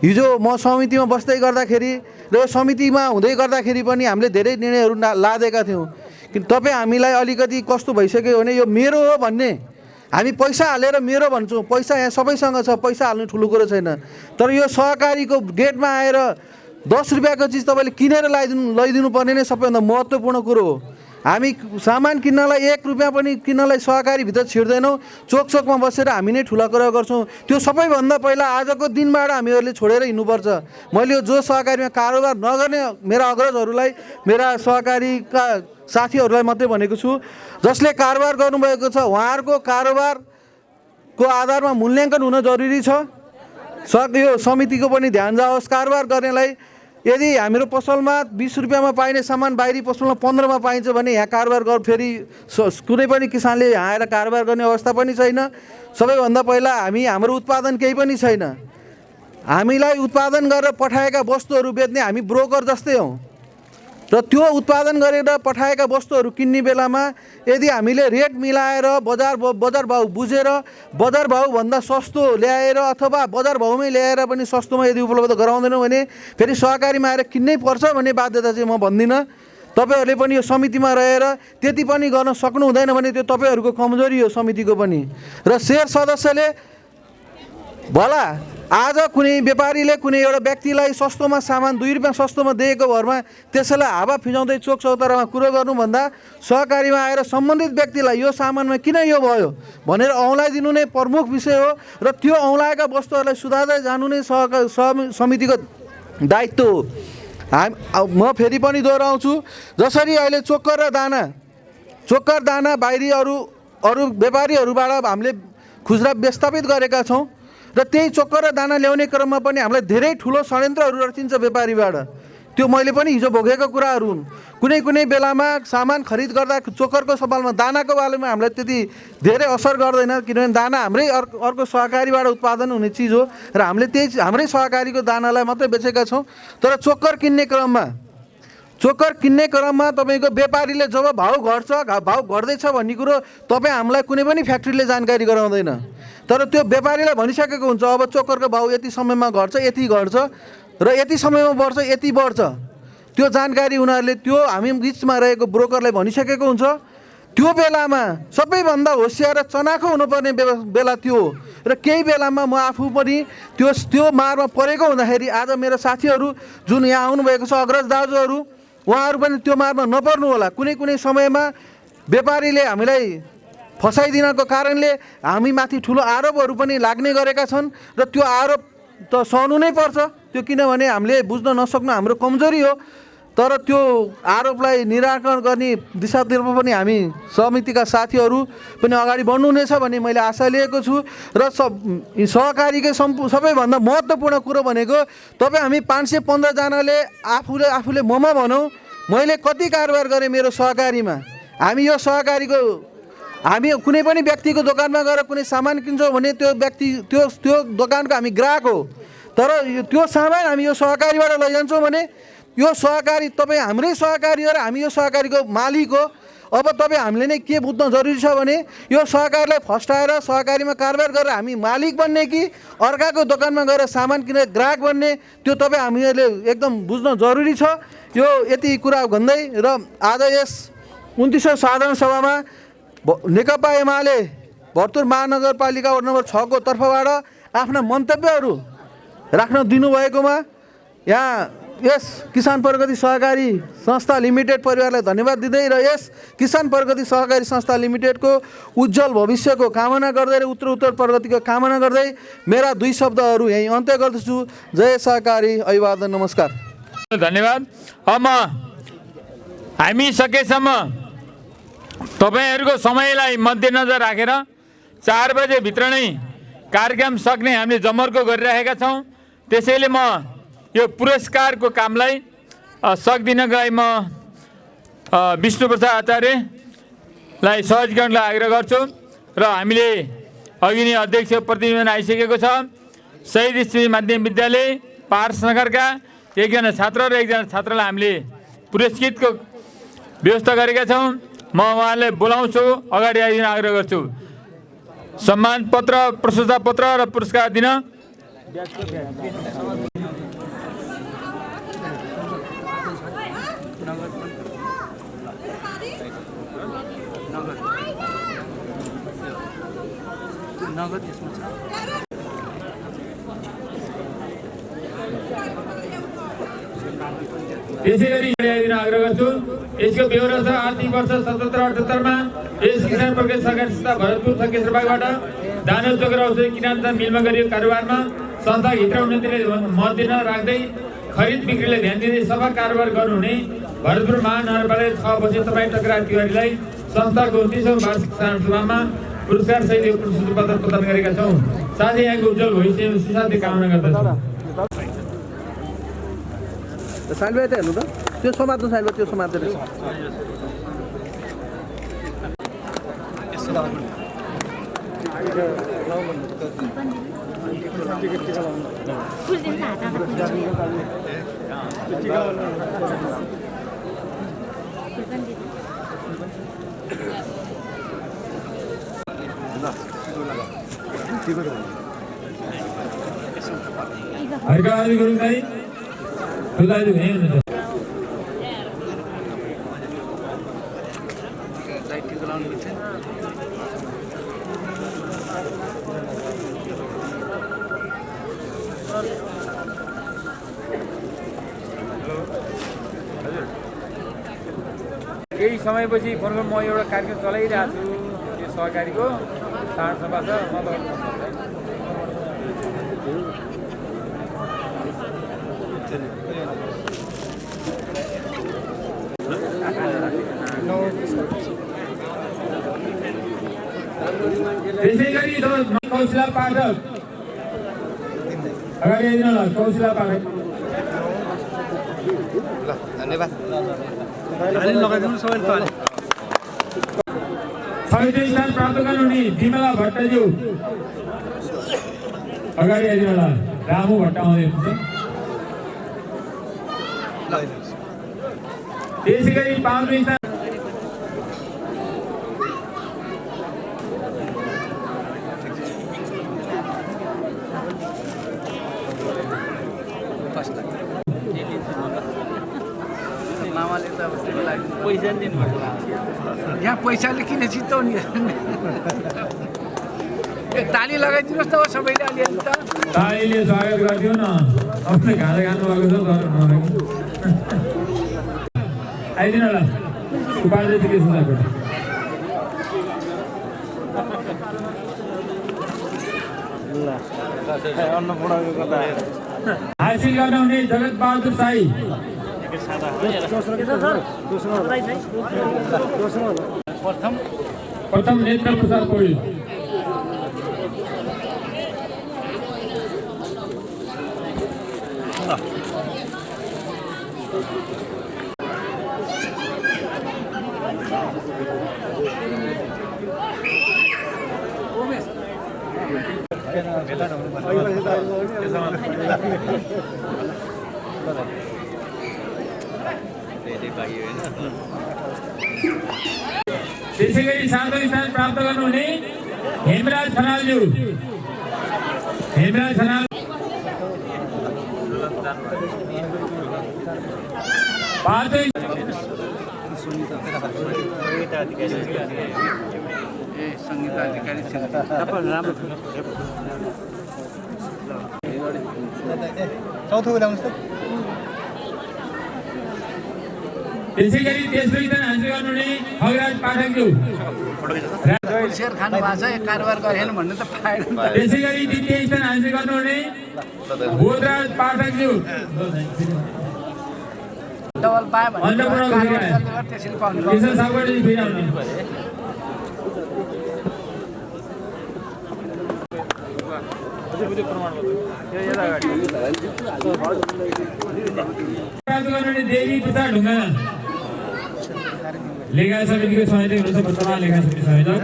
[SPEAKER 13] हिजो म समितिमा बस्दै गर्दाखेरि र समितिमा हुँदै गर्दाखेरि पनि हामीले धेरै निर्णयहरू लादेका थियौँ। कि तपाईँ हामीलाई अलिकति कस्तो भइसक्यो भने यो मेरो हो भन्ने, हामी पैसा हालेर मेरो भन्छौँ, पैसा यहाँ सबैसँग छ, पैसा हाल्नु ठुलो कुरो छैन। तर यो सहकारीको गेटमा आएर 10 रुपियाँको चिज तपाईँले किनेर लैदिनु पर्ने नै सबैभन्दा महत्त्वपूर्ण कुरो हो। हामी सामान किन्नलाई 1 रुपियाँ पनि किन्नलाई सहकारीभित्र छिर्दैनौँ, चोकमा बसेर हामी नै ठुला कुरा गर्छौँ। त्यो सबैभन्दा पहिला आजको दिनबाट हामीहरूले छोडेर हिँड्नुपर्छ। मैले यो जो सहकारीमा कारोबार नगर्ने मेरा अग्रजहरूलाई मेरा सहकारीका साथीहरूलाई मात्रै भनेको छु जसले कारोबार गर्नुभएको छ उहाँहरूको कारोबारको आधारमा मूल्याङ्कन हुन जरुरी छ। यो समितिको पनि ध्यान जाओस्। कारोबार गर्नेलाई यदि हाम्रो पसलमा 20 रुपियाँमा पाइने सामान बाहिरी पसलमा 15 मा पाइन्छ भने यहाँ कारोबार फेरि कुनै पनि किसानले यहाँ आएर कारोबार गर्ने अवस्था पनि छैन। सबैभन्दा पहिला हाम्रो उत्पादन केही पनि छैन। हामीलाई उत्पादन गरेर पठाएका वस्तुहरू बेच्ने हामी ब्रोकर जस्तै हौँ र त्यो उत्पादन गरेर पठाएका वस्तुहरू किन्ने बेलामा यदि हामीले रेट मिलाएर बजार भाउ बुझेर बजार भाउभन्दा सस्तो ल्याएर अथवा बजार भाउमै ल्याएर पनि सस्तोमा यदि उपलब्ध गराउँदैनौँ भने फेरि सहकारीमा आएर किन्नै पर्छ भन्ने बाध्यता चाहिँ म भन्दिनँ। तपाईँहरूले पनि यो समितिमा रहेर त्यति पनि गर्न सक्नु हुँदैन भने त्यो तपाईँहरूको कमजोरी हो समितिको पनि। र शेर सदस्यले भला आज कुनै व्यापारीले कुनै एउटा व्यक्तिलाई सस्तोमा सामान 2 रुपियाँ सस्तोमा दिएको भरमा त्यसैलाई हावा फिजाउँदै चोक चौतारामा कुरो गर्नुभन्दा सहकारीमा आएर सम्बन्धित व्यक्तिलाई यो सामानमा किन यो भयो भनेर औँलाइदिनु नै प्रमुख विषय हो र त्यो औँलाएका वस्तुहरूलाई सुधार्दै जानु नै समितिको दायित्व हो। म फेरि पनि दोहोऱ्याउँछु, जसरी अहिले चोकर दाना बाहिरी अरू व्यापारीहरूबाट हामीले खुजुरा विस्थापित गरेका छौँ र त्यही चोकर र दाना ल्याउने क्रममा पनि हामीलाई धेरै ठुलो षड्यन्त्रहरू रचिन्छ व्यापारीबाट। त्यो मैले पनि हिजो भोगेको कुराहरू हुन्। कुनै कुनै बेलामा सामान खरिद गर्दा चोकरको सवालमा दानाको बारेमा हामीलाई त्यति धेरै असर गर्दैन, किनभने दाना हाम्रै अर्को सहकारीबाट उत्पादन हुने चिज हो र हामीले त्यही हाम्रै सहकारीको दानालाई मात्रै बेचेका छौँ। तर चोकर किन्ने क्रममा तपाईँको व्यापारीले जब भाउ घट्छ, भाउ घट्दैछ भन्ने कुरो तपाईँ हामीलाई कुनै पनि फ्याक्ट्रीले जानकारी गराउँदैन। तर त्यो व्यापारीलाई भनिसकेको हुन्छ अब चोकरको भाउ यति समयमा घट्छ, यति घट्छ र यति समयमा बढ्छ, यति बढ्छ। त्यो जानकारी उनीहरूले त्यो हामी बिचमा रहेको ब्रोकरलाई भनिसकेको हुन्छ। त्यो बेलामा सबैभन्दा होसियार र चनाखो हुनुपर्ने बेला त्यो हो। र केही बेलामा म आफू पनि त्यो मारमा परेको हुँदाखेरि आज मेरो साथीहरू जुन यहाँ आउनुभएको छ, अग्रज दाजुहरू, उहाँहरू पनि त्यो मारमा नपर्नु होला। कुनै कुनै समयमा व्यापारीले हामीलाई फसाइदिनको कारणले हामी माथि ठुलो आरोपहरू पनि लाग्ने गरेका छन् र त्यो आरोप त सहनु नै पर्छ। त्यो किनभने हामीले बुझ्न नसक्नु हाम्रो कमजोरी हो। तर त्यो आरोपलाई निराकरण गर्ने दिशातर्फ पनि हामी समितिका साथीहरू पनि अगाडि बढ्नुहुनेछ भन्ने मैले आशा लिएको छु। र सहकारीकै सबैभन्दा महत्त्वपूर्ण कुरो भनेको तपाईँ हामी 515 जनाले आफूले ममा भनौँ, मैले कति कारोबार गरेँ मेरो सहकारीमा। हामी यो सहकारीको हामी कुनै पनि व्यक्तिको दोकानमा गएर कुनै सामान किन्छौँ भने त्यो व्यक्ति त्यो दोकानको हामी ग्राहक हो। तर त्यो सामान हामी यो सहकारीबाट लैजान्छौँ भने यो सहकारी तपाईँ हाम्रै सहकारी हो र हामी यो सहकारीको मालिक हो। अब तपाईँ हामीले नै के बुझ्न जरुरी छ भने यो सहकारीलाई फस्टाएर सहकारीमा कारोबार गरेर हामी मालिक बन्ने कि अर्काको दोकानमा गएर सामान किनेर ग्राहक बन्ने, त्यो तपाईँ हामीहरूले एकदम बुझ्न जरुरी छ। यो यति कुरा भन्दै र आज यस 29औं साधारण सभामा नेकपा एमाले भरतपुर महानगरपालिका वडा नम्बर 6 को तर्फबाट आफ्ना मन्तव्यहरू राख्न दिनुभएकोमा यहाँ यस किसान प्रगति सहकारी संस्था लिमिटेड परिवारलाई धन्यवाद दिँदै र यस किसान प्रगति सहकारी संस्था लिमिटेडको उज्जवल भविष्यको कामना गर्दै र उत्तरोत्तर प्रगतिको कामना गर्दै मेरा 2 शब्दहरू यही अन्त्य गर्दछु। जय सहकारी, अभिवादन, नमस्कार।
[SPEAKER 3] धन्यवाद। अब हामी सकेसम्म तपाईँहरूको समयलाई मध्यनजर राखेर 4 बजेभित्र नै कार्यक्रम सक्ने हामीले जमर्को गरिरहेका छौँ। त्यसैले म यो पुरस्कारको कामलाई सक्दिनका लागि म विष्णुप्रसाद आचार्यलाई सहजीकरणलाई आग्रह गर्छु र हामीले अघि नै अध्यक्ष प्रतिनिधित्व आइसकेको छ। शहीद स्मृति माध्यमिक विद्यालय पारसनगरका एकजना छात्र र एकजना छात्रालाई हामीले पुरस्कृतको व्यवस्था गरेका छौँ। म उहाँलाई बोलाउँछु, अगाडि आइदिन आग्रह गर्छु। सम्मान पत्र, प्रशंसा पत्र र पुरस्कार दिन त्यसै गरी आग्रह गर्छु। यसको बेहोरा छ आर्थिक वर्ष 77-78 मा यस किसान प्रगति सहकारी संस्था भरतपुर सकेशरबागबाट दाना चोकर औषधि किसान मिलमा गरिएको कारोबारमा संस्था हित उन्नतिले मध्यनजर राख्दै खरिद बिक्रीले ध्यान दिँदै सफा कारोबार गर्नुहुने भरतपुर महानगरपालिका 6 बजे तपाईँ टकरा तिवारीलाई संस्थाको 29औं वार्षिक साधारण सभामा पुरस्कार सहित पुरस्कार पत्र प्रदान गरेका छौँ। साथै यहाँको उज्जवल भविष्य सुशान्ति कामना गर्दछु।
[SPEAKER 13] साइलमा यता हेर्नु त, त्यो समात्नु साइलमा, त्यो समातेर
[SPEAKER 3] हरिकाली गुरुङलाई खुदाले हुनुहुन्छ। केही समयपछि फोनको म एउटा कार्यक्रम चलाइरहेको छु, यो सहकारीको साधारण सभा छ। त्यसै गरी कौशला पाठक अगाडि आइदिनु होला कौशिला पाठक।
[SPEAKER 13] धन्यवाद।
[SPEAKER 3] छैटौँ स्थान प्राप्त गर्नुहुने विमला भट्टज्यू अगाडि आइदिनु होला। रामु भट्ट आउँदै हुनुहुन्छ। त्यसै गरी 5औं स्थान
[SPEAKER 14] यहाँ पैसाले किन चित्ताउने ताली लगाइदिनुहोस् न सबैले अलिअलि त
[SPEAKER 3] तालीले स्वागत गरिदियो न। आफ्नो घाँदा खानुभएको छ तर आइदिनु होला। उपाध्यक्ष के सुन्दाबाट हासिल गर्नुहुने जगत बहादुर साई प्रथम नेत्र प्रसाद पौडेल। त्यसै गरी 7औं स्थान प्राप्त गर्नुहुने हेमराज खनालज्यू। हेमराज खनाल 5औं
[SPEAKER 14] संगीता अधिकारी
[SPEAKER 13] चौथो बोलाउनुहोस् त।
[SPEAKER 3] त्यसै गरी तेस्रो स्थान हासिल गर्नुहुने खगराज पाठकज्यू।
[SPEAKER 14] सेयर खानु भएको छ कारोबार गरेन भन्ने त पाएन।
[SPEAKER 3] त्यसै गरी द्वितीय स्थान हासिल गर्नुहुने बोधराज पाठकज्यू।
[SPEAKER 14] डबल पायो भने
[SPEAKER 3] अन्नपूर्ण
[SPEAKER 14] त्यसरी पाउनु।
[SPEAKER 3] किशन सापकोटा जी फेरि आउनु। प्राप्त गर्नुहुने देवी प्रसाद ढुङ्गाना लेखा समितिको संयोजक हुनुहुन्छ। वर्तमान लेखा समिति संयोजक।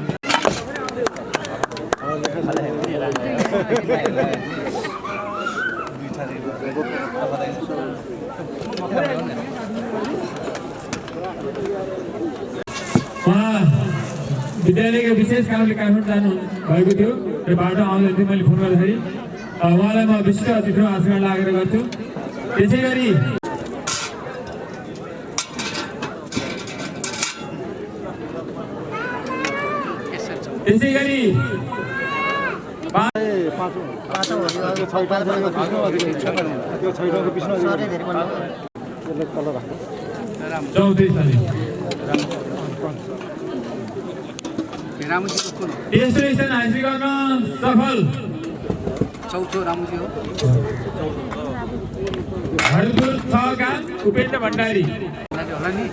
[SPEAKER 3] उहाँ विद्यालयको विशेष कामले काठमाडौँ जानु भएको थियो र बाटो आउँदै थियो। मैले फोन गर्दाखेरि उहाँलाई म विशिष्ट अतिथिमा आशीर्वाद लागेर गर्छु। त्यसै गरी तेस्रो स्थान हासिल गर्न सफल
[SPEAKER 14] चौथो रामुजी हो।
[SPEAKER 3] हरपुर 6 का उपेन्द्र भण्डारी।
[SPEAKER 14] होला नि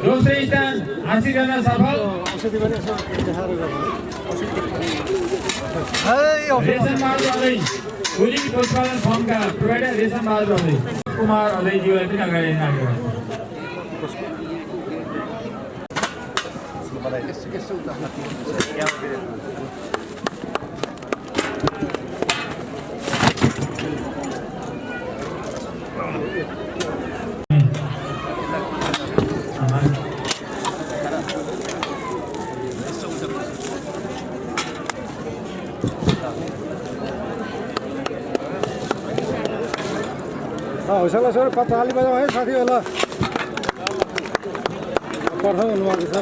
[SPEAKER 3] दोस्रो स्थान हासिल गर्न सफल रेशम बहादुर अलै भोलि पशुपालन फर्मका प्रोभाइडर रेशम बहादुर अलै कुमार अलैज्यूलाई पनि अगाडि राखेको
[SPEAKER 4] हौसला सर ताली बजाउँ है साथीहरूलाई। प्रथम हुनुभएको छ।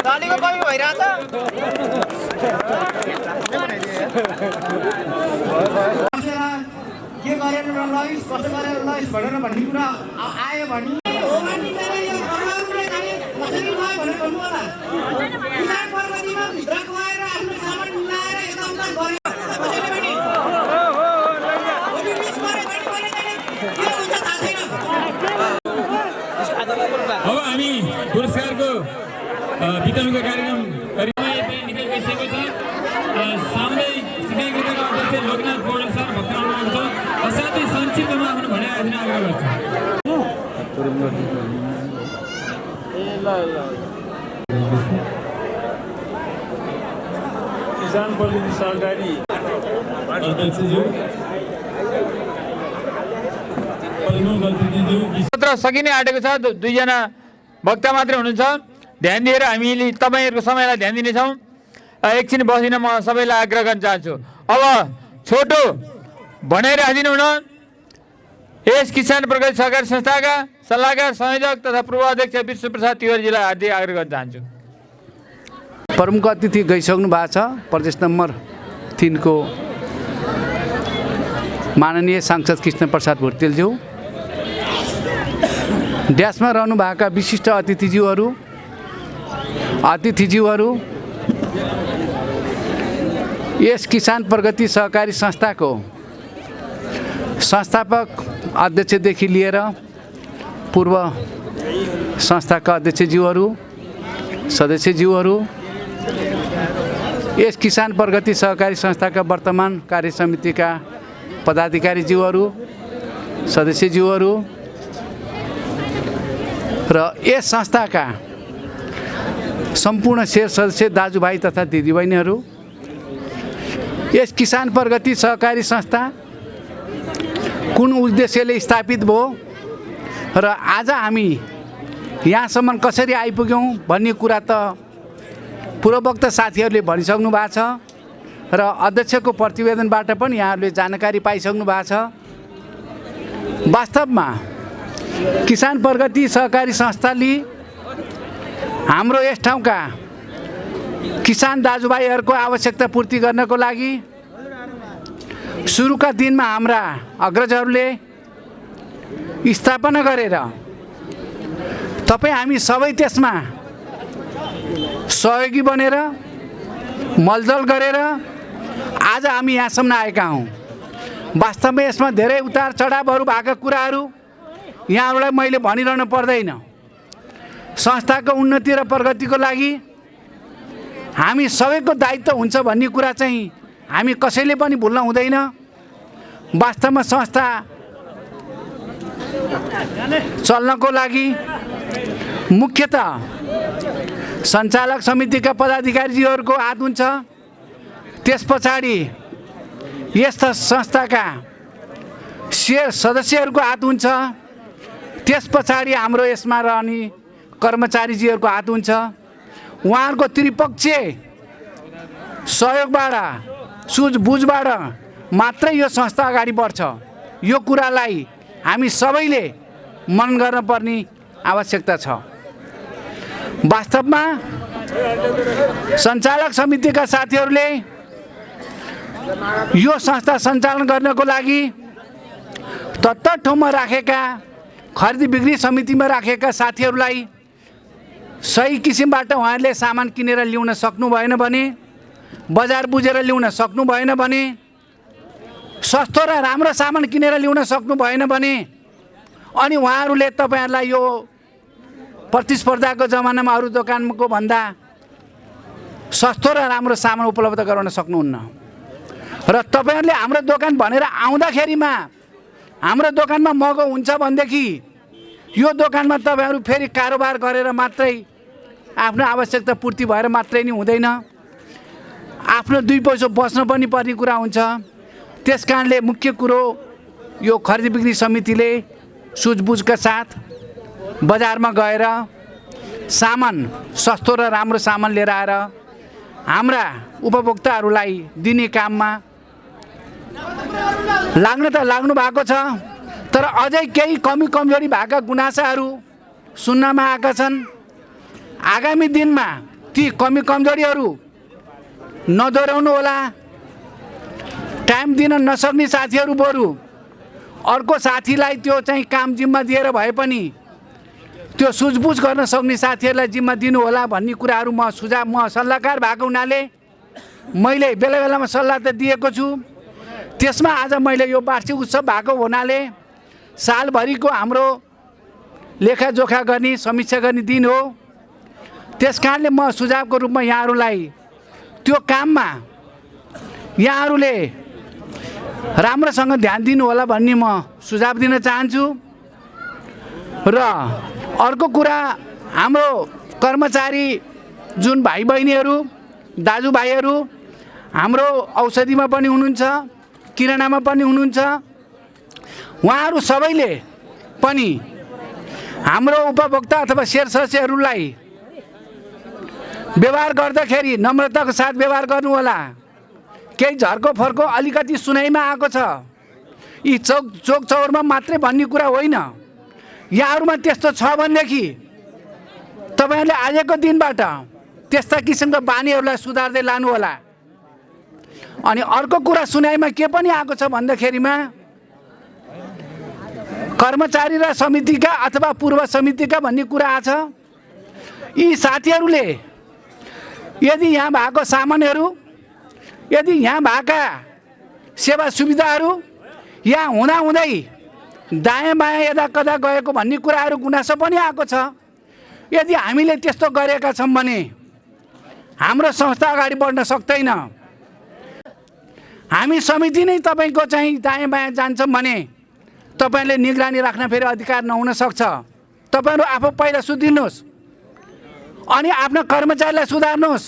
[SPEAKER 14] तालीको कमी भइरहेछ। के गरेर लैस कसो गरेर लैस भनेर भन्ने कुरा आयो भने
[SPEAKER 3] अब हामी पुरस्कारको वितरणको कार्यक्रम निकै गइसकेको छ। सामने सिकाइ केन्द्रका अध्यक्ष लोकनाथ पौडेल सर भर्खर आउनुहुन्छ। साथै संक्षिप्तमा आफ्नो भनाइ राख्न आग्रह गर्छु।
[SPEAKER 7] किसान प्रगति सहकारी अध्यक्षज्यू
[SPEAKER 3] सत्र सकिने आँटेको छ। दुईजना वक्ता मात्रै हुनुहुन्छ। ध्यान दिएर हामीले तपाईँहरूको समयलाई ध्यान दिनेछौँ। एकछिन बसिन म सबैलाई आग्रह गर्न चाहन्छु। अब छोटो भनाइ राखिदिनु हुन यस किसान प्रगति सहकारी संस्थाका सल्लाहकार संयोजक तथा पूर्व अध्यक्ष विष्णुप्रसाद तिवारीजीलाई हार्दिक आग्रह गर्न चाहन्छु।
[SPEAKER 15] प्रमुख अतिथि गइसक्नु भएको छ। प्रदेश नम्बर 3 को माननीय सांसद कृष्ण प्रसाद भुर्तेलज्यू, ड्यासमा रहनुभएका विशिष्ट अतिथिज्यूहरू, यस किसान प्रगति सहकारी संस्थाको संस्थापक अध्यक्षदेखि लिएर पूर्व संस्थाका अध्यक्षज्यूहरू, सदस्यज्यूहरू, यस किसान प्रगति सहकारी संस्थाका वर्तमान कार्य समितिका पदाधिकारीज्यूहरू, सदस्यज्यूहरू र यस संस्थाका सम्पूर्ण शेर सदस्य दाजुभाइ तथा दिदीबहिनीहरू, यस किसान प्रगति सहकारी संस्था कुन उद्देश्यले स्थापित भयो र आज हामी यहाँसम्म कसरी आइपुग्यौँ भन्ने कुरा त पूर्ववक्त साथीहरूले भनिसक्नु भएको छ र अध्यक्षको प्रतिवेदनबाट पनि यहाँहरूले जानकारी पाइसक्नु भएको छ। वास्तवमा किसान प्रगति सहकारी संस्थाले हाम्रो यस ठाउँका किसान दाजुभाइहरूको आवश्यकता पूर्ति गर्नको लागि सुरुका दिनमा हाम्रा अग्रजहरूले स्थापना गरेर तपाईँ हामी सबै त्यसमा सहयोगी बनेर मलजल गरेर आज हामी यहाँसम्म आएका हौँ। वास्तवमा यसमा धेरै उतार चढावहरू भएका कुराहरू यहाँहरूलाई मैले भनिरहनु पर्दैन। संस्थाको उन्नति र प्रगतिको लागि हामी सबैको दायित्व हुन्छ भन्ने कुरा चाहिँ हामी कसैले पनि भुल्न हुँदैन। वास्तवमा संस्था चल्नको लागि मुख्यतः सञ्चालक समितिका पदाधिकारीजीहरूको हात हुन्छ। त्यस पछाडि यस संस्थाका शेयर सदस्यहरूको हात हुन्छ। त्यस पछाडि हाम्रो यसमा रहने कर्मचारीजीहरूको हात हुन्छ। उहाँहरूको त्रिपक्षीय सहयोगबाट सुझबुझबाट मात्रै यो संस्था अगाडि बढ्छ। यो कुरालाई हामी सबैले मनन गर्नुपर्ने आवश्यकता छ। वास्तवमा सञ्चालक समितिका साथीहरूले यो संस्था सञ्चालन गर्नको लागि तत्त ठाउँमा राखेका खरिद बिक्री समितिमा राखेका साथीहरूलाई सही किसिमबाट उहाँहरूले सामान किनेर ल्याउन सक्नु भएन भने, बजार बुझेर ल्याउन सक्नु भएन भने, सस्तो र राम्रो सामान किनेर ल्याउन सक्नु भएन भने अनि उहाँहरूले तपाईँहरूलाई यो प्रतिस्पर्धाको जमानामा अरू दोकानको भन्दा सस्तो र राम्रो सामान उपलब्ध गराउन सक्नुहुन्न। र तपाईँहरूले हाम्रो दोकान भनेर आउँदाखेरिमा हाम्रो दोकानमा महँगो हुन्छ भनेदेखि यो दोकानमा तपाईँहरू फेरि कारोबार गरेर मात्रै आफ्नो आवश्यकता पूर्ति भएर मात्रै नि हुँदैन, आफ्नो दुई पैसा बस्न पनि पर्ने कुरा हुन्छ। त्यस कारणले मुख्य कुरो यो खरिद बिक्री समितिले सुझबुझका साथ बजारमा गएर सामान सस्तो र राम्रो सामान लिएर आएर हाम्रा उपभोक्ताहरूलाई दिने काममा लाग्न त लाग्नु भएको छ। तर अझै केही कमी कमजोरी भएका गुनासाहरू सुन्नमा आएका छन्। आगामी दिनमा ती कमी कमजोरीहरू नदोहोऱ्याउनु होला। टाइम दिन नसक्ने साथीहरू बरु अर्को साथीलाई त्यो चाहिँ काम जिम्मा दिएर भए पनि त्यो सुझबुझ गर्न सक्ने साथीहरूलाई जिम्मा दिनु होला भन्ने कुराहरू म सल्लाहकार भएको हुनाले मैले बेला बेलामा सल्लाह त दिएको छु। त्यसमा आज मैले यो वार्षिक उत्सव भएको हुनाले सालभरिको हाम्रो लेखाजोखा गर्ने समीक्षा गर्ने दिन हो। त्यस कारणले म सुझावको रूपमा यहाँहरूलाई त्यो काममा यहाँहरूले राम्रोसँग ध्यान दिनु होला भन्ने म सुझाव दिन चाहन्छु। र अर्को कुरा, हाम्रो कर्मचारी जुन भाइ बहिनीहरू दाजुभाइहरू हाम्रो औषधिमा पनि हुनुहुन्छ, किरानामा पनि हुनुहुन्छ, उहाँहरू सबैले पनि हाम्रो उपभोक्ता अथवा शेयर सदस्यहरूलाई व्यवहार गर्दाखेरि नम्रताको साथ व्यवहार गर्नु होला। केही झर्को फर्को अलिकति सुनाइमा आएको छ, यी चोक चौरमा मात्रै भन्ने कुरा होइन। यहाँहरूमा त्यस्तो छ भनेदेखि तपाईँहरूले आजको दिनबाट त्यस्ता किसिमका बानीहरूलाई सुधार्दै लानु होला। अनि अर्को कुरा, सुनाइमा के पनि आएको छ भन्दाखेरिमा कर्मचारी र समितिका अथवा पूर्व समितिका भन्ने कुरा आछ। यी साथीहरूले यदि यहाँ भएको सामानहरू, यदि यहाँ भएका सेवा सुविधाहरू यहाँ हुँदाहुँदै दायाँ बायाँ यता कता गएको भन्ने कुराहरू गुनासो पनि आएको छ। यदि हामीले त्यस्तो गरेका छौँ भने हाम्रो संस्था अगाडि बढ्न सक्दैन। हामी समिति नै तपाईँको चाहिँ दायाँ बायाँ जान्छौँ भने तपाईँले निगरानी राख्न फेरि अधिकार नहुन सक्छ। तपाईँहरू आफू पहिला सुध्रिनुहोस्, अनि आफ्ना कर्मचारीलाई सुधार्नुहोस्,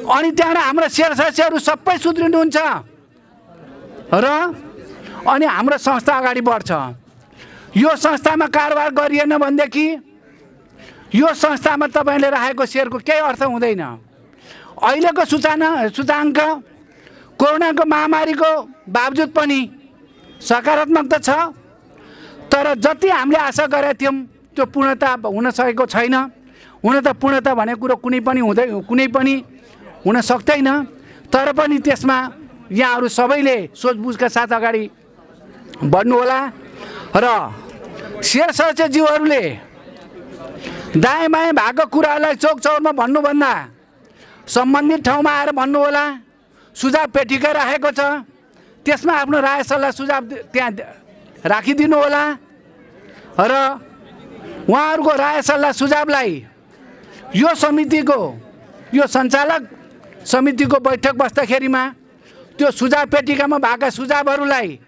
[SPEAKER 15] अनि त्यहाँबाट हाम्रा शेयर सदस्यहरू सबै सुध्रिनुहुन्छ र अनि हाम्रो संस्था अगाडि बढ्छ। यो संस्थामा कारोबार गरिएन भनेदेखि यो संस्थामा तपाईँले राखेको सेयरको केही अर्थ हुँदैन। अहिलेको सूचाङ्क कोरोनाको महामारीको बावजुद पनि सकारात्मक त छ, तर जति हामीले आशा गरेका थियौँ त्यो पूर्णता हुन सकेको छैन। हुन त पूर्णता भनेको कुरो कुनै पनि हुन सक्दैन, तर पनि त्यसमा यहाँहरू सबैले सोचबुझका साथ अगाडि बढ्नु होला। र शेयर सदस्यज्यूहरूले दायाँ बायाँ भएको कुराहरूलाई चोक चौरमा भन्नुभन्दा सम्बन्धित ठाउँमा आएर भन्नु होला। सुझाव पेटिका राखेको छ, त्यसमा आफ्नो राय सल्लाह सुझाव त्यहाँ राखिदिनु होला र उहाँहरूको राय सल्लाह सुझावलाई यो समितिको, यो सञ्चालक समितिको बैठक बस्दाखेरिमा त्यो सुझाव पेटिकामा भएका सुझावहरूलाई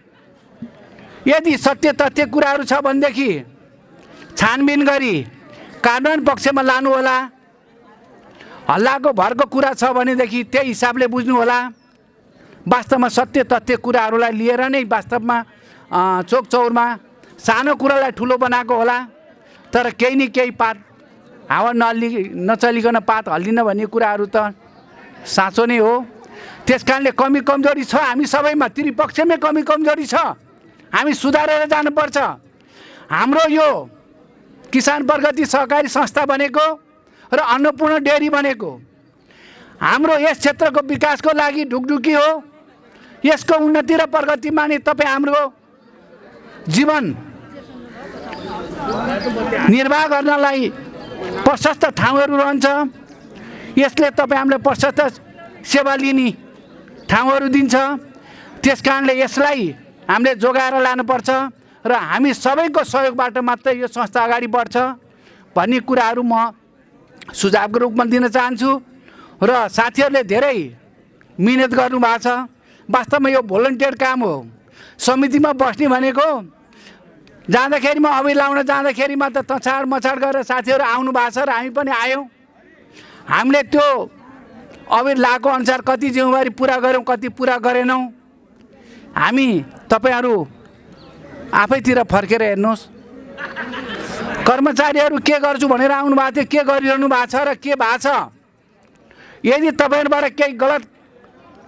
[SPEAKER 15] यदि सत्य तथ्य कुराहरू छ भनेदेखि छानबिन गरी कार्यान्वयन पक्षमा लानु होला। हल्लाको भरको कुरा छ भनेदेखि त्यही हिसाबले बुझ्नु होला। वास्तवमा सत्य तथ्य कुराहरूलाई लिएर नै वास्तवमा चोक चौरमा सानो कुरालाई ठुलो बनाएको होला। तर केही न केही पात हावा नचलिकन पात हल्लिन भन्ने कुराहरू त साँचो नै हो। त्यस कारणले कमी कमजोरी छ हामी सबैमा, त्रिपक्षमै कमी कमजोरी छ, हामी सुधारेर जानुपर्छ। हाम्रो यो किसान प्रगति सहकारी संस्था बनेको र अन्नपूर्ण डेयरी बनेको हाम्रो यस क्षेत्रको विकासको लागि ढुकढुकी हो। यसको उन्नति र प्रगतिमा नै तपाईँ हाम्रो जीवन निर्वाह गर्नलाई प्रशस्त ठाउँहरू रहन्छ। यसले तपाईँ हामीलाई प्रशस्त सेवा लिने ठाउँहरू दिन्छ। त्यस कारणले यसलाई हामीले जोगाएर लानुपर्छ र हामी सबैको सहयोगबाट मात्रै यो संस्था अगाडि बढ्छ भन्ने कुराहरू म सुझावको रूपमा दिन चाहन्छु। र साथीहरूले धेरै मिहिनेत गर्नुभएको छ। वास्तवमा यो भोलन्टियर काम हो। समितिमा बस्ने भनेको जाँदाखेरिमा अबिर लाउन जाँदाखेरिमा त तछाड मछाड गरेर साथीहरू आउनु भएको छ र हामी पनि आयौँ। हामीले त्यो अबिर लाएको अनुसार कति जिम्मेवारी पुरा गऱ्यौँ, कति पुरा गरेनौँ, हामी तपाईँहरू आफैतिर फर्केर हेर्नुहोस्। कर्मचारीहरू के गर्छु भनेर आउनु भएको थियो, के गरिरहनु भएको छ र के भएको छ। यदि तपाईँहरूबाट केही गलत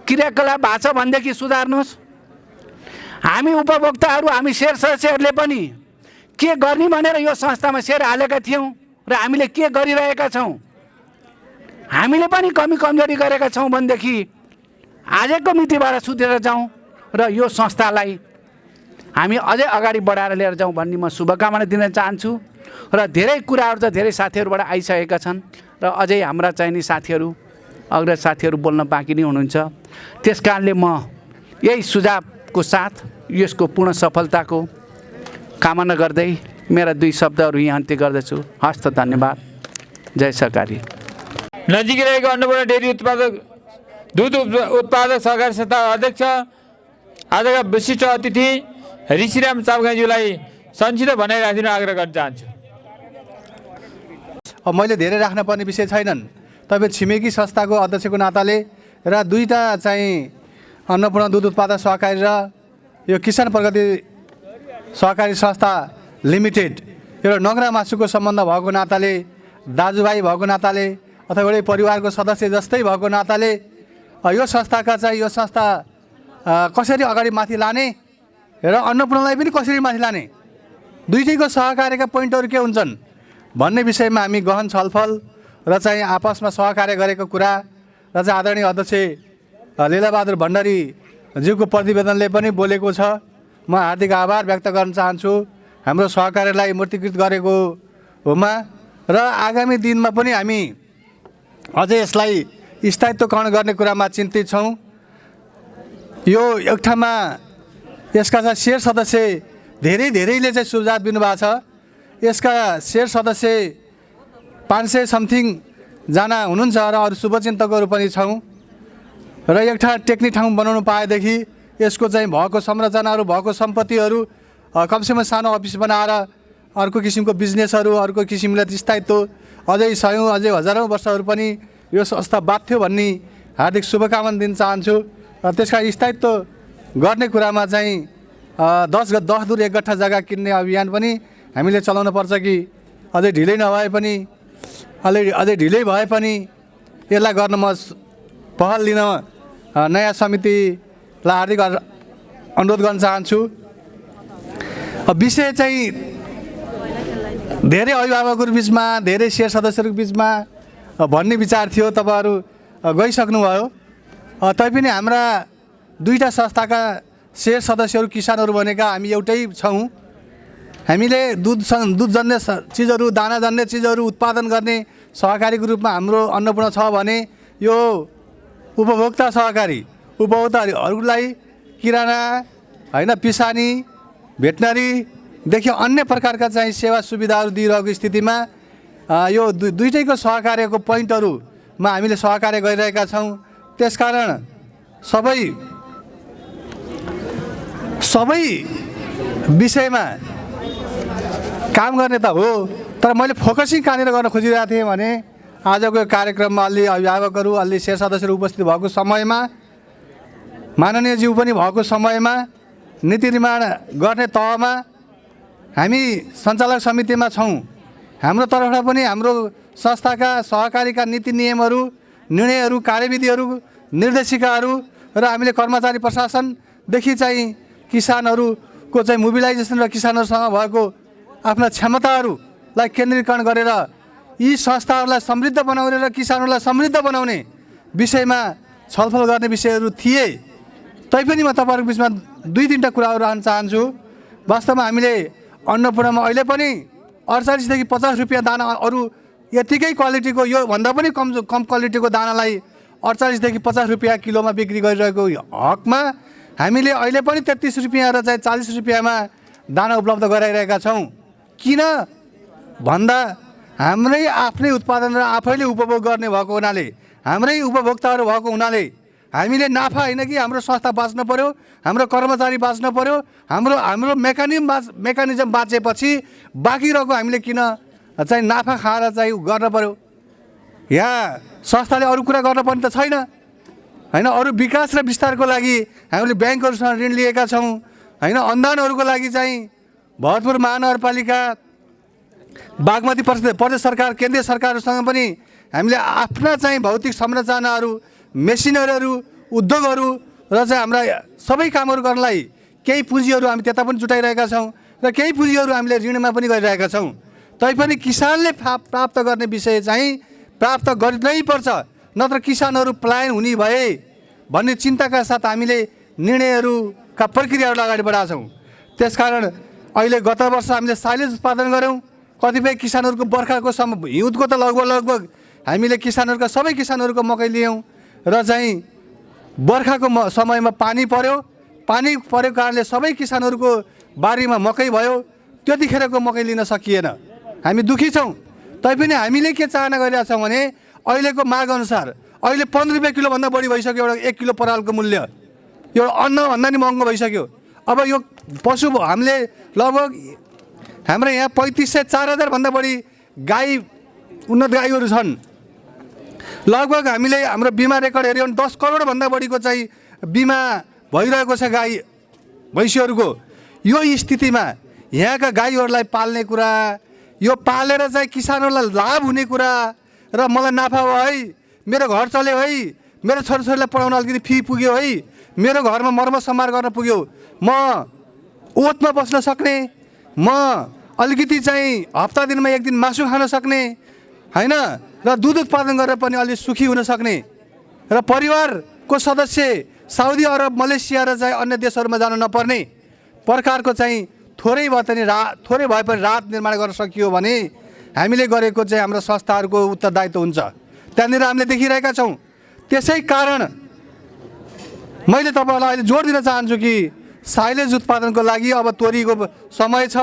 [SPEAKER 15] क्रियाकलाप भएको छ भनेदेखि सुधार्नुहोस्। हामी उपभोक्ताहरू, हामी शेयर सदस्यहरूले पनि के गर्ने भनेर यो संस्थामा शेयर हालेका थियौँ र हामीले के गरिरहेका छौँ, हामीले पनि कमी कमजोरी गरेका छौँ भनेदेखि आजको मितिबाट सुधेर जाउँ र यो संस्थालाई हामी अझै अगाडि बढाएर लिएर जाउँ भन्ने म शुभकामना दिन चाहन्छु। र धेरै कुराहरू त धेरै साथीहरूबाट आइसकेका छन् र अझै हाम्रा चाहिने साथीहरू, अग्रज साथीहरू बोल्न बाँकी नै हुनुहुन्छ। त्यस कारणले म यही सुझावको साथ यसको पूर्ण सफलताको कामना गर्दै मेरा 2 शब्दहरू यहाँ अन्त्य गर्दछु। हस्त धन्यवाद। जय सहकारी।
[SPEAKER 3] नजिकै रहेको अन्नपूर्ण डेरी दुध उत्पादक सहकारी संस्था अध्यक्ष आजका विशिष्ट अतिथि ऋषिराम चापगाईज्यूलाई संक्षिप्त भनाइ राखिदिन आग्रह गर्न चाहन्छु।
[SPEAKER 13] अब मैले धेरै राख्नुपर्ने विषय छैनन्। तपाईँ छिमेकी संस्थाको अध्यक्षको नाताले र 2टा चाहिँ अन्नपूर्ण दुध उत्पादक सहकारी र यो किसान प्रगति सहकारी संस्था लिमिटेड एउटा नगरा मासुको सम्बन्ध भएको नाताले, दाजुभाइ भएको नाताले अथवा एउटै परिवारको सदस्य जस्तै भएको नाताले यो संस्था कसरी अगाडि माथि लाने र अन्नपूर्णलाई पनि कसरी माथि लाने, दुईटैको सहकार्यका पोइन्टहरू के हुन्छन् भन्ने विषयमा हामी गहन छलफल र चाहिँ आपसमा सहकार्य गरेको कुरा र चाहिँ आदरणीय अध्यक्ष लीलाबहादुर भण्डारी ज्यूको प्रतिवेदनले पनि बोलेको छ। म हार्दिक आभार व्यक्त गर्न चाहन्छु हाम्रो सहकार्यलाई मूर्तीकृत गरेको होमा र आगामी दिनमा पनि हामी अझै यसलाई स्थायित्वकरण गर्ने कुरामा चिन्तित छौँ। यो एक ठाउँमा यसका चाहिँ शेयर सदस्य धेरैले चाहिँ सुझाव दिनुभएको छ। यसका शेयर सदस्य 500 समथिङ जना हुनुहुन्छ र अरू शुभचिन्तकहरू पनि छौँ र एक ठाउँ टेक्निक ठाउँ बनाउनु पाएदेखि यसको चाहिँ भएको संरचनाहरू भएको सम्पत्तिहरू कमसेकम सानो अफिस बनाएर अर्को किसिमको बिजनेसहरू अर्को किसिमले स्थायित्व अझै 100 अझै हजारौँ वर्षहरू पनि यो संस्था बाँध्थ्यो भन्ने हार्दिक शुभकामना दिन चाहन्छु। र त्यसका स्थायित्व गर्ने कुरामा चाहिँ 10 दूर 1 गट्ठा जग्गा किन्ने अभियान पनि हामीले चलाउनु पर्छ कि अझै ढिलै नभए पनि अझै ढिलै भए पनि यसलाई गर्न म पहल लिन नयाँ समितिलाई हार्दिक अनुरोध गर्न चाहन्छु। विषय चाहिँ धेरै अभिभावकहरू बिचमा धेरै शेयर सदस्यहरूको बिचमा भन्ने विचार थियो, तपाईँहरू गइसक्नुभयो। तैपनि हाम्रा 2टा संस्थाका शेयर सदस्यहरू किसानहरू भनेका हामी एउटै छौँ। हामीले दुधजन्य चिजहरू दानाजन्य चिजहरू उत्पादन गर्ने सहकारीको रूपमा हाम्रो अन्नपूर्ण छ भने यो उपभोक्ता सहकारी उपभोक्ताहरूलाई किराना होइन पिसानी भेटनरीदेखि अन्य प्रकारका चाहिँ सेवा सुविधाहरू दिइरहेको स्थितिमा यो दुईटैको सहकार्यको पोइन्टहरूमा हामीले सहकार्य गरिरहेका छौँ। त्यसकारण सबै विषयमा काम गर्ने त हो, तर मैले फोकसिङ कहाँनिर गर्न खोजिरहेको थिएँ भने आजको कार्यक्रममा अलि अभिभावकहरू अलि शेयर सदस्यहरू उपस्थित भएको समयमा माननीय ज्यू पनि भएको समयमा नीति निर्माण गर्ने तहमा हामी सञ्चालक समितिमा छौँ। हाम्रो तर्फबाट पनि हाम्रो संस्थाका सहकारीका नीति नियमहरू निर्णयहरू कार्यविधिहरू निर्देशिकाहरू र हामीले कर्मचारी प्रशासनदेखि चाहिँ किसानहरूको चाहिँ मोबिलाइजेसन र किसानहरूसँग भएको आफ्ना क्षमताहरूलाई केन्द्रीकरण गरेर यी संस्थाहरूलाई समृद्ध बनाउने र किसानहरूलाई समृद्ध बनाउने विषयमा छलफल गर्ने विषयहरू थिए। तैपनि म तपाईँहरूको बिचमा 2-3टा कुराहरू राख्न चाहन्छु। वास्तवमा हामीले अन्नपूर्णमा अहिले पनि 48 देखि 50 रुपियाँ दाना अरू यतिकै क्वालिटीको यो भन्दा पनि कम क्वालिटीको दानालाई 48 देखि 50 रुपियाँ किलोमा बिक्री गरिरहेको हकमा हामीले अहिले पनि 33 रुपियाँ र चाहिँ 40 रुपियाँमा दाना उपलब्ध गराइरहेका छौँ। किन भन्दा हाम्रै आफ्नै उत्पादन र आफैले उपभोग गर्ने भएको हुनाले हाम्रै उपभोक्ताहरू भएको हुनाले हामीले नाफा होइन कि हाम्रो संस्था बाँच्न पर्यो, हाम्रो कर्मचारी बाँच्न पर्यो, हाम्रो मेकानिजम बाँचेपछि बाँकी रहेको हामीले किन चाहिँ नाफा खाएर चाहिँ गर्न पर्यो। यहाँ संस्थाले अरू कुरा गर्न पर्ने त छैन होइन। अरू विकास र विस्तारको लागि हामीले ब्याङ्कहरूसँग ऋण लिएका छौँ होइन। अनुदानहरूको लागि चाहिँ भरतपुर महानगरपालिका बागमती प्रदेश सरकार केन्द्रीय सरकारहरूसँग पनि हामीले आफ्ना चाहिँ भौतिक संरचनाहरू मेसिनरीहरू उद्योगहरू र चाहिँ हाम्रा सबै कामहरू गर्नलाई केही पुँजीहरू हामी त्यता पनि जुटाइरहेका छौँ र केही पुँजीहरू हामीले ऋणमा पनि गरिरहेका छौँ। तैपनि किसानले प्राप्त गर्ने विषय चाहिँ प्राप्त गर्नै पर्छ, नत्र किसानहरू पलायन हुने भए भन्ने चिन्ताका साथ हामीले निर्णयहरूका प्रक्रियाहरू अगाडि बढाएका छौँ। त्यसकारण अहिले गत वर्ष हामीले साइलेज उत्पादन गऱ्यौँ। कतिपय किसानहरूको बर्खाको हिउँदको त लगभग हामीले किसानहरूका सबै किसानहरूको मकै लियौँ र चाहिँ बर्खाको समयमा पानी परेको कारणले सबै किसानहरूको बारीमा मकै भयो।
[SPEAKER 5] त्यतिखेरको मकै लिन सकिएन। हामी दुःखी छौँ। तैपनि हामीले के चाहना गरिरहेका छौँ भने अहिलेको माग अनुसार अहिले 15 रुपियाँ किलोभन्दा बढी भइसक्यो एउटा 1 किलो परालको मूल्य। यो अन्नभन्दा नि महँगो भइसक्यो। अब यो पशु हामीले लगभग हाम्रो यहाँ 3500-4000 भन्दा बढी गाई उन्नत गाईहरू छन्। लगभग हामीले हाम्रो बिमा रेकर्ड हेऱ्यौँ 10 करोडभन्दा बढीको चाहिँ बिमा भइरहेको छ गाई भैँसीहरूको। यो स्थितिमा यहाँका गाईहरूलाई पाल्ने कुरा, यो पालेर चाहिँ किसानहरूलाई लाभ हुने कुरा र मलाई नाफा हो है, मेरो घर चल्यो है, मेरो छोराछोरीलाई पढाउन अलिकति फी पुग्यो है, मेरो घरमा मर्म सम्हार गर्न पुग्यो, म ओतमा बस्न सक्ने, म अलिकति चाहिँ हप्ता दिनमा 1 दिन मासु खान सक्ने हैन, र दुध उत्पादन गरेर पनि अलि सुखी हुन सक्ने, र परिवारको सदस्य साउदी अरब मलेसिया र चाहिँ अन्य देशहरूमा जान नपर्ने प्रकारको चाहिँ थोरै भए पनि राहत निर्माण गर्न सकियो भने हामीले गरेको चाहिँ हाम्रो संस्थाहरूको उत्तरदायित्व हुन्छ। त्यहाँनिर हामीले देखिरहेका छौँ। त्यसै कारण मैले तपाईँहरूलाई अहिले जोड दिन चाहन्छु कि साइलेज उत्पादनको लागि अब तोरीको समय छ।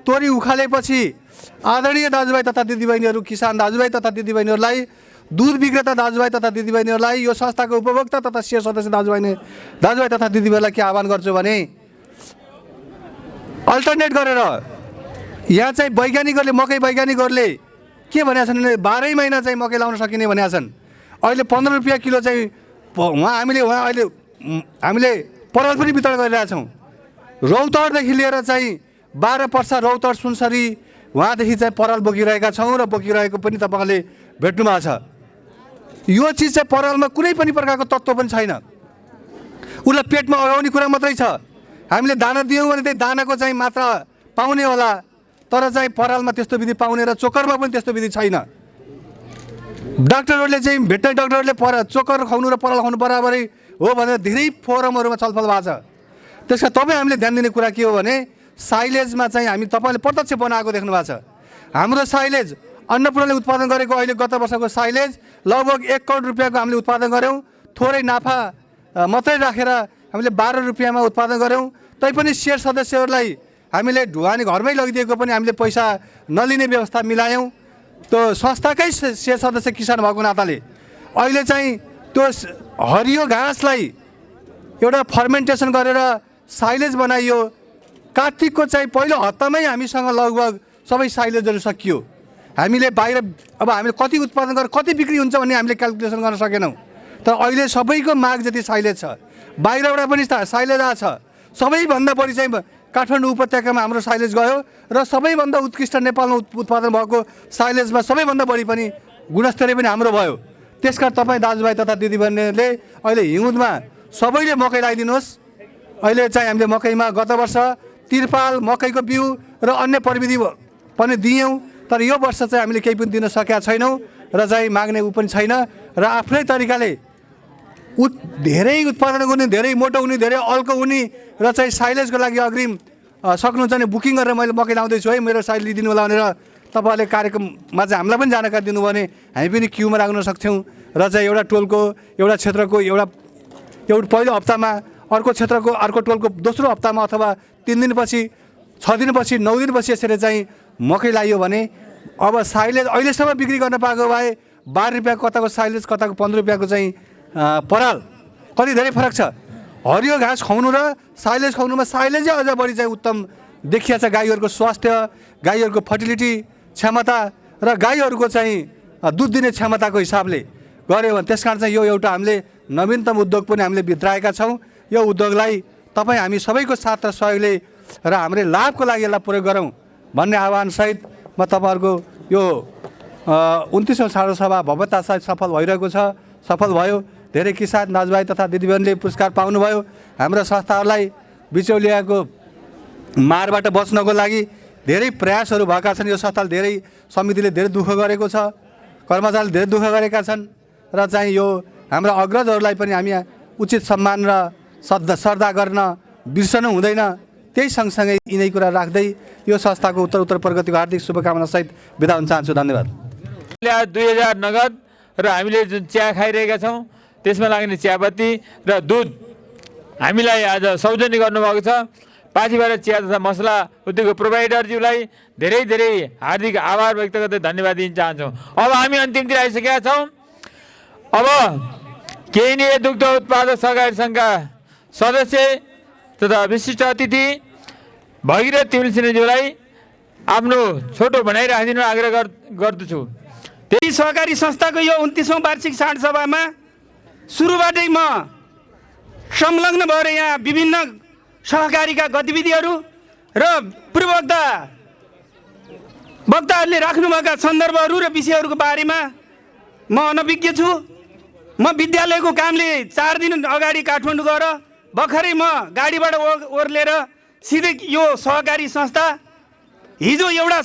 [SPEAKER 5] तोरी उखालेपछि आदरणीय दाजुभाइ तथा दिदीबहिनीहरू, किसान दाजुभाइ तथा दिदीबहिनीहरूलाई, दुध विक्रेता दाजुभाइ तथा दिदीबहिनीहरूलाई, यो संस्थाको उपभोक्ता तथा शेयर सदस्य दाजुभाइ तथा दिदीबहिनीलाई के आह्वान गर्छु भने अल्टरनेट गरेर यहाँ चाहिँ वैज्ञानिकहरूले मकै वैज्ञानिकहरूले के भनेका छन् भने 12 महिना चाहिँ मकै लाउन सकिने भनेका छन्। अहिले 15 रुपियाँ किलो चाहिँ हामीले पराल पनि वितरण गरिरहेछौँ। रौतहटदेखि लिएर चाहिँ 12 पर्सा रौतहट सुनसरी वहाँदेखि चाहिँ पराल बोकिरहेका छौँ र बोकिरहेको पनि तपाईँहरूले भेट्नु भएको छ। यो चिज चाहिँ परालमा कुनै पनि प्रकारको तत्त्व पनि छैन। उसलाई पेटमा अगाउने कुरा मात्रै छ। हामीले दाना दियौँ भने त्यही दानाको चाहिँ मात्रा पाउने होला, तर चाहिँ परालमा त्यस्तो विधि पाउने र चोकरमा पनि त्यस्तो विधि छैन। डाक्टरहरूले चाहिँ भेटनरी डाक्टरहरूले चोकर खुवाउनु र पराल खुवाउनु बराबरै हो भनेर धेरै फोरमहरूमा छलफल भएको छ। त्यसका तपाईँ हामीले ध्यान दिने कुरा के हो भने साइलेजमा चाहिँ हामी तपाईँले प्रत्यक्ष बनाएको देख्नु भएको छ। हाम्रो साइलेज अन्नपूर्णले उत्पादन गरेको अहिले गत वर्षको साइलेज लगभग 1 करोड रुपियाँको हामीले उत्पादन गऱ्यौँ। थोरै नाफा मात्रै राखेर हामीले 12 रुपियाँमा उत्पादन गऱ्यौँ। तैपनि शेयर सदस्यहरूलाई हामीले ढुवानी घरमै लगिदिएको पनि हामीले पैसा नलिने व्यवस्था मिलायौँ। त्यो संस्थाकै शेयर सदस्य किसान भएको नाताले अहिले चाहिँ त्यो हरियो घाँसलाई एउटा फर्मेन्टेसन गरेर साइलेज बनाइयो। कार्तिकको चाहिँ पहिलो हप्तामै हामीसँग लगभग सबै साइलेजहरू सकियो। हामीले बाहिर अब हामीले कति उत्पादन गरेर कति बिक्री हुन्छ भन्ने हामीले क्यालकुलेसन गर्न सकेनौँ। तर अहिले सबैको माग जति साइलेज छ, बाहिरबाट पनि साइलेज आएको छ। सबैभन्दा बढी चाहिँ काठमाडौँ उपत्यकामा हाम्रो साइलेज गयो र सबैभन्दा उत्कृष्ट नेपालमा उत्पादन भएको साइलेजमा सबैभन्दा बढी पनि गुणस्तरीय पनि हाम्रो भयो। त्यसकारण तपाईँ दाजुभाइ तथा दिदीबहिनीहरूले अहिले हिउँदमा सबैले मकै लगाइदिनुहोस्। अहिले चाहिँ हामीले मकैमा गत वर्ष तिरपाल, मकैको बिउ र अन्य प्रविधि पनि दियौँ, तर यो वर्ष चाहिँ हामीले केही पनि दिन सकेका छैनौँ र चाहिँ माग्ने पनि छैन। र आफ्नै तरिकाले धेरै उत्पादन गर्ने, धेरै मोटो हुने, धेरै अल्को हुने र चाहिँ साइलेजको लागि अग्रिम सक्नुहुन्छ भने बुकिङ गरेर मैले मकै लाउँदैछु है, मेरो साइलेज लिइदिनु होला भनेर तपाईँहरूले कार्यक्रममा चाहिँ हामीलाई पनि जानकारी दिनुभयो भने हामी पनि क्युमा राख्न सक्छौँ। र चाहिँ एउटा टोलको, एउटा क्षेत्रको एउटा पहिलो हप्तामा, अर्को क्षेत्रको अर्को टोलको दोस्रो हप्तामा अथवा 3 दिनपछि, 6 दिनपछि, 9 दिनपछि यसरी चाहिँ मकै लाइयो भने अब साइलेज अहिलेसम्म बिक्री गर्न पाएको भए 12 रुपियाँ कताको साइलेज, कताको 15 रुपियाँको चाहिँ पराल, कति धेरै फरक छ। हरियो घाँस खुवाउनु र साइलेज खुवाउनुमा साइलेजै अझ बढी चाहिँ उत्तम देखिया छ। गाईहरूको स्वास्थ्य, गाईहरूको फर्टिलिटी क्षमता र गाईहरूको चाहिँ दुध दिने क्षमताको हिसाबले गऱ्यो भने त्यसकारण चाहिँ यो एउटा हामीले नवीनतम उद्योग पनि हामीले भित्राएका छौँ। यो उद्योगलाई तपाईँ हामी सबैको साथ र सहयोगले र हाम्रो लाभको लागि यसलाई प्रयोग गरौँ भन्ने आह्वानसहित म तपाईँहरूको यो 29औं साझा सभा भव्यतासहित सफल भइरहेको छ, सफल भयो। धेरै किसान दाजुभाइ तथा दिदीबहिनीले पुरस्कार पाउनुभयो। हाम्रो संस्थाहरूलाई बिचौलियाको मारबाट बच्नको लागि धेरै प्रयासहरू भएका छन्। यो संस्थाले धेरै, समितिले धेरै दुःख गरेको छ, कर्मचारीले धेरै दुःख गरेका छन् र चाहिँ यो हाम्रा अग्रजहरूलाई पनि हामी उचित सम्मान र श्रद्धा गर्न बिर्सनु हुँदैन। त्यही सँगसँगै यिनै कुरा राख्दै यो संस्थाको उत्तर प्रगतिको हार्दिक शुभकामनासहित बिदा हुन चाहन्छु। धन्यवाद।
[SPEAKER 3] 2000 नगद र हामीले जुन चिया खाइरहेका छौँ त्यसमा लाग्ने चियापत्ती र दुध हामीलाई आज सौजन्य गर्नुभएको छ। पार्टीबाट चिया तथा मसला उद्योगको प्रोभाइडरज्यूलाई धेरै धेरै हार्दिक आभार व्यक्त गर्दै धन्यवाद दिन चाहन्छौँ। अब हामी अन्तिमतिर आइसकेका छौँ। अब केही दुग्ध उत्पादक सहकारी सङ्घका सदस्य तथा विशिष्ट अतिथि भगीरथ तिमिल सिन्हाज्यूलाई आफ्नो छोटो भनाइ राखिदिनु आग्रह गर्दछु।
[SPEAKER 16] त्यही सहकारी संस्थाको यो 29औं वार्षिक साँड सभामा सुरुबाटै म संलग्न भएर यहाँ विभिन्न सहकारीका गतिविधिहरू र वक्ताहरूले राख्नुभएका सन्दर्भहरू र विषयहरूको बारेमा म अनभिज्ञ छु। म विद्यालयको कामले 4 दिन अगाडि काठमाडौँ गएर भर्खरै म गाडीबाट ओर्लेर सिधै यो सहकारी संस्था हिजो एउटा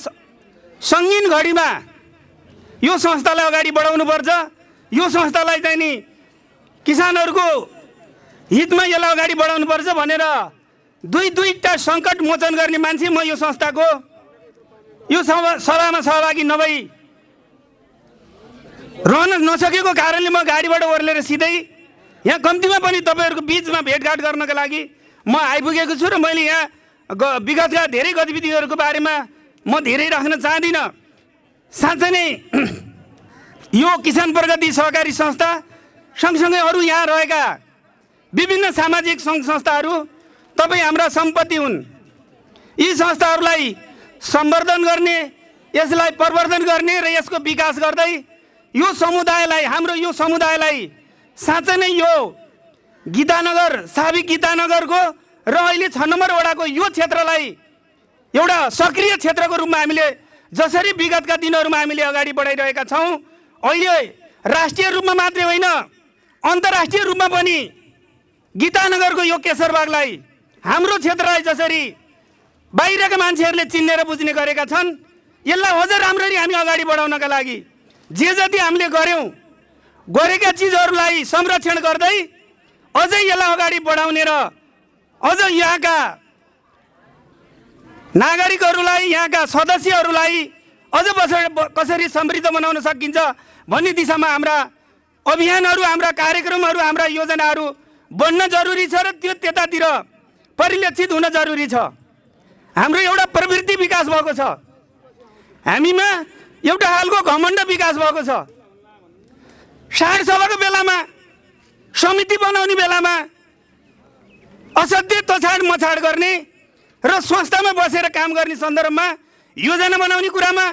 [SPEAKER 16] सङ्गीन घडीमा यो संस्थालाई अगाडि बढाउनुपर्छ, यो संस्थालाई चाहिँ नि किसानहरूको हितमा यसलाई अगाडि बढाउनुपर्छ भनेर दुईटा सङ्कट मोचन गर्ने मान्छे म यो संस्थाको यो सभामा सहभागी नभई रहन नसकेको कारणले म गाडीबाट ओर्लेर सिधै यहाँ कम्तीमा पनि तपाईँहरूको बिचमा भेटघाट गर्नका लागि म आइपुगेको छु र मैले यहाँ विगतका धेरै गतिविधिहरूको बारेमा म धेरै राख्न चाहदिनँ। साँच्चै नै यो किसान प्रगति सहकारी संस्था सँगसँगै अरू यहाँ रहेका विभिन्न सामाजिक सङ्घ संस्थाहरू तपाईँ हाम्रा सम्पत्ति हुन्। यी संस्थाहरूलाई सम्वर्धन गर्ने, यसलाई प्रवर्धन गर्ने र यसको विकास गर्दै यो समुदायलाई, हाम्रो यो समुदायलाई साँच्चै नै यो गीतानगर, साबिक गीतानगरको र अहिले 6 नम्बर वडाको यो क्षेत्रलाई एउटा सक्रिय क्षेत्रको रूपमा हामीले जसरी विगतका दिनहरूमा हामीले अगाडि बढाइरहेका छौँ, अहिले राष्ट्रिय रूपमा मात्रै होइन अन्तर्राष्ट्रिय रूपमा पनि गीतानगरको यो केशरबागलाई, हाम्रो क्षेत्रलाई जसरी बाहिरका मान्छेहरूले चिन्नेर बुझ्ने गरेका छन्, यसलाई अझ राम्ररी हामी अगाडि बढाउनका लागि जे जति हामीले गरेका चिजहरूलाई संरक्षण गर्दै अझै यसलाई अगाडि बढाउने र अझ यहाँका नागरिकहरूलाई, यहाँका सदस्यहरूलाई अझ कसरी समृद्ध बनाउन सकिन्छ भन्ने दिशामा हाम्रा अभियानहरू, हाम्रा कार्यक्रमहरू, हाम्रा योजनाहरू बन्न जरुरी छ र त्यो त्यतातिर परिलक्षित हुन जरुरी छ। हाम्रो एउटा प्रवृत्ति विकास भएको छ, हामीमा एउटा खालको घमण्ड विकास भएको छ। साँड सभाको बेलामा, समिति बनाउने बेलामा असाध्य तछाड मछाड गर्ने र संस्थामा बसेर काम गर्ने सन्दर्भमा, योजना बनाउने कुरामा,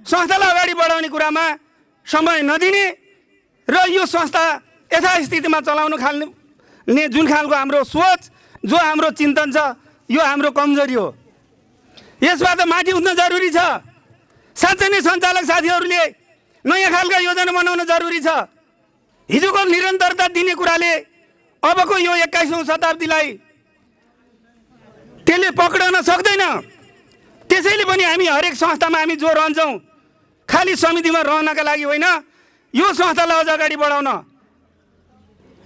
[SPEAKER 16] संस्थालाई अगाडि बढाउने कुरामा समय नदिने र यो संस्था यथास्थितिमा चलाउन खाल्ने जुन खालको हाम्रो सोच, जो हाम्रो चिन्तन छ, यो हाम्रो कमजोरी हो। यसबाट माथि उठ्न जरुरी छ। साँच्चै नै सञ्चालक साथीहरूले नयाँ खालका योजना बनाउन जरुरी छ। हिजोको निरन्तरता दिने कुराले अबको यो 21औं शताब्दीलाई त्यसले पक्राउन सक्दैन। त्यसैले पनि हामी हरेक संस्थामा हामी जो रहन्छौँ, खालि समितिमा रहनका लागि होइन, यो संस्थालाई अझ अगाडि बढाउन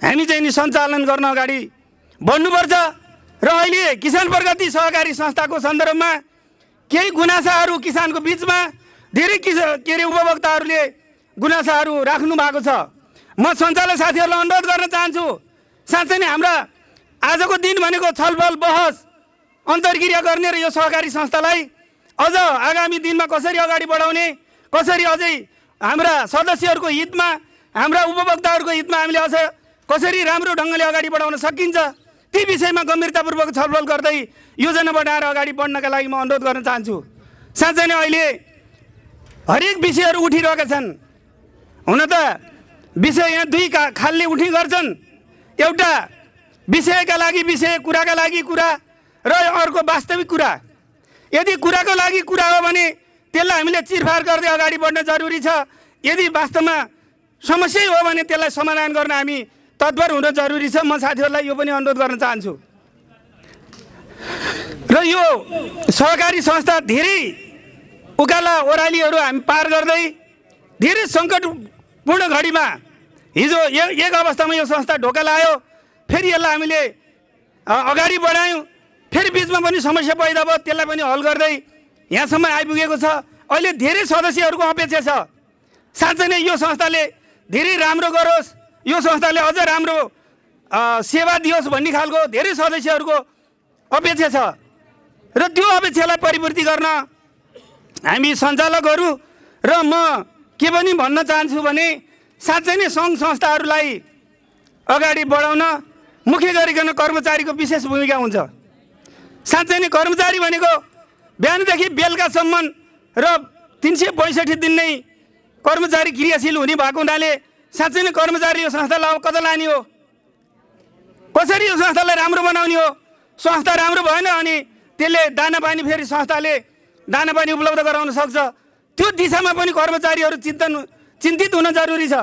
[SPEAKER 16] हामी चाहिँ नि सञ्चालन गर्न अगाडि बढ्नुपर्छ। र अहिले किसान प्रगति सहकारी संस्थाको सन्दर्भमा केही गुनासाहरू किसानको बिचमा धेरै उपभोक्ताहरूले गुनासाहरू राख्नु भएको छ। म सञ्चालक साथीहरूलाई अनुरोध गर्न चाहन्छु, साँच्चै नै हाम्रा आजको दिन भनेको छलफल, बहस, अन्तर्क्रिया गर्ने र यो सहकारी संस्थालाई अझ आगामी दिनमा कसरी अगाडि बढाउने, कसरी अझै हाम्रा सदस्यहरूको हितमा, हाम्रा उपभोक्ताहरूको हितमा हामीले अझ कसरी राम्रो ढङ्गले अगाडि बढाउन सकिन्छ, ती विषयमा गम्भीरतापूर्वक छलफल गर्दै योजना बनाएर अगाडि बढ्नका लागि म अनुरोध गर्न चाहन्छु। साँच्चै नै अहिले हरेक विषयहरू उठिरहेका छन्। हुन त विषय यहाँ दुई खालले उठ्ने गर्छन्, एउटा विषयका लागि विषय, कुराका लागि कुरा र अर्को वास्तविक कुरा। यदि कुराको लागि कुरा हो भने त्यसलाई हामीले चिरफार गर्दै अगाडि बढ्न जरुरी छ। यदि वास्तवमा समस्या हो भने त्यसलाई समाधान गर्न हामी तत्पर हुन जरुरी छ। म साथीहरूलाई यो पनि अनुरोध गर्न चाहन्छु। र यो सहकारी संस्था धेरै उकाला ओह्रालीहरू हामी पार गर्दै धेरै सङ्कटपूर्ण घडीमा हिजो एक अवस्थामा यो संस्था ढोका लायो, फेरि यसलाई हामीले अगाडि बढायौँ, फेरि बिचमा पनि समस्या पैदा भयो, त्यसलाई पनि हल गर्दै यहाँसम्म आइपुगेको छ। अहिले धेरै सदस्यहरूको अपेक्षा छ, साँच्चै नै यो संस्थाले धेरै राम्रो गरोस्, यो संस्थाले अझ राम्रो सेवा दियोस् भन्ने खालको धेरै सदस्यहरूको अपेक्षा छ। र त्यो अपेक्षालाई परिपूर्ति गर्न हामी सञ्चालकहरू र म के पनि भन्न चाहन्छु भने साँच्चै नै सङ्घ संस्थाहरूलाई अगाडि बढाउन मुख्य गरिकन कर्मचारीको विशेष भूमिका हुन्छ। साँच्चै नै कर्मचारी भनेको बिहानदेखि बेलुकासम्म र 365 दिन नै कर्मचारी क्रियाशील हुने भएको हुनाले साँच्चै नै कर्मचारी यो संस्थालाई कता लाने हो, कसरी यो संस्थालाई राम्रो बनाउने हो। संस्था राम्रो भएन अनि त्यसले दानापानी फेरि संस्थाले दानापानी उपलब्ध गराउन सक्छ। त्यो दिशामा पनि कर्मचारीहरू चिन्तित हुन जरुरी छ।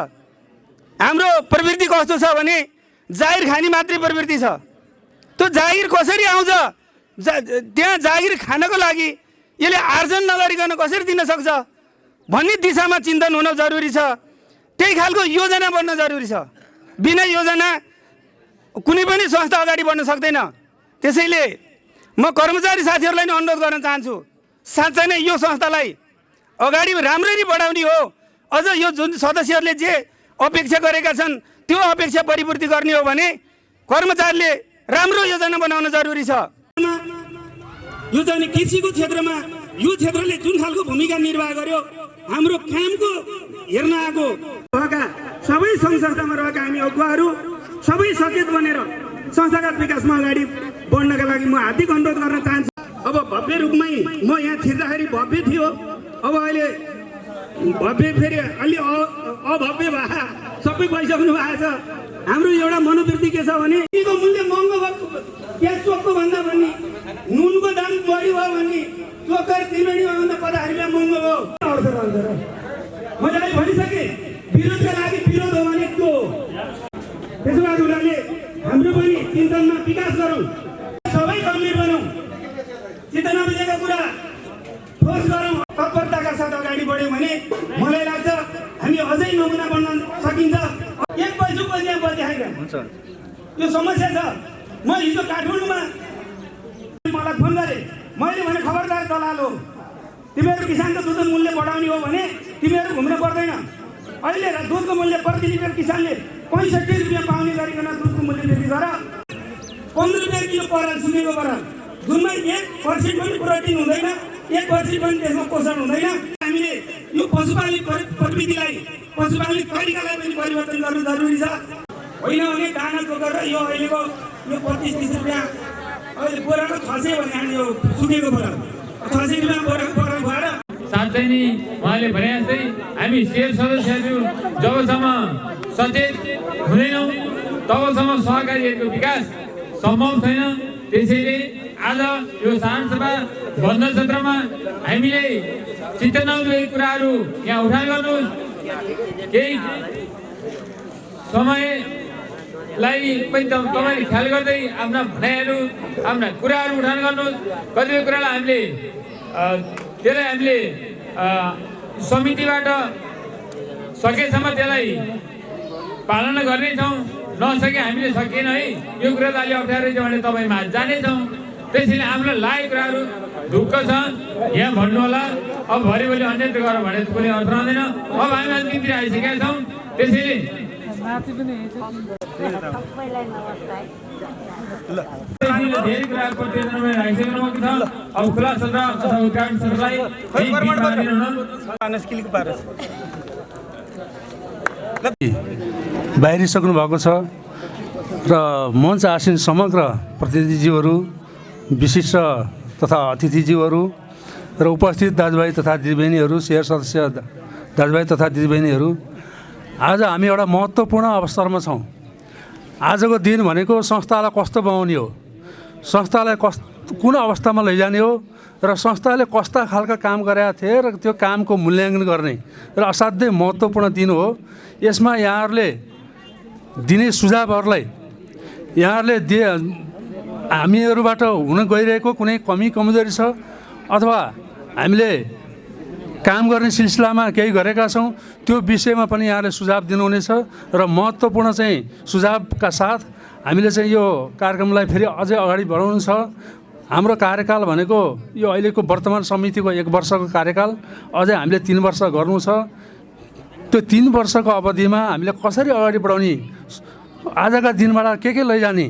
[SPEAKER 16] हाम्रो प्रवृत्ति कस्तो छ भने जागिर खाने मात्रै प्रवृत्ति छ। त्यो जागिर कसरी आउँछ, त्यहाँ जागिर खानको लागि यसले आर्जन नगरिकन कसरी दिन सक्छ भन्ने दिशामा चिन्तन हुन जरुरी छ। त्यही खालको योजना बन्न जरुरी छ। बिना योजना कुनै पनि संस्था अगाडि बढ्न सक्दैन। त्यसैले म कर्मचारी साथीहरूलाई नै अनुरोध गर्न चाहन्छु, साँच्चै नै यो संस्थालाई अगाडि राम्ररी बढाउने हो। अझ यो जुन सदस्यहरूले जे अपेक्षा गरेका छन् त्यो अपेक्षा परिपूर्ति गर्ने हो भने कर्मचारीले राम्रो योजना बनाउन जरुरी छ। यो चाहिँ कृषिको क्षेत्रमा यो क्षेत्रले जुन खालको भूमिका निर्वाह गर्यो, हाम्रो कामको हेर्न आएको भएका सबै सङ्घ संस्थामा रहेका हामी अगुवाहरू सबै सचेत बनेर संस्थागत विकासमा अगाडि बढ्नका लागि म हार्दिक अनुरोध गर्न चाहन्छु। अब भव्य रूपमै म यहाँ छिर्दाखेरि भव्य थियो, अब अहिले भव्य फेरि अलि अभव्य भए सबै भइसक्नु भएको छ। हाम्रो एउटा मनोवृत्ति के छ भने टीको मूल्य महँगो भएको प्याज चोकको भन्दा पनि नुनको दाम बढी भयो भने चोकर त्रिवेणीमा भन्दा 50 रुपियाँ महँगो भयो। मैले अहिले भनिसकेँ विरोधका लागि विरोध हो भने त्यो हो। त्यसो भए उनीहरूले हाम्रो पनि चिन्तनमा विकास गरौँ, सबै गम्भीर बनौँ, चित्त नबुझेका कुरा ठोस गरौँ, तत्परताका साथ अगाडि बढ्यौँ भने मलाई लाग्छ हामी अझै नमुना बन्न सकिन्छ। एक पैसा यहाँ बचाइरहेको यो समस्या छ। म हिजो काठमाडौँमा मलाई फोन गरेँ, मैले भने खबरदार दलाल हो, तिमीहरू किसानको दुधको मूल्य बढाउने हो भने तिमीहरू घुम्न पर्दैन। अहिले दुधको मूल्य प्रति लिटर किसानले 65 रुपियाँ पाउने गरिकन दुधको मूल्य वृद्धि गर। 15 रुपियाँ किलो पराल सुकेको पराल जुनमा 1% पनि प्रोटिन हुँदैन, 1% पनि त्यसमा पोषण हुँदैन। हामीले यो पशुपालन प्रविधिलाई पशुपालन तरिकालाई पनि परिवर्तन गर्नु जरुरी छ। होइन भने दाना चोकर र यो अहिलेको यो 25-30 रुपियाँ अहिले बोराको 600 भने यो सुकेको पराल 600 रुपियाँ बोराको पराल भएर
[SPEAKER 3] साँच्चै नै उहाँले भने जस्तै हामी सेयर सदस्यहरू जबसम्म सचेत हुँदैनौँ तबसम्म सहकारीहरूको विकास सम्भव छैन। त्यसैले आज यो साधारणसभा बन्द सत्रमा हामीले चित्त नबुझेका कुराहरू यहाँ उठान गर्नुहोस्। केही समयलाई पनि तपाईँले ख्याल गर्दै आफ्ना भनाइहरू आफ्ना कुराहरू उठान गर्नुहोस्। कतिपय कुरालाई हामीले त्यसलाई हामीले समितिबाट सकेसम्म त्यसलाई पालना गर्नेछौँ, नसके हामीले सकिएन है यो कुरा त अलि अप्ठ्यारो छ भने तपाईँमा जानेछौँ। त्यसैले हामीलाई लागेको कुराहरू ढुक्क छ यहाँ भन्नु होला। अब भरिभरि अन्यत्र गर भने त कुनै अर्थ रहँदैन। अब हामी अन्तिमतिर आइसकेका छौँ। त्यसैले धेरै कुराहरू प्रतिवेदनमा राखिसक्नु भएको छ। अब खुला सत्र अथवा उद्घाटन सत्रलाई
[SPEAKER 5] बाहिरिसक्नु भएको छ र मञ्च आसीन समग्र प्रतिनिधिज्यूहरू, विशिष्ट तथा अतिथिज्यूहरू र उपस्थित दाजुभाइ तथा दिदीबहिनीहरू, शेयर सदस्य दाजुभाइ तथा दिदीबहिनीहरू, आज हामी एउटा महत्त्वपूर्ण अवसरमा छौँ। आजको दिन भनेको संस्थालाई कस्तो बनाउने हो, संस्थालाई कुन अवस्थामा लैजाने हो र संस्थाले कस्ता खालका काम गरेका थिए र त्यो कामको मूल्याङ्कन गर्ने र असाध्यै महत्त्वपूर्ण दिन हो। यसमा यहाँहरूले दिने सुझावहरूलाई यहाँहरूले हामीहरूबाट हुन गइरहेको कुनै कमी कमजोरी छ अथवा हामीले काम गर्ने सिलसिलामा केही गरेका छौँ त्यो विषयमा पनि यहाँले सुझाव दिनुहुनेछ र महत्त्वपूर्ण चाहिँ सुझावका साथ हामीले चाहिँ यो कार्यक्रमलाई फेरि अझै अगाडि बढाउनु छ। हाम्रो कार्यकाल भनेको यो अहिलेको वर्तमान समितिको 1 वर्षको कार्यकाल, अझै हामीले 3 वर्ष गर्नु छ। त्यो 3 वर्षको अवधिमा हामीले कसरी अगाडि बढाउने, आजका दिनबाट के लैजाने,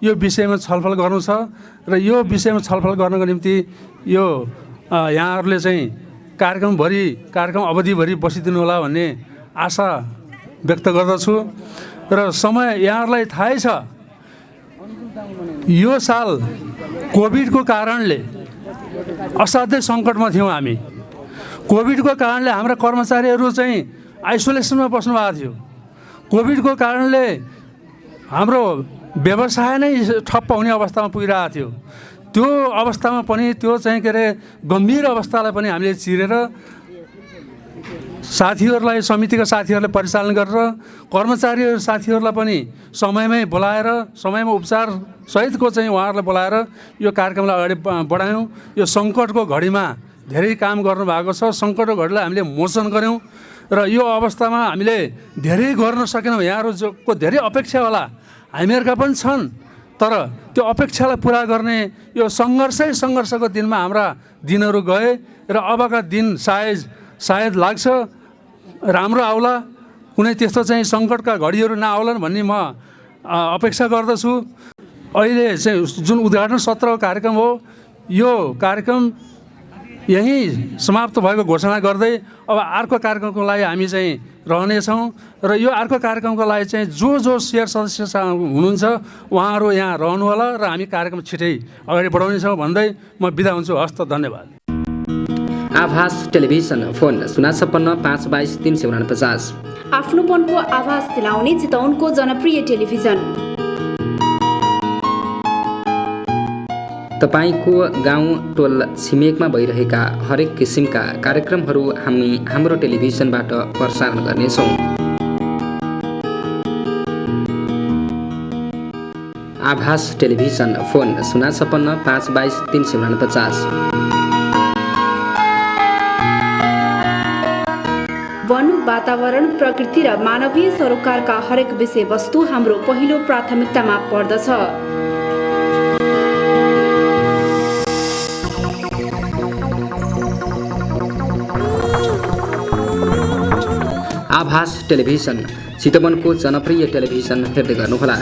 [SPEAKER 5] यो विषयमा छलफल गर्नु छ र यो विषयमा छलफल गर्नको निम्ति यो यहाँहरूले चाहिँ कार्यक्रम अवधिभरि बसिदिनु होला भन्ने आशा व्यक्त गर्दछु र समय यहाँहरूलाई थाहै छ यो साल कोभिडको कारणले असाध्यै सङ्कटमा थियौँ हामी। कोभिडको कारणले हाम्रा कर्मचारीहरू चाहिँ आइसोलेसनमा बस्नुभएको थियो। कोभिडको कारणले हाम्रो व्यवसाय नै ठप्प हुने अवस्थामा पुगिरहेको थियो। त्यो अवस्थामा पनि त्यो चाहिँ के अरे गम्भीर अवस्थालाई पनि हामीले चिरेर साथीहरूलाई समितिका साथीहरूले परिचालन गरेर कर्मचारी साथीहरूलाई पनि समयमै बोलाएर समयमा उपचार सहितको चाहिँ उहाँहरूलाई बोलाएर यो कार्यक्रमलाई अगाडि बढायौँ। यो सङ्कटको घडीमा धेरै काम गर्नुभएको छ। सङ्कटको घडीलाई हामीले मोचन गऱ्यौँ र यो अवस्थामा हामीले धेरै गर्न सकेनौँ। यहाँहरूको धेरै अपेक्षा होला, हामीहरूका पनि छन्, तर त्यो अपेक्षालाई पुरा गर्ने यो सङ्घर्षको दिनमा हाम्रा दिनहरू गए र अबका दिन सायद लाग्छ राम्रो आउला, कुनै त्यस्तो चाहिँ सङ्कटका घडीहरू नआउलान् भन्ने म अपेक्षा गर्दछु। अहिले चाहिँ जुन उद्घाटन सत्रको कार्यक्रम हो, यो कार्यक्रम यहीँ समाप्त भएको घोषणा गर्दै अब अर्को कार्यक्रमको लागि हामी चाहिँ रहनेछौँ र यो अर्को कार्यक्रमको लागि चाहिँ जो सेयर सदस्य हुनुहुन्छ उहाँहरू यहाँ रहनु होला र हामी कार्यक्रम छिटै अगाडि बढाउनेछौँ भन्दै म बिदा हुन्छु। हस्त, धन्यवाद।
[SPEAKER 1] आभास टेलिभिजन फोन 056 522 349।
[SPEAKER 2] आफ्नोपनको आभास दिलाउने चितवनको जनप्रिय टेलिभिजन।
[SPEAKER 1] तपाईको गाउँ टोल छिमेकमा भइरहेका हरेक किसिमका कार्यक्रमहरू हामी हाम्रो टेलिभिजनबाट प्रसारण गर्नेछौँ। आभास टेलिभिजन फोन 056 522 349।
[SPEAKER 2] वन, वातावरण, प्रकृति र मानवीय सरोकारका हरेक विषयवस्तु हाम्रो पहिलो प्राथमिकतामा पर्दछ।
[SPEAKER 1] आभास टेलिभिजन चितवनको जनप्रिय टेलिभिजन हेर्दै गर्नुहोला।